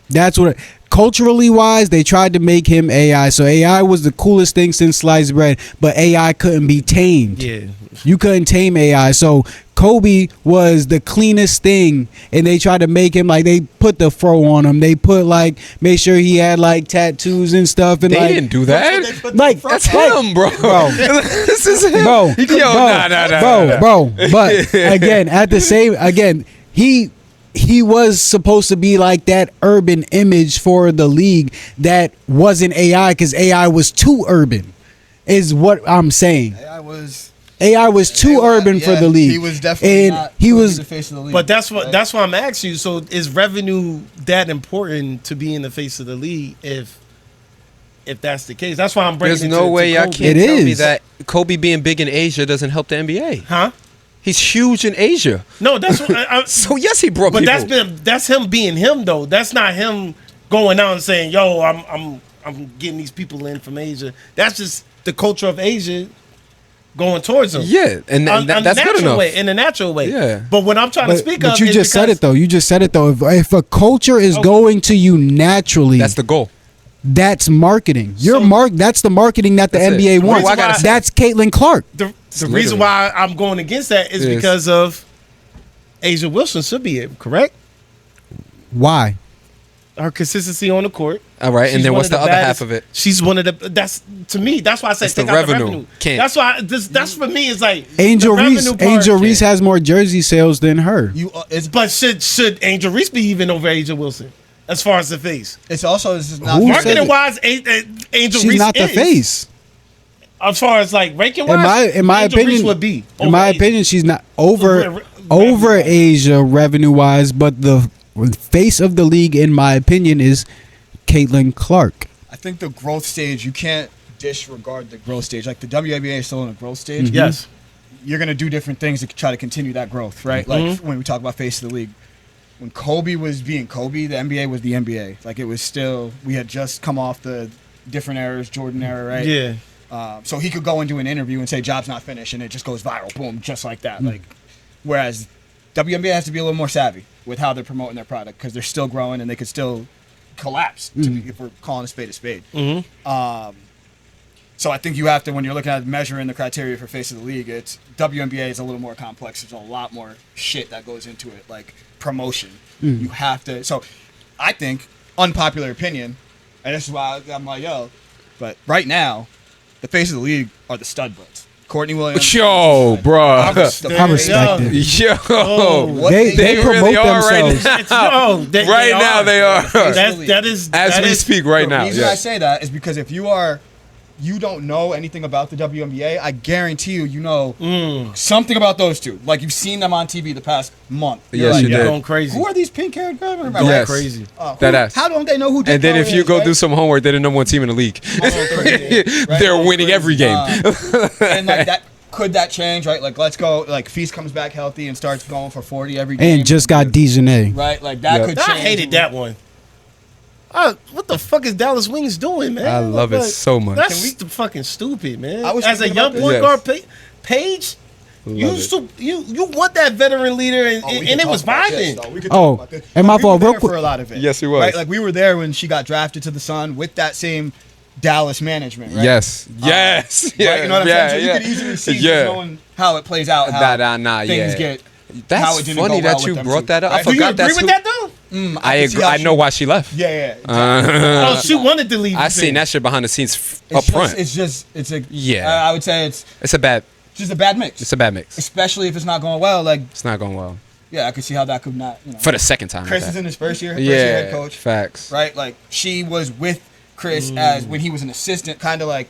[SPEAKER 4] That's what. Culturally wise, they tried to make him AI. So AI was the coolest thing since sliced bread, but AI couldn't be tamed.
[SPEAKER 5] Yeah.
[SPEAKER 4] You couldn't tame AI. So Kobe was the cleanest thing, and they tried to make him like they put the fro on him. They put like make sure he had like tattoos and stuff. And
[SPEAKER 3] They
[SPEAKER 4] like,
[SPEAKER 3] didn't do that.
[SPEAKER 4] like
[SPEAKER 3] That's him, bro. This is him.
[SPEAKER 4] bro,
[SPEAKER 3] Yo, nah.
[SPEAKER 4] bro. But again, at the same, he was supposed to be like that urban image for the league that wasn't AI because AI was too urban, is what I'm saying. AI was too urban for the league.
[SPEAKER 7] He was definitely
[SPEAKER 4] and
[SPEAKER 7] not
[SPEAKER 4] he
[SPEAKER 7] gonna be
[SPEAKER 4] was
[SPEAKER 7] the face of the league.
[SPEAKER 5] But that's why I'm asking you. So is revenue that important to be in the face of the league? If that's the case, that's why I'm bringing.
[SPEAKER 3] There's no way y'all
[SPEAKER 5] Kobe.
[SPEAKER 3] can't
[SPEAKER 4] It
[SPEAKER 3] tell me
[SPEAKER 4] is.
[SPEAKER 3] that Kobe being big in Asia doesn't help the NBA.
[SPEAKER 5] Huh?
[SPEAKER 3] He's huge in Asia.
[SPEAKER 5] No, that's what.
[SPEAKER 3] So yes, he brought
[SPEAKER 5] But
[SPEAKER 3] people.
[SPEAKER 5] that's him being him though. That's not him going out and saying, "Yo, I'm getting these people in from Asia." That's just the culture of Asia going towards him.
[SPEAKER 3] Yeah, and
[SPEAKER 5] On
[SPEAKER 3] that's
[SPEAKER 5] the
[SPEAKER 3] good
[SPEAKER 5] natural
[SPEAKER 3] enough.
[SPEAKER 5] way, in a natural way.
[SPEAKER 3] Yeah.
[SPEAKER 5] But what I'm trying to speak of,
[SPEAKER 4] but you
[SPEAKER 5] is
[SPEAKER 4] just said
[SPEAKER 5] because-
[SPEAKER 4] it though. You just said it though. If a culture is going to you naturally,
[SPEAKER 3] That's the goal.
[SPEAKER 4] that's marketing.
[SPEAKER 5] So-
[SPEAKER 4] That's the marketing that the
[SPEAKER 3] That's it.
[SPEAKER 4] NBA
[SPEAKER 3] Bro,
[SPEAKER 4] wants.
[SPEAKER 3] I gotta say-
[SPEAKER 4] That's Caitlin Clark.
[SPEAKER 5] The
[SPEAKER 3] Literally.
[SPEAKER 5] reason why I'm going against that is
[SPEAKER 3] Yes.
[SPEAKER 5] because of Asia Wilson should be it, correct?
[SPEAKER 4] Why?
[SPEAKER 5] Her consistency on the court.
[SPEAKER 3] All right, and
[SPEAKER 5] She's
[SPEAKER 3] then
[SPEAKER 5] one
[SPEAKER 3] what's the other
[SPEAKER 5] baddest-
[SPEAKER 3] half of it?
[SPEAKER 5] She's one of the. That's to me. That's why I said
[SPEAKER 3] It's the
[SPEAKER 5] take out
[SPEAKER 3] revenue. Can't.
[SPEAKER 5] That's why. That's for me. It's like
[SPEAKER 4] Angel
[SPEAKER 5] the
[SPEAKER 4] Reese.
[SPEAKER 5] revenue part
[SPEAKER 4] Angel Reese
[SPEAKER 5] can't.
[SPEAKER 4] has more jersey sales than her.
[SPEAKER 5] But should Angel Reese be even over Asia Wilson as far as the face?
[SPEAKER 7] it's also it's just not
[SPEAKER 4] Who said
[SPEAKER 5] Marketing
[SPEAKER 4] it?
[SPEAKER 5] wise, Angel
[SPEAKER 4] She's
[SPEAKER 5] Reese
[SPEAKER 4] not the
[SPEAKER 5] is.
[SPEAKER 4] face.
[SPEAKER 5] As far as like ranking wise,
[SPEAKER 4] In my
[SPEAKER 5] Angel Reese
[SPEAKER 4] opinion,
[SPEAKER 5] would be.
[SPEAKER 4] in
[SPEAKER 5] over
[SPEAKER 4] my
[SPEAKER 5] Asia.
[SPEAKER 4] opinion, she's not over
[SPEAKER 5] Revenue-wise.
[SPEAKER 4] Asia revenue wise, but the face of the league, in my opinion, is Caitlin Clark.
[SPEAKER 7] I think the growth stage, you can't disregard the growth stage. Like the WNBA is still in a growth stage.
[SPEAKER 5] Yes.
[SPEAKER 7] You're going to do different things to try to continue that growth, right? Like when we talk about face of the league. When Kobe was being Kobe, the NBA was the NBA. Like it was still, we had just come off the different eras, Jordan era, right?
[SPEAKER 5] Yeah.
[SPEAKER 7] So he could go and do an interview and say, job's not finished, and it just goes viral, boom, just like that. Like, whereas WNBA has to be a little more savvy with how they're promoting their product because they're still growing and they could still collapse if we're calling a spade a spade. So I think you have to, when you're looking at measuring the criteria for face of the league, it's WNBA is a little more complex. There's a lot more shit that goes into it, like promotion. You have to. So I think, unpopular opinion, and this is why I'm like, yo, but right now, the face of the league are the stud buds. Courtney Williams.
[SPEAKER 3] Yo, bro.
[SPEAKER 4] I respect it.
[SPEAKER 3] Yo.
[SPEAKER 5] Oh,
[SPEAKER 4] They promote
[SPEAKER 3] really are right
[SPEAKER 4] themselves.
[SPEAKER 3] now.
[SPEAKER 5] They
[SPEAKER 3] Right now they are.
[SPEAKER 5] That is
[SPEAKER 3] As we speak right
[SPEAKER 7] The
[SPEAKER 3] now.
[SPEAKER 7] reason I
[SPEAKER 3] Yes.
[SPEAKER 7] say that is because if you don't know anything about the WNBA, I guarantee you know something about those two. Like you've seen them on TV the past month. You're
[SPEAKER 3] Yes,
[SPEAKER 7] like,
[SPEAKER 3] you
[SPEAKER 5] You're
[SPEAKER 3] did.
[SPEAKER 5] going crazy.
[SPEAKER 7] who are these pink-haired girls?
[SPEAKER 3] Yes.
[SPEAKER 5] Crazy.
[SPEAKER 3] That ass.
[SPEAKER 7] How don't they know who? Dick
[SPEAKER 3] And then if
[SPEAKER 7] Curry
[SPEAKER 3] you
[SPEAKER 7] is,
[SPEAKER 3] go
[SPEAKER 7] right?
[SPEAKER 3] do some homework, they're the number one team in the league.
[SPEAKER 7] Right?
[SPEAKER 3] They're winning every game.
[SPEAKER 7] And like that, could that change? Right? Like let's go. Like Feast comes back healthy and starts going for 40 every game.
[SPEAKER 4] And just got Dejanay.
[SPEAKER 7] right. Like that
[SPEAKER 3] Yeah.
[SPEAKER 7] could
[SPEAKER 5] I
[SPEAKER 7] change.
[SPEAKER 5] hated that one. What the fuck is Dallas Wings doing, man?
[SPEAKER 3] I love it so much.
[SPEAKER 5] That's fucking stupid, man.
[SPEAKER 7] I was
[SPEAKER 5] As a
[SPEAKER 7] thinking
[SPEAKER 5] young
[SPEAKER 7] about
[SPEAKER 5] point
[SPEAKER 3] this.
[SPEAKER 5] guard, Paige, You want that veteran leader, and it was vibing.
[SPEAKER 4] Oh, and my fault, real
[SPEAKER 7] for
[SPEAKER 4] quick.
[SPEAKER 7] a lot of it.
[SPEAKER 3] Yes, he was.
[SPEAKER 7] Right, like we were there when she got drafted to the Sun with that same Dallas management. Right?
[SPEAKER 3] Yes. Yeah.
[SPEAKER 7] Right? You know what I'm saying? So
[SPEAKER 3] yeah.
[SPEAKER 7] you could easily see just knowing how it plays out, how things get. How
[SPEAKER 3] That's
[SPEAKER 7] it didn't
[SPEAKER 3] funny
[SPEAKER 7] go well
[SPEAKER 3] that you
[SPEAKER 7] with them
[SPEAKER 3] brought
[SPEAKER 7] too,
[SPEAKER 3] that up. I
[SPEAKER 7] right?
[SPEAKER 5] Do you
[SPEAKER 3] forgot
[SPEAKER 5] agree
[SPEAKER 3] that's
[SPEAKER 5] with
[SPEAKER 3] who.
[SPEAKER 5] that though?
[SPEAKER 3] I agree. I know why she left.
[SPEAKER 7] Yeah.
[SPEAKER 5] Oh, she wanted to leave.
[SPEAKER 3] I seen that shit behind the scenes up front.
[SPEAKER 7] It's a
[SPEAKER 3] Yeah.
[SPEAKER 7] I would say it's
[SPEAKER 3] It's a bad.
[SPEAKER 7] just a bad mix.
[SPEAKER 3] It's a bad mix.
[SPEAKER 7] Especially if it's not going well. Like,
[SPEAKER 3] It's not going well
[SPEAKER 7] yeah, I could see how that could not.
[SPEAKER 3] for the second time.
[SPEAKER 7] Chris
[SPEAKER 3] at
[SPEAKER 7] is
[SPEAKER 3] that.
[SPEAKER 7] in his first year,
[SPEAKER 3] Yeah.
[SPEAKER 7] head coach,
[SPEAKER 3] Facts.
[SPEAKER 7] right? Like she was with Chris as when he was an assistant, kind of like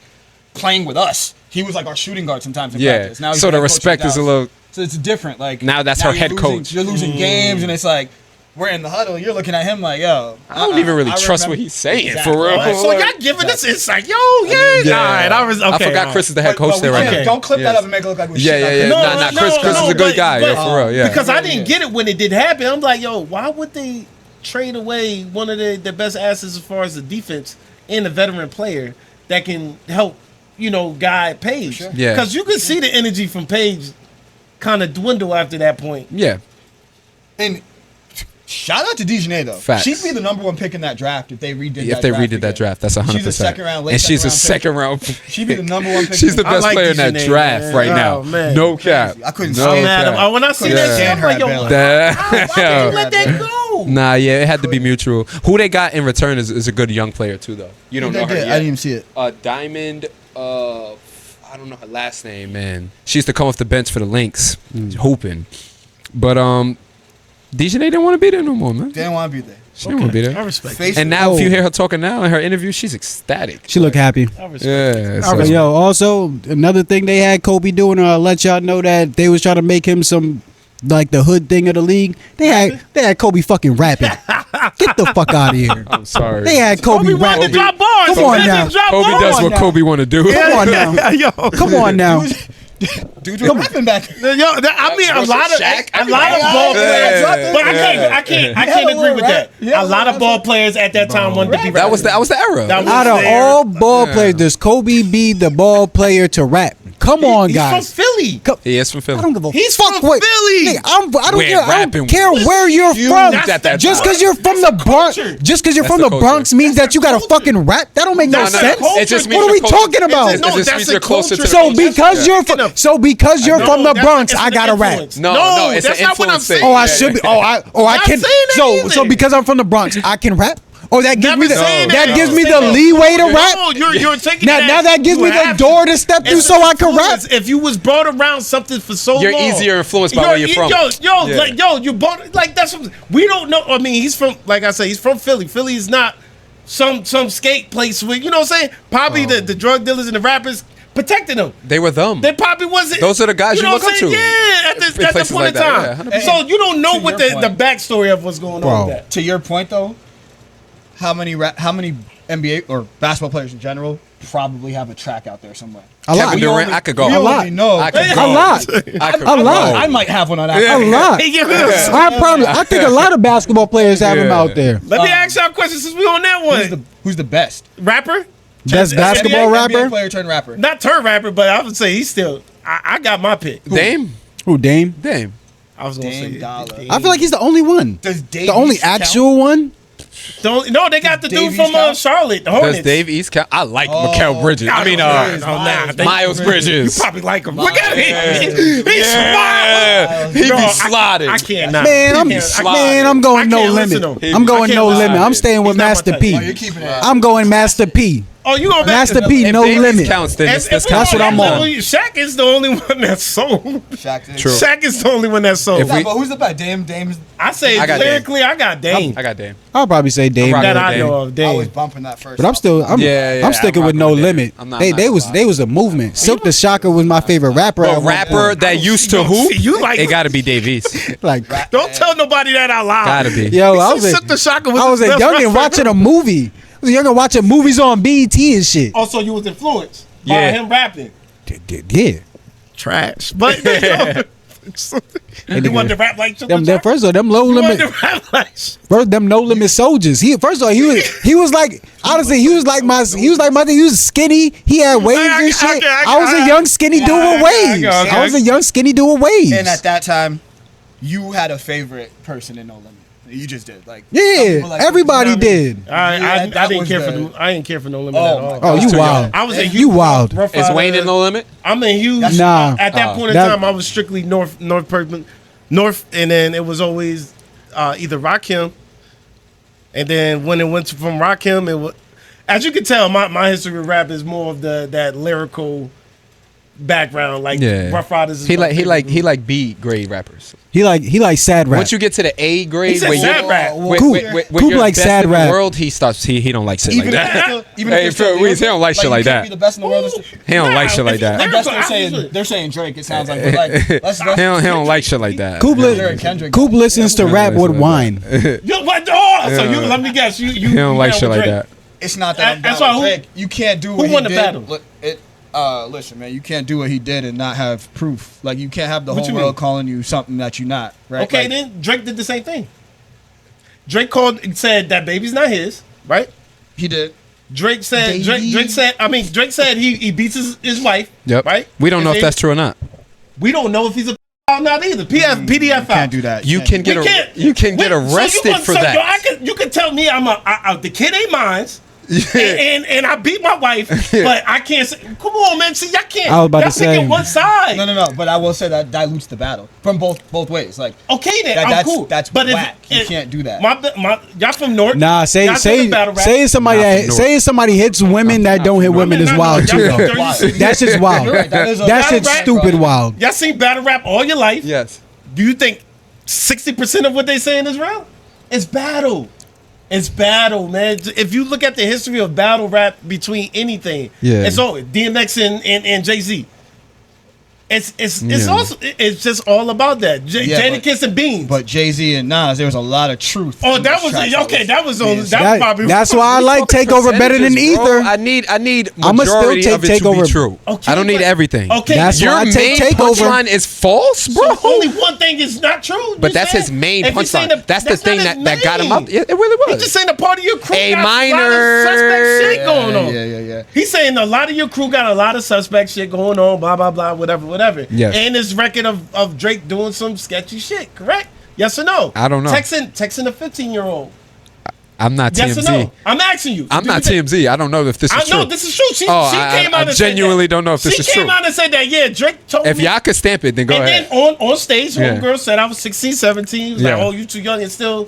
[SPEAKER 7] playing with us. He was like our shooting guard sometimes in
[SPEAKER 3] Yeah.
[SPEAKER 7] practice. Now he's
[SPEAKER 3] So the
[SPEAKER 7] head coach in
[SPEAKER 3] respect is a
[SPEAKER 7] Dallas.
[SPEAKER 3] little.
[SPEAKER 7] So it's different. Like
[SPEAKER 3] Now that's her
[SPEAKER 7] you're
[SPEAKER 3] head
[SPEAKER 7] losing-
[SPEAKER 3] coach.
[SPEAKER 7] You're losing games, and it's like we're in the huddle. You're looking at him like, yo,
[SPEAKER 3] I don't even really
[SPEAKER 7] I
[SPEAKER 3] trust
[SPEAKER 7] remember-
[SPEAKER 3] what he's saying
[SPEAKER 7] Exactly.
[SPEAKER 3] for real.
[SPEAKER 5] So y'all giving us insight, yo, yeah. All right,
[SPEAKER 3] I forgot Chris is the head coach
[SPEAKER 7] But
[SPEAKER 3] there
[SPEAKER 7] we
[SPEAKER 3] right
[SPEAKER 7] can't-
[SPEAKER 3] now.
[SPEAKER 7] Don't clip that
[SPEAKER 3] Yes.
[SPEAKER 7] up and make it look like we're
[SPEAKER 3] Yeah,
[SPEAKER 7] shitting
[SPEAKER 3] yeah,
[SPEAKER 7] on
[SPEAKER 3] yeah.
[SPEAKER 7] Chris.
[SPEAKER 3] Chris is a good guy. Yeah, for real. Yeah.
[SPEAKER 5] Because I didn't get it when it did happen. I'm like, yo, why would they trade away one of the best assets as far as the defense and a veteran player that can help, guide Paige?
[SPEAKER 7] Sure.
[SPEAKER 3] Yeah.
[SPEAKER 5] Because you could see the energy from Paige kind of dwindle after that point.
[SPEAKER 3] Yeah.
[SPEAKER 7] And shout out to DeJounte though.
[SPEAKER 3] Facts.
[SPEAKER 7] She'd be the number one pick in that draft if they redid.
[SPEAKER 3] If they redid that
[SPEAKER 7] again.
[SPEAKER 3] draft, that's 100%.
[SPEAKER 7] She's a second round, late
[SPEAKER 3] and she's a
[SPEAKER 7] second round
[SPEAKER 3] second round.
[SPEAKER 7] She'd be the number one pick.
[SPEAKER 3] She's the
[SPEAKER 5] I
[SPEAKER 3] best
[SPEAKER 5] like
[SPEAKER 3] player in that
[SPEAKER 5] DeJounte,
[SPEAKER 3] draft
[SPEAKER 5] man.
[SPEAKER 3] right
[SPEAKER 5] Oh,
[SPEAKER 3] now.
[SPEAKER 5] man.
[SPEAKER 3] No cap.
[SPEAKER 7] I couldn't
[SPEAKER 3] No
[SPEAKER 7] see it.
[SPEAKER 3] cap.
[SPEAKER 5] When I see
[SPEAKER 7] Yeah.
[SPEAKER 5] that shit, I'm like, yo,
[SPEAKER 7] Stand her
[SPEAKER 3] That-
[SPEAKER 5] why would you let that go?
[SPEAKER 3] Nah, yeah, it had to be mutual. Who they got in return is a good young player too, though. You don't know her
[SPEAKER 7] I
[SPEAKER 3] yet.
[SPEAKER 7] didn't even see it.
[SPEAKER 3] Diamond. I don't know her last name, man. She used to come off the bench for the Lynx, hooping. But DeJounte didn't want to be there no more, man.
[SPEAKER 7] They didn't want to be there.
[SPEAKER 3] She didn't want to be
[SPEAKER 5] I
[SPEAKER 3] there.
[SPEAKER 5] respect it.
[SPEAKER 7] Face
[SPEAKER 3] And now, if you hear her talking now in her interview, she's ecstatic.
[SPEAKER 4] She look happy.
[SPEAKER 5] I respect
[SPEAKER 3] Yeah.
[SPEAKER 4] But
[SPEAKER 3] so-
[SPEAKER 4] yo, also another thing they had Kobe doing, let y'all know that they was trying to make him some like the hood thing of the league. They had Kobe fucking rapping. Get the fuck out of here.
[SPEAKER 3] I'm sorry.
[SPEAKER 4] They had Kobe
[SPEAKER 5] Kobe wanted to
[SPEAKER 4] rapping.
[SPEAKER 5] drop bars.
[SPEAKER 4] Come on
[SPEAKER 5] He
[SPEAKER 4] now.
[SPEAKER 5] didn't drop
[SPEAKER 3] Kobe
[SPEAKER 5] bars.
[SPEAKER 3] does what
[SPEAKER 4] now.
[SPEAKER 3] Kobe want to do.
[SPEAKER 4] Come on now.
[SPEAKER 5] Yo,
[SPEAKER 4] Come on now.
[SPEAKER 7] Dude, you're rapping back.
[SPEAKER 5] I mean, a lot of ball players,
[SPEAKER 3] Yeah.
[SPEAKER 5] but I can't agree with that. A lot of ball players at that time wanted to be
[SPEAKER 3] That was the era.
[SPEAKER 5] That was
[SPEAKER 4] Out of
[SPEAKER 5] there.
[SPEAKER 4] all ball players, does Kobe be the ball player to rap? Come on,
[SPEAKER 5] He's
[SPEAKER 4] guys.
[SPEAKER 5] from Philly.
[SPEAKER 3] He is from Philly.
[SPEAKER 4] I don't give a
[SPEAKER 5] He's
[SPEAKER 4] fuck
[SPEAKER 5] from
[SPEAKER 4] what.
[SPEAKER 5] Philly.
[SPEAKER 4] Nigga, I don't
[SPEAKER 3] We're
[SPEAKER 4] care. I
[SPEAKER 3] rapping
[SPEAKER 4] don't care
[SPEAKER 3] with
[SPEAKER 4] where you're
[SPEAKER 3] huge
[SPEAKER 4] from.
[SPEAKER 3] at that
[SPEAKER 4] Just
[SPEAKER 3] time.
[SPEAKER 4] because you're from the Bronx,
[SPEAKER 5] culture.
[SPEAKER 4] just because you're
[SPEAKER 3] That's
[SPEAKER 4] from
[SPEAKER 3] the
[SPEAKER 4] the
[SPEAKER 3] culture.
[SPEAKER 4] Bronx means that you got to fucking rap. That don't make no
[SPEAKER 5] That's the
[SPEAKER 4] sense.
[SPEAKER 5] culture.
[SPEAKER 3] It just means
[SPEAKER 4] What are we
[SPEAKER 3] you're close-
[SPEAKER 4] talking about?
[SPEAKER 3] It
[SPEAKER 5] No,
[SPEAKER 3] just
[SPEAKER 5] that's
[SPEAKER 3] means
[SPEAKER 5] a
[SPEAKER 3] you're closer to
[SPEAKER 5] culture.
[SPEAKER 3] the
[SPEAKER 4] So
[SPEAKER 3] culture.
[SPEAKER 4] because you're from,
[SPEAKER 5] No,
[SPEAKER 4] Bronx,
[SPEAKER 5] it's
[SPEAKER 4] I
[SPEAKER 5] an
[SPEAKER 4] gotta rap.
[SPEAKER 5] influence.
[SPEAKER 3] No, it's
[SPEAKER 5] that's
[SPEAKER 3] an
[SPEAKER 5] not what I'm
[SPEAKER 3] influence
[SPEAKER 5] saying.
[SPEAKER 3] thing.
[SPEAKER 4] Oh, I should be. I
[SPEAKER 5] Not
[SPEAKER 4] can.
[SPEAKER 5] saying that
[SPEAKER 4] So
[SPEAKER 5] either.
[SPEAKER 4] because I'm from the Bronx, I can rap. Oh, that gives
[SPEAKER 5] Never
[SPEAKER 4] me the
[SPEAKER 5] saying
[SPEAKER 4] that
[SPEAKER 5] that.
[SPEAKER 4] gives me
[SPEAKER 5] No,
[SPEAKER 4] the leeway to
[SPEAKER 5] No,
[SPEAKER 4] rap.
[SPEAKER 5] you're taking
[SPEAKER 4] Now that gives me the door to step through
[SPEAKER 5] It's
[SPEAKER 4] so
[SPEAKER 5] an
[SPEAKER 4] I can rap.
[SPEAKER 5] influence. If you was brought around something for so
[SPEAKER 3] You're
[SPEAKER 5] long,
[SPEAKER 3] easier influenced by where you're from.
[SPEAKER 5] You bought like that's what we don't know. I mean, he's from like I say, he's from Philly. Philly is not some skate place with you know what I'm saying. Probably the drug dealers and the rappers protecting them.
[SPEAKER 3] They were them.
[SPEAKER 5] They probably wasn't.
[SPEAKER 3] Those are the guys you
[SPEAKER 5] know
[SPEAKER 3] look
[SPEAKER 5] what
[SPEAKER 3] up
[SPEAKER 5] I'm saying?
[SPEAKER 3] to.
[SPEAKER 5] Yeah, at the
[SPEAKER 3] places
[SPEAKER 5] point
[SPEAKER 3] like
[SPEAKER 5] in
[SPEAKER 3] that,
[SPEAKER 5] time.
[SPEAKER 3] yeah,
[SPEAKER 5] So you don't know
[SPEAKER 7] To
[SPEAKER 5] what
[SPEAKER 7] your
[SPEAKER 5] the
[SPEAKER 7] point.
[SPEAKER 5] backstory of what's going on with that.
[SPEAKER 7] To your point though, how many NBA or basketball players in general probably have a track out there somewhere?
[SPEAKER 4] A lot.
[SPEAKER 3] Kevin Durant, I could go.
[SPEAKER 7] We
[SPEAKER 4] A lot.
[SPEAKER 7] only know.
[SPEAKER 3] I could
[SPEAKER 4] A
[SPEAKER 3] go.
[SPEAKER 4] lot.
[SPEAKER 3] I could
[SPEAKER 4] A
[SPEAKER 3] go.
[SPEAKER 4] lot.
[SPEAKER 7] I might have one on that.
[SPEAKER 4] A lot.
[SPEAKER 5] Yeah.
[SPEAKER 4] I promise. I think a lot of basketball players have him out there.
[SPEAKER 5] Let me ask y'all a question since we on that one.
[SPEAKER 7] Who's the best?
[SPEAKER 5] Rapper?
[SPEAKER 4] Best basketball
[SPEAKER 7] NBA
[SPEAKER 4] rapper?
[SPEAKER 7] player turned rapper.
[SPEAKER 5] Not turn rapper, but I would say he's still. I got my pick.
[SPEAKER 3] Dame?
[SPEAKER 4] Who, Dame?
[SPEAKER 3] Dame.
[SPEAKER 5] I was gonna
[SPEAKER 7] Dame
[SPEAKER 5] say
[SPEAKER 7] Dollar.
[SPEAKER 5] Dame.
[SPEAKER 4] I feel like he's the only one.
[SPEAKER 7] Does Dave
[SPEAKER 4] The only
[SPEAKER 7] East count?
[SPEAKER 4] actual one.
[SPEAKER 5] No, they got the dude
[SPEAKER 7] Davies
[SPEAKER 5] from
[SPEAKER 7] count?
[SPEAKER 5] Charlotte, the Hornets.
[SPEAKER 3] Does Dave East count? I like
[SPEAKER 7] Oh.
[SPEAKER 3] Mikal Bridges. I mean, Miles Bridges.
[SPEAKER 5] You probably like him. Look at him. He's
[SPEAKER 3] Yeah. He
[SPEAKER 5] Bro,
[SPEAKER 3] be slotted.
[SPEAKER 5] I can't not.
[SPEAKER 4] Man, I'm going no
[SPEAKER 5] I can't listen
[SPEAKER 4] limit.
[SPEAKER 5] to him.
[SPEAKER 4] I'm going
[SPEAKER 5] I
[SPEAKER 4] no
[SPEAKER 5] can't
[SPEAKER 4] limit.
[SPEAKER 5] lie.
[SPEAKER 4] I'm staying with
[SPEAKER 5] He's not my
[SPEAKER 4] Master
[SPEAKER 5] type.
[SPEAKER 4] P.
[SPEAKER 7] Oh, you're keeping it.
[SPEAKER 4] I'm going Master P.
[SPEAKER 5] Oh, you going back?
[SPEAKER 4] Master P,
[SPEAKER 3] If
[SPEAKER 4] no
[SPEAKER 3] Davies
[SPEAKER 4] limit.
[SPEAKER 3] counts, then
[SPEAKER 5] If
[SPEAKER 3] this
[SPEAKER 5] we
[SPEAKER 3] counts.
[SPEAKER 4] That's what
[SPEAKER 5] on
[SPEAKER 4] I'm
[SPEAKER 5] that
[SPEAKER 4] on.
[SPEAKER 5] level, Shaq is the only one that's sold.
[SPEAKER 7] Shaq did.
[SPEAKER 3] True.
[SPEAKER 5] Shaq is the only one that's sold.
[SPEAKER 3] If we-
[SPEAKER 7] But who's the best? Dame's.
[SPEAKER 5] I say
[SPEAKER 3] I got Dame.
[SPEAKER 5] lyrically, I got Dame.
[SPEAKER 3] I got Dame.
[SPEAKER 4] I'll probably say Dame.
[SPEAKER 3] rocking
[SPEAKER 5] That
[SPEAKER 3] with
[SPEAKER 5] I
[SPEAKER 3] Dame.
[SPEAKER 5] know of,
[SPEAKER 7] I
[SPEAKER 5] Dame.
[SPEAKER 7] was bumping that first.
[SPEAKER 4] But I'm still, I'm
[SPEAKER 3] Yeah,
[SPEAKER 4] sticking
[SPEAKER 3] I'm
[SPEAKER 4] with no
[SPEAKER 3] rocking with
[SPEAKER 4] limit.
[SPEAKER 3] Dame. I'm not
[SPEAKER 4] They
[SPEAKER 3] gonna lie.
[SPEAKER 4] was a movement. Silk the Shocker was my favorite rapper. at
[SPEAKER 3] A
[SPEAKER 4] one
[SPEAKER 3] rapper
[SPEAKER 4] point.
[SPEAKER 3] that used to
[SPEAKER 5] Yo,
[SPEAKER 3] hoop,
[SPEAKER 5] see, you like-
[SPEAKER 3] it got to be Dave East.
[SPEAKER 4] Like,
[SPEAKER 5] Don't tell nobody that out loud.
[SPEAKER 3] Got to be.
[SPEAKER 4] yo, I
[SPEAKER 5] He
[SPEAKER 4] was
[SPEAKER 5] shook the shocker with
[SPEAKER 4] I was
[SPEAKER 5] his
[SPEAKER 4] a
[SPEAKER 5] best
[SPEAKER 4] youngin'
[SPEAKER 5] rapper.
[SPEAKER 4] watching a movie. I was a youngin' watching movies on BET and shit.
[SPEAKER 5] Also, you was influenced by
[SPEAKER 3] Yeah.
[SPEAKER 5] him rapping.
[SPEAKER 4] Yeah.
[SPEAKER 5] Trash. But You want to rap like Sugar
[SPEAKER 4] Them,
[SPEAKER 5] Sean?
[SPEAKER 4] first of all, them low
[SPEAKER 5] You want
[SPEAKER 4] limit.
[SPEAKER 5] to rap like
[SPEAKER 4] First, them no limit soldiers. First of all, he was like, honestly, he was like my he was skinny. He had waves and shit. I was a young skinny dude with waves. I was a young skinny dude with waves.
[SPEAKER 7] And at that time, you had a favorite person in No Limit. You just did. Like
[SPEAKER 4] yeah, everybody did.
[SPEAKER 5] I didn't care for them. I didn't care for No Limit at all.
[SPEAKER 4] Oh, you wild.
[SPEAKER 5] I was a huge
[SPEAKER 4] You wild.
[SPEAKER 5] Rough
[SPEAKER 3] Is
[SPEAKER 5] Rider.
[SPEAKER 3] Wayne in No Limit?
[SPEAKER 5] I'm a huge.
[SPEAKER 4] Nah.
[SPEAKER 5] At that point in time, I was strictly North, and then it was always either Rakim, and then when it went from Rakim, it was. As you can tell, my history with rap is more of that lyrical background, like Rough Riders. Is
[SPEAKER 3] He like B grade rappers.
[SPEAKER 4] He like sad rap.
[SPEAKER 3] Once you get to the A grade,
[SPEAKER 5] said
[SPEAKER 3] where
[SPEAKER 5] sad
[SPEAKER 3] you
[SPEAKER 5] rap.
[SPEAKER 4] Coop
[SPEAKER 3] you're
[SPEAKER 4] like
[SPEAKER 3] best
[SPEAKER 4] sad
[SPEAKER 3] in the
[SPEAKER 4] rap.
[SPEAKER 3] world, he don't like shit like that.
[SPEAKER 7] Even
[SPEAKER 3] Hey,
[SPEAKER 7] if
[SPEAKER 3] for
[SPEAKER 7] you're
[SPEAKER 3] Weez, he don't like shit like
[SPEAKER 7] you can't
[SPEAKER 3] that.
[SPEAKER 7] Be the best in the world.
[SPEAKER 3] He don't like shit like
[SPEAKER 5] if you
[SPEAKER 3] that.
[SPEAKER 7] I
[SPEAKER 5] lyrical,
[SPEAKER 7] guess they're saying Drake. It sounds like, but like let's
[SPEAKER 3] He don't like shit like that.
[SPEAKER 4] Coop listens to rap with wine.
[SPEAKER 5] Yo, what? Oh, so you let me guess. You
[SPEAKER 3] He don't like shit like that.
[SPEAKER 7] It's not that I'm
[SPEAKER 5] That's
[SPEAKER 7] down
[SPEAKER 5] why
[SPEAKER 7] with Drake. You can't do what
[SPEAKER 5] who
[SPEAKER 7] he
[SPEAKER 5] won the
[SPEAKER 7] did.
[SPEAKER 5] battle?
[SPEAKER 7] Look, listen, man, you can't do what he did and not have proof. Like you can't have the
[SPEAKER 5] What
[SPEAKER 7] whole
[SPEAKER 5] you
[SPEAKER 7] world
[SPEAKER 5] mean?
[SPEAKER 7] calling you something that you're not. Right?
[SPEAKER 5] Okay,
[SPEAKER 7] Like,
[SPEAKER 5] then Drake did the same thing. Drake said that baby's not his, right?
[SPEAKER 7] he did.
[SPEAKER 5] Drake said he beats his wife.
[SPEAKER 3] Yep.
[SPEAKER 5] Right.
[SPEAKER 3] We don't know if
[SPEAKER 5] And
[SPEAKER 3] that's true or not.
[SPEAKER 5] we don't know if he's a or not either. PDF out.
[SPEAKER 7] Can't do that.
[SPEAKER 3] You can get arrested for that.
[SPEAKER 5] You can tell me the kid ain't mine. And I beat my wife, but I can't say. Come on, man. See, y'all can't.
[SPEAKER 4] I was about
[SPEAKER 5] y'all
[SPEAKER 4] to say.
[SPEAKER 5] picking one side.
[SPEAKER 7] No. But I will say that dilutes the battle from both ways. Like
[SPEAKER 5] Okay, then I'm
[SPEAKER 7] that's
[SPEAKER 5] cool.
[SPEAKER 7] that's
[SPEAKER 5] but
[SPEAKER 7] whack. You can't do that.
[SPEAKER 5] Y'all from North.
[SPEAKER 4] Nah,
[SPEAKER 5] Y'all
[SPEAKER 4] saying
[SPEAKER 5] talking battle rap.
[SPEAKER 4] somebody hits women that don't hit women is wild too.
[SPEAKER 5] Y'all
[SPEAKER 4] Though.
[SPEAKER 5] from dirty city.
[SPEAKER 4] That's just wild.
[SPEAKER 7] You're right, that is a
[SPEAKER 4] That
[SPEAKER 7] battle
[SPEAKER 4] shit's
[SPEAKER 7] rap,
[SPEAKER 4] stupid
[SPEAKER 7] bro.
[SPEAKER 4] wild.
[SPEAKER 5] Y'all seen battle rap all your life.
[SPEAKER 3] Yes.
[SPEAKER 5] Do you think 60% of what they say in this round is battle? It's battle, man. If you look at the history of battle rap between anything, it's all DMX and Jay-Z. It's just all about that. Jadakiss and Beans.
[SPEAKER 7] But Jay-Z and Nas, there was a lot of truth.
[SPEAKER 5] Oh,
[SPEAKER 7] in
[SPEAKER 5] that
[SPEAKER 7] those
[SPEAKER 5] was
[SPEAKER 7] tracks.
[SPEAKER 5] okay. That was on.
[SPEAKER 7] Yes.
[SPEAKER 5] That was probably.
[SPEAKER 4] That's why I like Takeover better than
[SPEAKER 3] Percentages, bro.
[SPEAKER 4] Ether.
[SPEAKER 3] I need
[SPEAKER 4] I'ma still
[SPEAKER 3] majority
[SPEAKER 4] take
[SPEAKER 3] of it to
[SPEAKER 4] Takeover.
[SPEAKER 3] be true.
[SPEAKER 5] Okay,
[SPEAKER 3] I don't need
[SPEAKER 5] but-
[SPEAKER 3] everything.
[SPEAKER 5] Okay,
[SPEAKER 4] That's
[SPEAKER 3] Your
[SPEAKER 4] why I take
[SPEAKER 3] main
[SPEAKER 4] Takeover.
[SPEAKER 3] punchline is false, bro.
[SPEAKER 5] So only one thing is not true.
[SPEAKER 3] But that's his main punchline. That's the thing that got him up. It really
[SPEAKER 5] He
[SPEAKER 3] was.
[SPEAKER 5] just saying a part of your crew
[SPEAKER 3] A
[SPEAKER 5] got
[SPEAKER 3] minor.
[SPEAKER 5] a lot of suspect shit going on.
[SPEAKER 7] Yeah.
[SPEAKER 5] He's saying a lot of your crew got a lot of suspect shit going on, blah, blah, blah, whatever.
[SPEAKER 3] Yes.
[SPEAKER 5] And this record of Drake doing some sketchy shit, correct? Yes or no?
[SPEAKER 3] I don't know.
[SPEAKER 5] Texting a 15-year-old.
[SPEAKER 3] I'm not
[SPEAKER 5] Yes
[SPEAKER 3] TMZ.
[SPEAKER 5] or no? I'm asking you.
[SPEAKER 3] I'm
[SPEAKER 5] Do
[SPEAKER 3] not
[SPEAKER 5] you think-
[SPEAKER 3] TMZ. I don't know if this is
[SPEAKER 5] I
[SPEAKER 3] true.
[SPEAKER 5] know this is true. She
[SPEAKER 3] I
[SPEAKER 5] came out and
[SPEAKER 3] genuinely
[SPEAKER 5] said that.
[SPEAKER 3] don't know if this is
[SPEAKER 5] She came
[SPEAKER 3] true.
[SPEAKER 5] out and said that, yeah, Drake told
[SPEAKER 3] If
[SPEAKER 5] me.
[SPEAKER 3] y'all could stamp it, then go
[SPEAKER 5] and
[SPEAKER 3] ahead.
[SPEAKER 5] then on stage,
[SPEAKER 3] Yeah.
[SPEAKER 5] homegirl said I was 16, 17. He was like,
[SPEAKER 3] Yeah.
[SPEAKER 5] oh, you too young and still.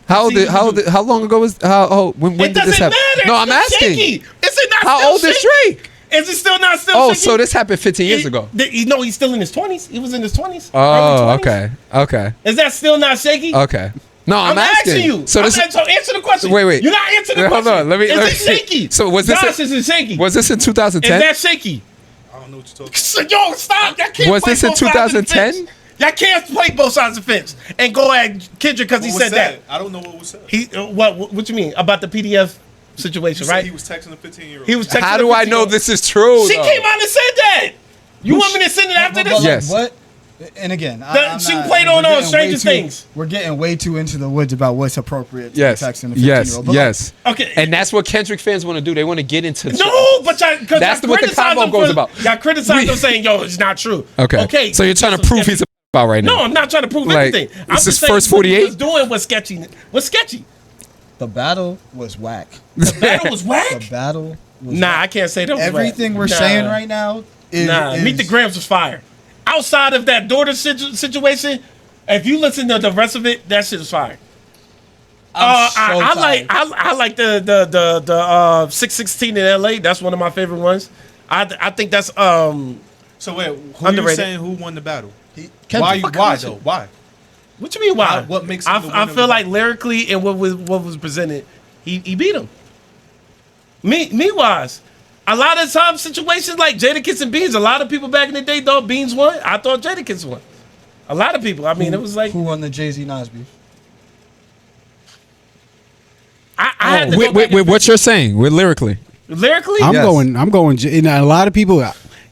[SPEAKER 3] How long ago was when
[SPEAKER 5] It
[SPEAKER 3] did this
[SPEAKER 5] doesn't
[SPEAKER 3] happen?
[SPEAKER 5] matter.
[SPEAKER 3] No,
[SPEAKER 5] It's
[SPEAKER 3] I'm
[SPEAKER 5] still
[SPEAKER 3] asking.
[SPEAKER 5] shaky. Is it not
[SPEAKER 3] How
[SPEAKER 5] still
[SPEAKER 3] old is
[SPEAKER 5] shaky?
[SPEAKER 3] Drake?
[SPEAKER 5] Is it still not still
[SPEAKER 3] Oh,
[SPEAKER 5] shaky?
[SPEAKER 3] so this happened 15 years ago.
[SPEAKER 5] No, he's still in his 20s. He was in his 20s.
[SPEAKER 3] Oh,
[SPEAKER 5] early 20s.
[SPEAKER 3] okay.
[SPEAKER 5] Is that still not shaky?
[SPEAKER 3] Okay. No, I'm asking
[SPEAKER 5] you.
[SPEAKER 3] So this
[SPEAKER 5] so answer the question.
[SPEAKER 3] Wait.
[SPEAKER 5] You're not answering the
[SPEAKER 3] Wait, hold
[SPEAKER 5] question.
[SPEAKER 3] on. Let me
[SPEAKER 5] Is it
[SPEAKER 3] see.
[SPEAKER 5] shaky?
[SPEAKER 3] So was this
[SPEAKER 5] Josh, is it shaky?
[SPEAKER 3] Was this in 2010?
[SPEAKER 5] Is that shaky?
[SPEAKER 6] I don't know what you're talking
[SPEAKER 5] So, yo, stop. Y'all can't
[SPEAKER 3] Was
[SPEAKER 5] play
[SPEAKER 3] this in
[SPEAKER 5] both sides of the
[SPEAKER 3] 2010?
[SPEAKER 5] fence. Y'all can't play both sides of the fence and go at Kendrick because he
[SPEAKER 6] What was
[SPEAKER 5] said that.
[SPEAKER 6] I don't know what was said.
[SPEAKER 5] He what you mean about the PDF situation,
[SPEAKER 6] You said
[SPEAKER 5] right?
[SPEAKER 6] he was texting a 15-year-old.
[SPEAKER 5] He was texting
[SPEAKER 3] How
[SPEAKER 5] the
[SPEAKER 3] do I know
[SPEAKER 5] 15-year-old.
[SPEAKER 3] this is true?
[SPEAKER 5] She
[SPEAKER 3] though?
[SPEAKER 5] came out and said that. You want me to send it after
[SPEAKER 7] But,
[SPEAKER 5] this?
[SPEAKER 7] like,
[SPEAKER 3] Yes.
[SPEAKER 7] what? And again,
[SPEAKER 5] She played on Stranger Things.
[SPEAKER 7] We're getting way too into the woods about what's appropriate to
[SPEAKER 3] Yes.
[SPEAKER 7] be texting a 15-year-old.
[SPEAKER 3] Yes.
[SPEAKER 5] Okay.
[SPEAKER 3] And that's what Kendrick fans want to do. They want to get into
[SPEAKER 5] No, but y'all,
[SPEAKER 3] That's what the combo goes about.
[SPEAKER 5] Y'all criticize him saying, "Yo, it's not true."
[SPEAKER 3] Okay. So you're trying to prove he's about right now.
[SPEAKER 5] No, I'm not trying to prove
[SPEAKER 3] Like,
[SPEAKER 5] anything. I'm
[SPEAKER 3] it's
[SPEAKER 5] just
[SPEAKER 3] his
[SPEAKER 5] saying
[SPEAKER 3] first
[SPEAKER 5] what he
[SPEAKER 3] 48?
[SPEAKER 5] was doing was sketchy. Was sketchy.
[SPEAKER 7] The battle was whack.
[SPEAKER 5] The battle was
[SPEAKER 7] The
[SPEAKER 5] whack.
[SPEAKER 7] battle was
[SPEAKER 5] Nah,
[SPEAKER 7] whack.
[SPEAKER 5] I can't say that. Was
[SPEAKER 7] Everything
[SPEAKER 5] whack.
[SPEAKER 7] we're
[SPEAKER 5] Nah.
[SPEAKER 7] saying right now is
[SPEAKER 5] Meet the Grams was fire. Outside of that daughter situation, if you listen to the rest of it, that shit is fire. I like the 616 in LA. That's one of my favorite ones. I think that's
[SPEAKER 6] So wait, who
[SPEAKER 5] Underrated.
[SPEAKER 6] you saying who won the battle?
[SPEAKER 5] Kendrick.
[SPEAKER 6] Why though? Why?
[SPEAKER 5] What you mean why?
[SPEAKER 6] What makes him the winner
[SPEAKER 5] I
[SPEAKER 6] of
[SPEAKER 5] feel
[SPEAKER 6] the
[SPEAKER 5] like lyrically and what was presented, he beat him. Me wise. A lot of times situations like Jadakiss and Beans, a lot of people back in the day thought Beans won. I thought Jadakiss won. A lot of people. I mean, it was like
[SPEAKER 7] who won the Jay-Z Nas beef?
[SPEAKER 5] I had to go back
[SPEAKER 3] Wait,
[SPEAKER 5] and
[SPEAKER 3] what you're saying? With lyrically.
[SPEAKER 5] lyrically.
[SPEAKER 4] I'm
[SPEAKER 3] Yes.
[SPEAKER 4] going. And a lot of people,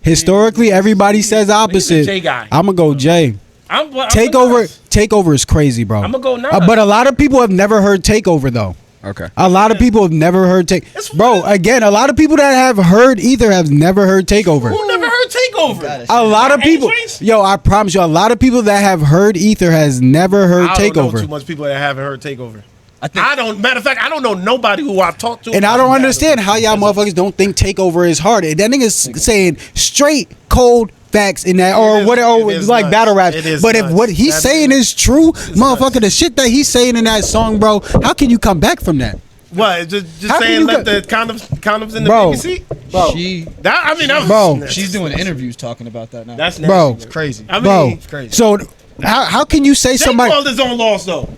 [SPEAKER 4] historically, everybody says opposite.
[SPEAKER 5] Jay guy.
[SPEAKER 4] I'm gonna go Jay. Takeover is crazy, bro.
[SPEAKER 5] I'm gonna go now.
[SPEAKER 4] But a lot of people have never heard Takeover though.
[SPEAKER 3] Okay.
[SPEAKER 4] A lot of people have never heard Bro, again, a lot of people that have heard Ether have never heard Takeover.
[SPEAKER 5] Who never heard Takeover?
[SPEAKER 4] A lot of people. Yo, I promise you, a lot of people that have heard Ether has never heard
[SPEAKER 5] I don't know
[SPEAKER 4] Takeover.
[SPEAKER 5] too much people that haven't heard Takeover. I don't. Matter of fact, I don't know nobody who I've talked to.
[SPEAKER 4] And I don't understand how y'all motherfuckers don't think Takeover is hard. That nigga's saying straight cold facts in that, or whatever, like
[SPEAKER 5] nuts.
[SPEAKER 4] battle raps. But
[SPEAKER 5] nuts.
[SPEAKER 4] if what he's saying is true, motherfucker, the shit that he's saying in that song, bro, how can you come back from that?
[SPEAKER 5] What? Just
[SPEAKER 4] How can
[SPEAKER 5] saying
[SPEAKER 4] you
[SPEAKER 5] let
[SPEAKER 4] go-
[SPEAKER 5] the condoms in the
[SPEAKER 4] Bro.
[SPEAKER 5] baby seat?
[SPEAKER 4] Bro,
[SPEAKER 5] That
[SPEAKER 4] Bro.
[SPEAKER 8] She's doing interviews talking about that now.
[SPEAKER 5] That's nasty.
[SPEAKER 4] Bro.
[SPEAKER 5] It's
[SPEAKER 8] crazy.
[SPEAKER 5] I mean,
[SPEAKER 4] bro.
[SPEAKER 5] it's crazy.
[SPEAKER 4] So how can you say
[SPEAKER 5] Jake
[SPEAKER 4] somebody?
[SPEAKER 5] called his own loss though.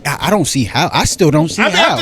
[SPEAKER 4] I don't see how. I still don't see
[SPEAKER 5] I mean,
[SPEAKER 4] how.